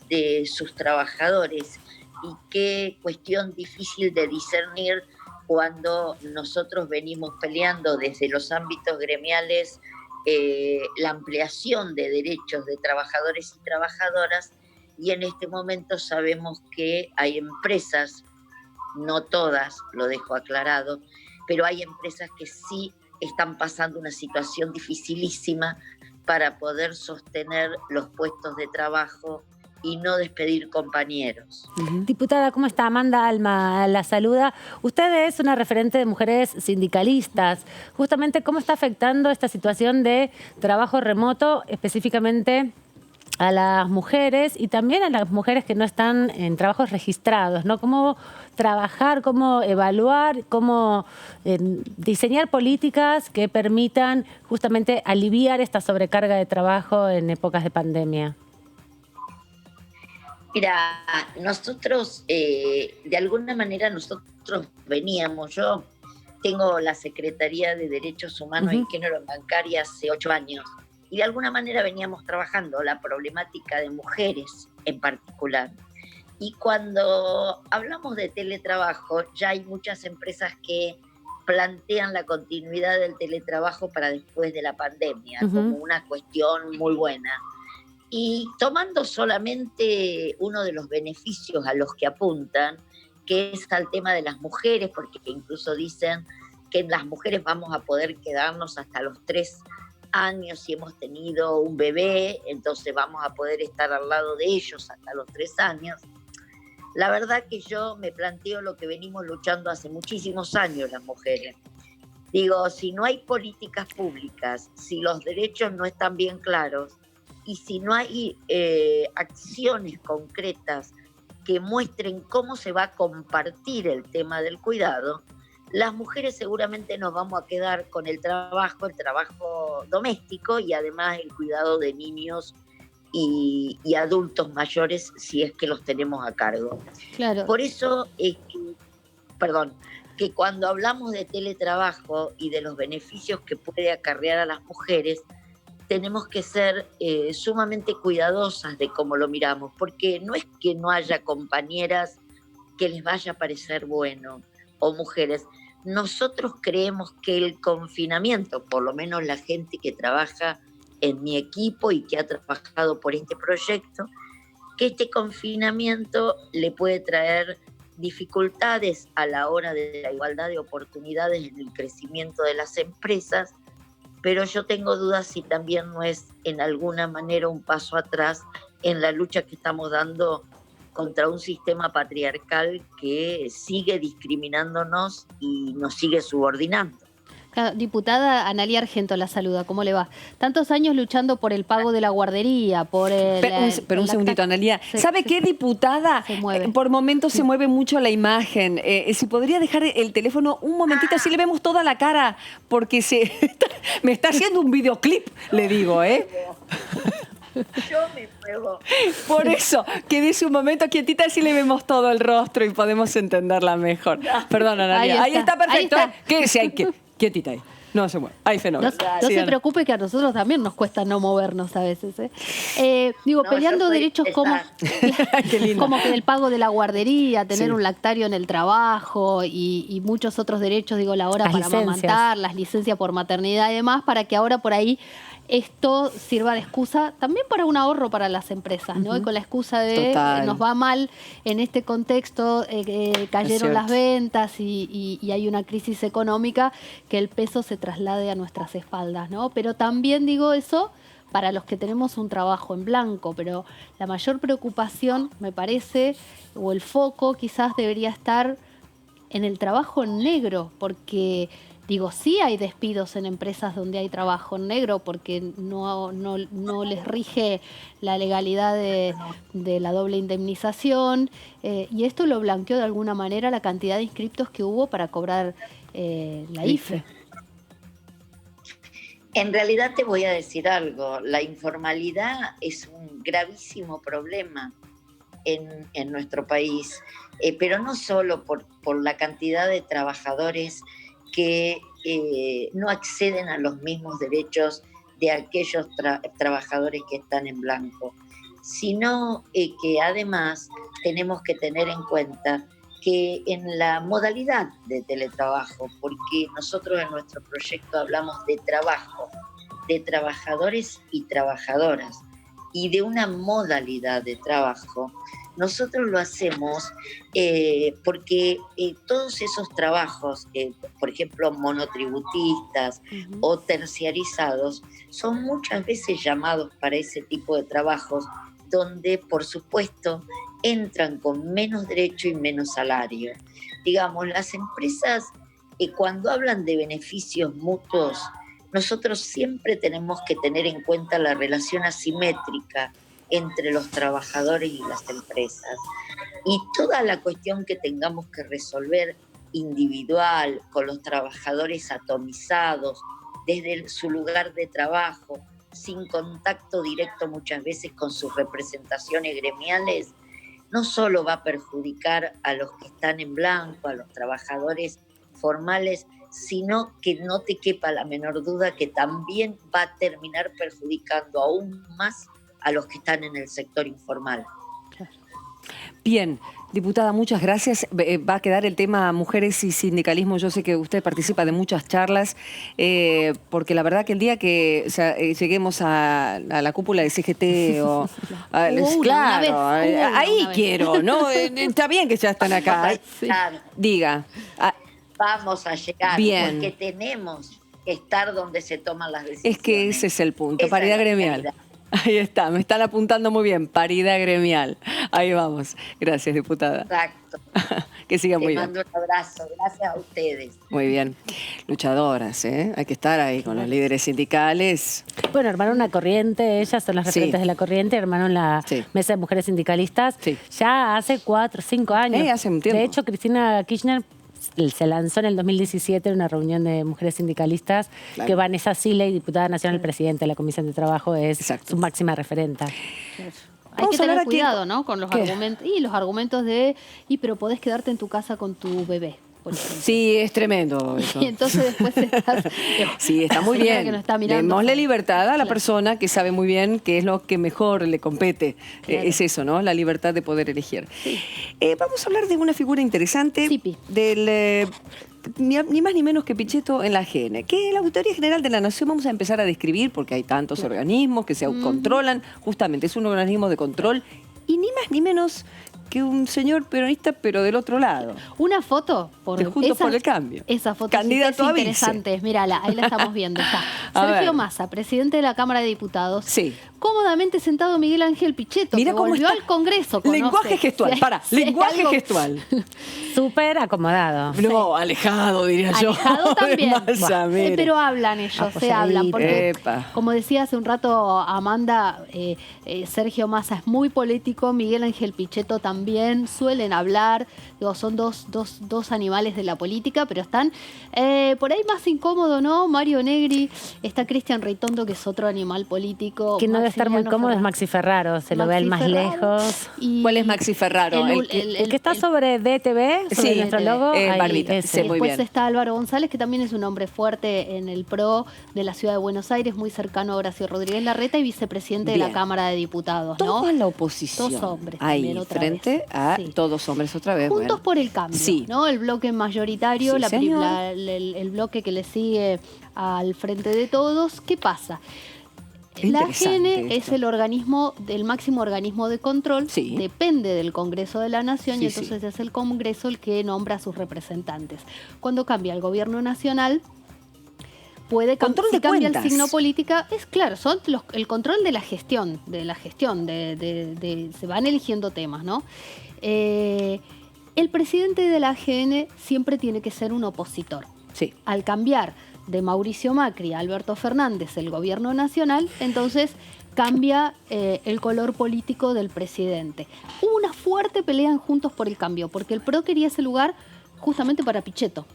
S13: de sus trabajadores, y qué cuestión difícil de discernir cuando nosotros venimos peleando desde los ámbitos gremiales la ampliación de derechos de trabajadores y trabajadoras, y en este momento sabemos que hay empresas, no todas, lo dejo aclarado, pero hay empresas que sí están pasando una situación dificilísima para poder sostener los puestos de trabajo y no despedir compañeros.
S3: Diputada, ¿cómo está? Amanda Alma la saluda. Usted es una referente de mujeres sindicalistas. Justamente, ¿cómo está afectando esta situación de trabajo remoto específicamente a las mujeres y también a las mujeres que no están en trabajos registrados, ¿no? Cómo trabajar, cómo evaluar, cómo diseñar políticas que permitan justamente aliviar esta sobrecarga de trabajo en épocas de pandemia.
S13: Mira, nosotros, de alguna manera nosotros veníamos, yo tengo la Secretaría de Derechos Humanos y Género en Bancaria hace 8 años, y de alguna manera veníamos trabajando la problemática de mujeres en particular. Y cuando hablamos de teletrabajo, ya hay muchas empresas que plantean la continuidad del teletrabajo para después de la pandemia, como una cuestión muy buena. Y tomando solamente uno de los beneficios a los que apuntan, que es al tema de las mujeres, porque incluso dicen que las mujeres vamos a poder quedarnos hasta los 3 años si hemos tenido un bebé, entonces vamos a poder estar al lado de ellos hasta los 3 años. La verdad que yo me planteo lo que venimos luchando hace muchísimos años las mujeres. Digo, si no hay políticas públicas, si los derechos no están bien claros y si no hay acciones concretas que muestren cómo se va a compartir el tema del cuidado, las mujeres seguramente nos vamos a quedar con el trabajo doméstico y además el cuidado de niños y adultos mayores si es que los tenemos a cargo.
S2: Claro.
S13: Por eso es que cuando hablamos de teletrabajo y de los beneficios que puede acarrear a las mujeres, tenemos que ser sumamente cuidadosas de cómo lo miramos, porque no es que no haya compañeras que les vaya a parecer bueno, o mujeres. Nosotros creemos que el confinamiento, por lo menos la gente que trabaja en mi equipo y que ha trabajado por este proyecto, que este confinamiento le puede traer dificultades a la hora de la igualdad de oportunidades en el crecimiento de las empresas, pero yo tengo dudas si también no es en alguna manera un paso atrás en la lucha que estamos dando contra un sistema patriarcal que sigue discriminándonos y nos sigue subordinando.
S2: Diputada Analía Argento la saluda, ¿cómo le va? Tantos años luchando por el pago de la guardería, por el...
S1: Pero un segundito, Analía. ¿Sabe qué, diputada?
S2: Se mueve.
S1: Por momentos se mueve mucho la imagen. Si podría dejar el teléfono un momentito, así le vemos toda la cara, porque me está haciendo un videoclip, le digo, ¿eh?
S13: Yo me muevo.
S1: Por eso, quédese un momento quietita, así le vemos todo el rostro y podemos entenderla mejor. Perdón, Analía. Ahí está perfecto.
S2: Ahí está.
S1: Quédese ahí, quietita ahí. No se mueve. Ahí fenómeno.
S2: No se preocupe que a nosotros también nos cuesta no movernos a veces. Peleando derechos como que el pago de la guardería, tener un lactario en el trabajo y muchos otros derechos, la hora para amamantar, las licencias por maternidad y demás, para que ahora por ahí esto sirva de excusa también para un ahorro para las empresas, ¿no? Y con la excusa de nos va mal en este contexto, cayeron las ventas y hay una crisis económica, que el peso se traslade a nuestras espaldas, ¿no? Pero también digo eso para los que tenemos un trabajo en blanco, pero la mayor preocupación, me parece, o el foco quizás debería estar en el trabajo en negro, porque... sí hay despidos en empresas donde hay trabajo en negro porque no les rige la legalidad de la doble indemnización y esto lo blanqueó de alguna manera la cantidad de inscriptos que hubo para cobrar la IFE.
S13: En realidad te voy a decir algo, la informalidad es un gravísimo problema en nuestro país, pero no solo por la cantidad de trabajadores que no acceden a los mismos derechos de aquellos trabajadores que están en blanco, sino que además tenemos que tener en cuenta que en la modalidad de teletrabajo, porque nosotros en nuestro proyecto hablamos de trabajo, de trabajadores y trabajadoras, y de una modalidad de trabajo, nosotros lo hacemos porque todos esos trabajos, por ejemplo, monotributistas o terciarizados, son muchas veces llamados para ese tipo de trabajos donde, por supuesto, entran con menos derecho y menos salario. Digamos, las empresas, cuando hablan de beneficios mutuos, nosotros siempre tenemos que tener en cuenta la relación asimétrica entre los trabajadores y las empresas. Y toda la cuestión que tengamos que resolver individual, con los trabajadores atomizados, desde su lugar de trabajo, sin contacto directo muchas veces con sus representaciones gremiales, no solo va a perjudicar a los que están en blanco, a los trabajadores formales, sino que no te quepa la menor duda que también va a terminar perjudicando aún más a los que están en el sector informal.
S1: Bien, diputada, muchas gracias. Va a quedar el tema mujeres y sindicalismo. Yo sé que usted participa de muchas charlas, porque la verdad que el día que lleguemos a la cúpula de CGT o... claro, ahí quiero, ¿no? Está bien que ya están acá. Diga.
S13: Vamos a llegar,
S1: bien.
S13: Porque tenemos que estar donde se toman las decisiones.
S1: Es que ese es el punto, paridad gremial. Ahí está, me están apuntando muy bien, paridad gremial. Ahí vamos. Gracias, diputada.
S13: Exacto.
S1: Que siga muy bien.
S13: Te mando un abrazo, gracias a ustedes.
S1: Muy bien. Luchadoras, ¿eh? Hay que estar ahí con los líderes sindicales.
S3: Bueno, armaron una corriente, ellas son las referentes de la corriente, armaron la Mesa de Mujeres Sindicalistas ya hace 4 o 5 años.
S1: Hace un tiempo.
S3: De hecho, Cristina Kirchner se lanzó en el 2017 en una reunión de mujeres sindicalistas, que Vanessa Siley, diputada nacional, presidenta de la Comisión de Trabajo, es su máxima referenta.
S2: Hay que tener cuidado, ¿no? Con los argumentos. Y los argumentos de, pero podés quedarte en tu casa con tu bebé.
S1: Sí, es tremendo eso.
S2: Y entonces después estás...
S1: Sí, está muy bien. Démosle libertad a la persona que sabe muy bien qué es lo que mejor le compete. Es eso, ¿no? La libertad de poder elegir. Sí. Vamos a hablar de una figura interesante del... ni más ni menos que Pichetto en la AGN, que la Auditoría General de la Nación vamos a empezar a describir, porque hay tantos organismos que se controlan, justamente es un organismo de control, y ni más ni menos que un señor peronista, pero del otro lado.
S2: Una foto
S1: de Juntos por el Cambio.
S2: Esa foto
S1: candidato
S2: es interesante. Mírala, ahí la estamos viendo. Está Sergio Massa, presidente de la Cámara de Diputados.
S1: Sí.
S2: Cómodamente sentado Miguel Ángel Pichetto,
S1: Mira
S2: que
S1: cómo
S2: volvió
S1: está.
S2: al Congreso.
S1: Lenguaje gestual, lenguaje gestual.
S3: Súper acomodado.
S1: No, alejado, diría yo.
S2: Alejado también.
S1: Massa,
S2: pero hablan ellos, se hablan. Porque, como decía hace un rato Amanda, Sergio Massa es muy político, Miguel Ángel Pichetto también, suelen hablar. Digo, son dos animales de la política, pero están por ahí más incómodo, ¿no? Mario Negri, está Cristian Reitondo, que es otro animal político.
S3: Que no debe estar muy cómodo es Maxi Ferraro, se lo ve el más lejos.
S1: ¿Cuál es Maxi Ferraro?
S3: El que está sobre DTV, sobre nuestro logo.
S2: Después está Álvaro González, que también es un hombre fuerte en el PRO de la Ciudad de Buenos Aires, muy cercano a Horacio Rodríguez Larreta y vicepresidente de la Cámara de Diputados, ¿no?
S1: Toda la oposición.
S2: 2 hombres.
S1: Ahí, frente a todos hombres otra vez.
S2: Juntos por el Cambio, ¿no? El bloque mayoritario, el bloque que le sigue al Frente de Todos. ¿Qué pasa? La AGN es el máximo organismo de control, depende del Congreso de la Nación y entonces es el Congreso el que nombra a sus representantes. Cuando cambia el gobierno nacional, puede cambiar el signo política, es claro, son el control de la gestión, se van eligiendo temas, ¿no? El presidente de la AGN siempre tiene que ser un opositor. Al cambiar de Mauricio Macri a Alberto Fernández el gobierno nacional, entonces cambia el color político del presidente. Hubo una fuerte pelea en Juntos por el Cambio, porque el PRO quería ese lugar justamente para Pichetto,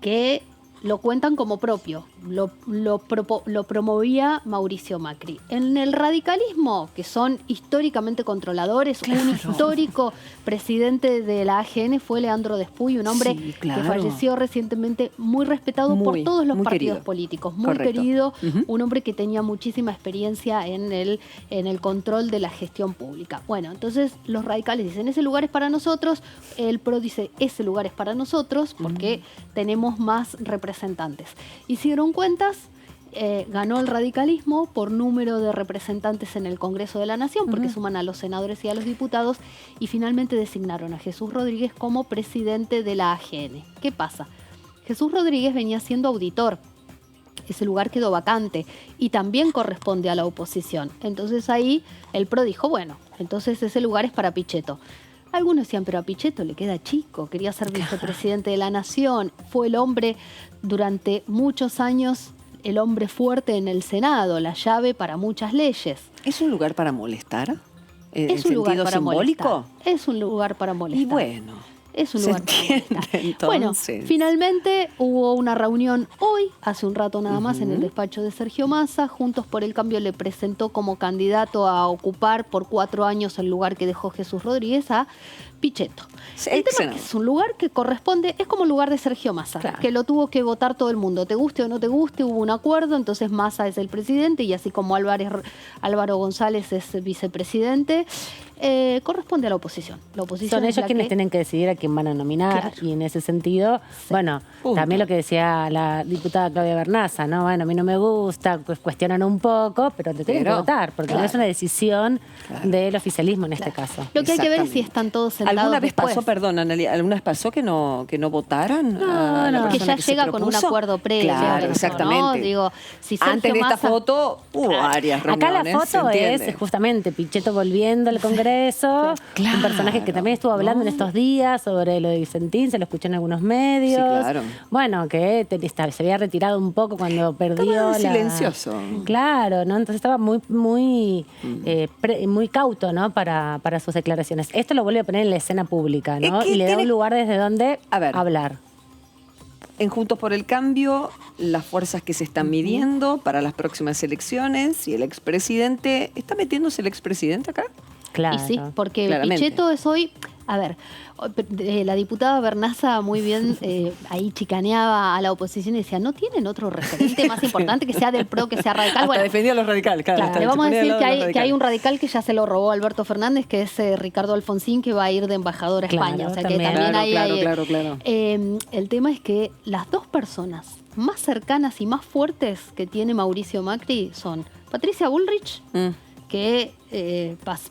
S2: que lo cuentan como propio, lo promovía Mauricio Macri. En el radicalismo, que son históricamente controladores, un histórico presidente de la AGN fue Leandro Despuy, un hombre que falleció recientemente, muy respetado por todos los partidos políticos, muy querido, un hombre que tenía muchísima experiencia en el control de la gestión pública. Bueno, entonces los radicales dicen, ese lugar es para nosotros, el PRO dice, ese lugar es para nosotros, porque tenemos más representantes. Hicieron cuentas, ganó el radicalismo por número de representantes en el Congreso de la Nación, porque suman a los senadores y a los diputados, y finalmente designaron a Jesús Rodríguez como presidente de la AGN. ¿Qué pasa? Jesús Rodríguez venía siendo auditor ese lugar quedó vacante y también corresponde a la oposición. Entonces ahí el PRO dijo, bueno, entonces ese lugar es para Pichetto. Algunos decían, pero a Pichetto le queda chico, quería ser vicepresidente de la Nación, fue el hombre durante muchos años, el hombre fuerte en el Senado, la llave para muchas leyes.
S1: ¿Es un lugar para molestar?
S2: ¿Es un lugar para
S1: simbólico?
S2: molestar? Es un lugar para molestar.
S1: Y bueno,
S2: es un
S1: se
S2: lugar para
S1: entiende,
S2: molestar.
S1: entonces.
S2: Bueno, finalmente hubo una reunión hoy, hace un rato nada más, en el despacho de Sergio Massa. Juntos por el Cambio le presentó como candidato a ocupar por 4 años el lugar que dejó Jesús Rodríguez a Pichetto. El tema es que es un lugar que corresponde, es como el lugar de Sergio Massa, que lo tuvo que votar todo el mundo. Te guste o no te guste, hubo un acuerdo, entonces Massa es el presidente y así como Álvaro González es vicepresidente, corresponde a la oposición. La oposición
S3: son ellos quienes tienen que decidir a quién van a nominar y en ese sentido, bueno, también lo que decía la diputada Claudia Bernaza, ¿no? Bueno, a mí no me gusta, pues cuestionan un poco, pero te tienen que votar, porque no es una decisión del oficialismo en este caso.
S2: Lo que hay que ver es si están todos sentados
S1: ¿Alguna vez
S2: después.
S1: pasó, perdón, Analia, alguna vez pasó que no votaran?
S2: No, que ya llega con un acuerdo previo.
S1: Claro, exactamente.
S2: ¿no? Digo, si Sergio
S1: antes de esta
S2: Massa...
S1: foto hubo varias reuniones.
S3: Acá la foto es justamente Pichetto volviendo al Congreso, un personaje que también estuvo hablando en estos días sobre lo de Vicentín, se lo escuché en algunos medios. Sí, claro. Bueno, que se había retirado un poco cuando perdió
S1: silencioso.
S3: Claro, ¿no? Entonces estaba muy cauto, ¿no? Para sus declaraciones. Esto lo vuelve a poner en la escena pública, ¿no? Y le da un lugar desde donde hablar.
S1: En Juntos por el Cambio, las fuerzas que se están midiendo para las próximas elecciones y el expresidente, ¿está metiéndose el expresidente acá?
S2: Claro. Y sí, porque Pichetto es hoy, a ver, la diputada Bernaza muy bien ahí chicaneaba a la oposición y decía, ¿no tienen otro referente más importante que sea del PRO, que sea radical?
S1: Hasta defendió a los radicales, claro.
S2: Le vamos a decir que hay un radical que ya se lo robó Alberto Fernández, que es Ricardo Alfonsín, que va a ir de embajador a España. O sea que también hay...
S1: Claro.
S2: El tema es que las dos personas más cercanas y más fuertes que tiene Mauricio Macri son Patricia Bullrich, que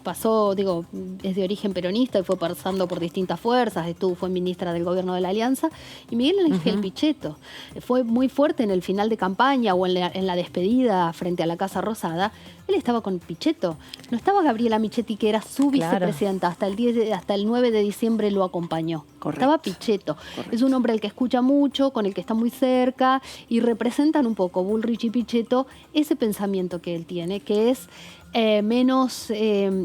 S2: pasó, digo, es de origen peronista y fue pasando por distintas fuerzas, fue ministra del gobierno de la Alianza, y Miguel Ángel Pichetto fue muy fuerte en el final de campaña o en la despedida frente a la Casa Rosada. Él estaba con Pichetto, no estaba Gabriela Michetti, que era su vicepresidenta, hasta el 9 de diciembre lo acompañó. Estaba Pichetto. Es un hombre al que escucha mucho, con el que está muy cerca, y representan un poco, Bullrich y Pichetto, ese pensamiento que él tiene, que es menos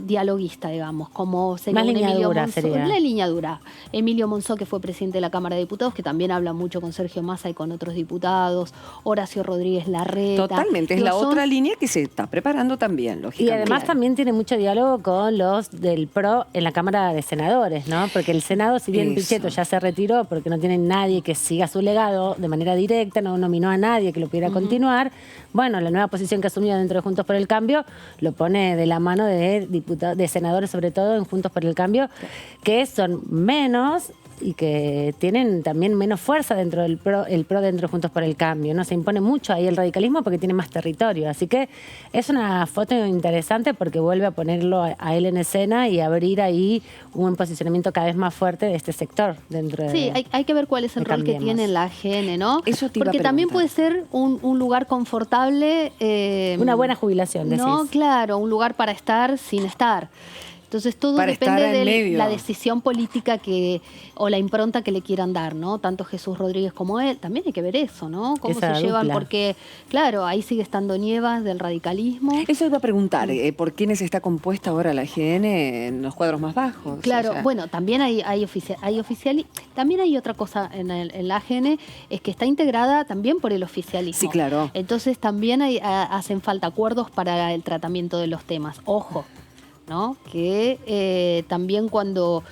S2: dialoguista, digamos, como sería
S3: más
S2: Emilio Monzó.
S3: Sería.
S2: La línea dura. Emilio Monzó, que fue presidente de la Cámara de Diputados, que también habla mucho con Sergio Massa y con otros diputados. Horacio Rodríguez Larreta.
S1: Totalmente, es la otra línea que se está preparando también, lógicamente.
S3: Y además también tiene mucho diálogo con los del PRO en la Cámara de Senadores, ¿no? Porque el Senado, si bien Pichetto ya se retiró porque no tiene nadie que siga su legado de manera directa, no nominó a nadie que lo pudiera continuar, bueno, la nueva posición que asumió dentro de Juntos por el Cambio lo pone de la mano de diputados, de senadores, sobre todo en Juntos por el Cambio, que son menos y que tienen también menos fuerza dentro del PRO, el PRO dentro de Juntos por el Cambio, ¿no? Se impone mucho ahí el radicalismo porque tiene más territorio. Así que es una foto interesante porque vuelve a ponerlo a él en escena y abrir ahí un posicionamiento cada vez más fuerte de este sector dentro de...
S2: Sí, hay que ver cuál es el rol que tiene la AGN, ¿no?
S1: Eso te iba
S2: porque
S1: a
S2: también puede ser un lugar confortable.
S3: Una buena jubilación, decís.
S2: No, claro, un lugar para estar sin estar. Entonces todo
S1: para
S2: depende
S1: de
S2: la decisión política o la impronta que le quieran dar, ¿no? Tanto Jesús Rodríguez como él. También hay que ver eso, ¿no? Cómo se llevan, porque, claro, ahí sigue estando Nievas del radicalismo.
S1: Eso iba a preguntar, ¿por quiénes está compuesta ahora la AGN en los cuadros más bajos?
S2: Claro, bueno, también hay oficial. También hay otra cosa en la AGN, es que está integrada también por el oficialismo.
S1: Sí, claro.
S2: Entonces también hacen falta acuerdos para el tratamiento de los temas. Ojo, ¿no? Que también cuando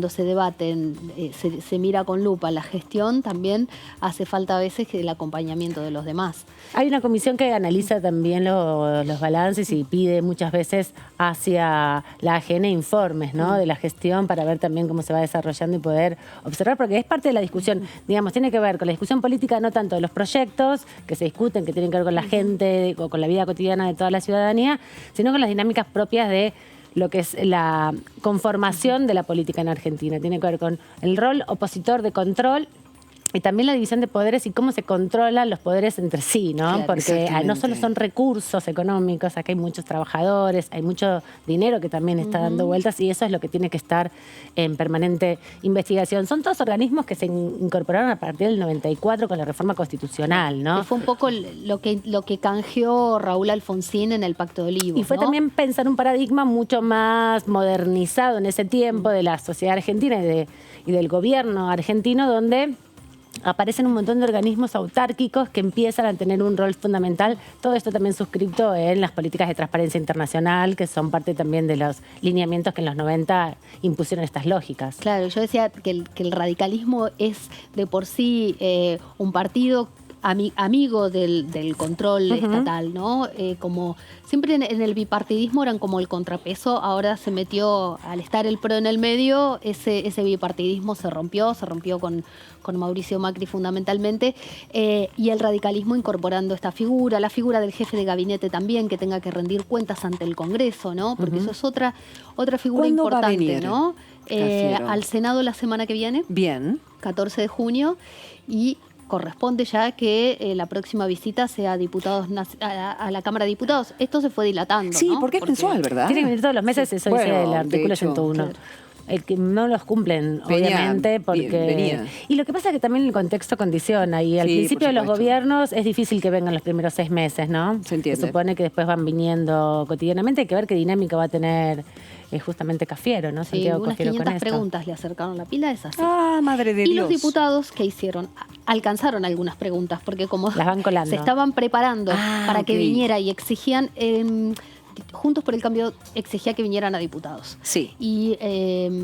S2: se debaten, se mira con lupa la gestión, también hace falta a veces el acompañamiento de los demás.
S3: Hay una comisión que analiza también los balances y pide muchas veces hacia la AGN informes, ¿no? De la gestión para ver también cómo se va desarrollando y poder observar, porque es parte de la discusión, digamos, tiene que ver con la discusión política, no tanto de los proyectos que se discuten, que tienen que ver con la gente o con la vida cotidiana de toda la ciudadanía, sino con las dinámicas propias de lo que es la conformación de la política en Argentina. Tiene que ver con el rol opositor de control y también la división de poderes y cómo se controlan los poderes entre sí, ¿no?
S1: Claro,
S3: porque no solo son recursos económicos, acá hay muchos trabajadores, hay mucho dinero que también está dando vueltas y eso es lo que tiene que estar en permanente investigación. Son todos organismos que se incorporaron a partir del 94 con la reforma constitucional, ¿no?
S2: Que fue un poco lo que canjeó Raúl Alfonsín en el Pacto de Olivos,
S3: Y fue
S2: ¿no?
S3: también pensar un paradigma mucho más modernizado en ese tiempo de la sociedad argentina y del gobierno argentino, donde aparecen un montón de organismos autárquicos que empiezan a tener un rol fundamental. Todo esto también suscripto en las políticas de transparencia internacional, que son parte también de los lineamientos que en los 90 impusieron estas lógicas.
S2: Claro, yo decía que el radicalismo es de por sí un partido amigo del control estatal, ¿no? Como siempre en el bipartidismo eran como el contrapeso, ahora se metió, al estar el PRO en el medio, ese bipartidismo se rompió con Mauricio Macri fundamentalmente, y el radicalismo incorporando esta figura, la figura del jefe de gabinete también, que tenga que rendir cuentas ante el Congreso, ¿no? Porque eso es otra figura
S1: ¿Cuándo va a
S2: importante,
S1: venir,
S2: ¿no?
S1: Cafiero?
S2: Al Senado la semana que viene.
S1: Bien.
S2: 14 de junio, y corresponde ya que la próxima visita sea a la Cámara de Diputados. Esto se fue dilatando,
S1: Sí,
S2: ¿no?
S1: porque es mensual, ¿verdad?
S3: Tiene que venir todos los meses, eso dice
S1: Bueno,
S3: el
S1: de
S3: artículo
S1: hecho,
S3: 101.
S1: claro.
S3: El que no los cumplen,
S1: Venía,
S3: obviamente, porque...
S1: venía.
S3: Y lo que pasa es que también el contexto condiciona, y al
S1: Sí,
S3: principio
S1: por
S3: de los
S1: supuesto.
S3: gobiernos es difícil que vengan los primeros 6 meses, ¿no?
S1: Se entiende.
S3: Se supone que después van viniendo cotidianamente, hay que ver qué dinámica va a tener justamente Cafiero, ¿no?
S2: Sí,
S3: Santiago
S2: unas
S3: Cafiero
S2: 500
S3: con esto.
S2: preguntas le acercaron la pila, es así.
S1: Ah, madre de
S2: Y
S1: Dios.
S2: los diputados, ¿qué hicieron? Alcanzaron algunas preguntas, porque como
S3: Las van colando.
S2: se estaban preparando para que
S1: ok.
S2: viniera y exigían... Juntos por el Cambio exigía que vinieran a diputados.
S1: Sí.
S2: Y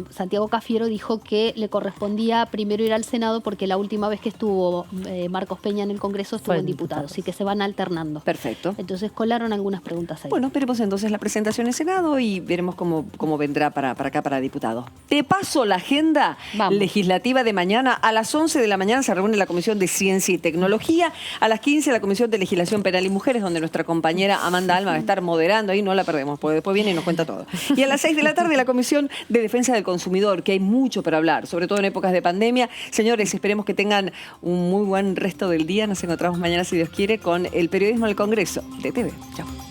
S2: Santiago Cafiero dijo que le correspondía primero ir al Senado porque la última vez que estuvo Marcos Peña en el Congreso estuvo
S3: Fue
S2: en
S3: en
S2: diputados y que se van alternando.
S1: Perfecto.
S2: Entonces colaron algunas preguntas ahí.
S1: Bueno, esperemos entonces la presentación en Senado y veremos cómo vendrá para acá, para diputados. Te paso la agenda legislativa de mañana. A las 11 de la mañana se reúne la Comisión de Ciencia y Tecnología. A las 15 la Comisión de Legislación Penal y Mujeres, donde nuestra compañera Amanda Alma va a estar moderando. Ahí no la perdemos, porque después viene y nos cuenta todo. Y a las 6 de la tarde la Comisión de Defensa del Consumidor, que hay mucho para hablar, sobre todo en épocas de pandemia. Señores, esperemos que tengan un muy buen resto del día. Nos encontramos mañana, si Dios quiere, con el periodismo del Congreso de TV. Chao.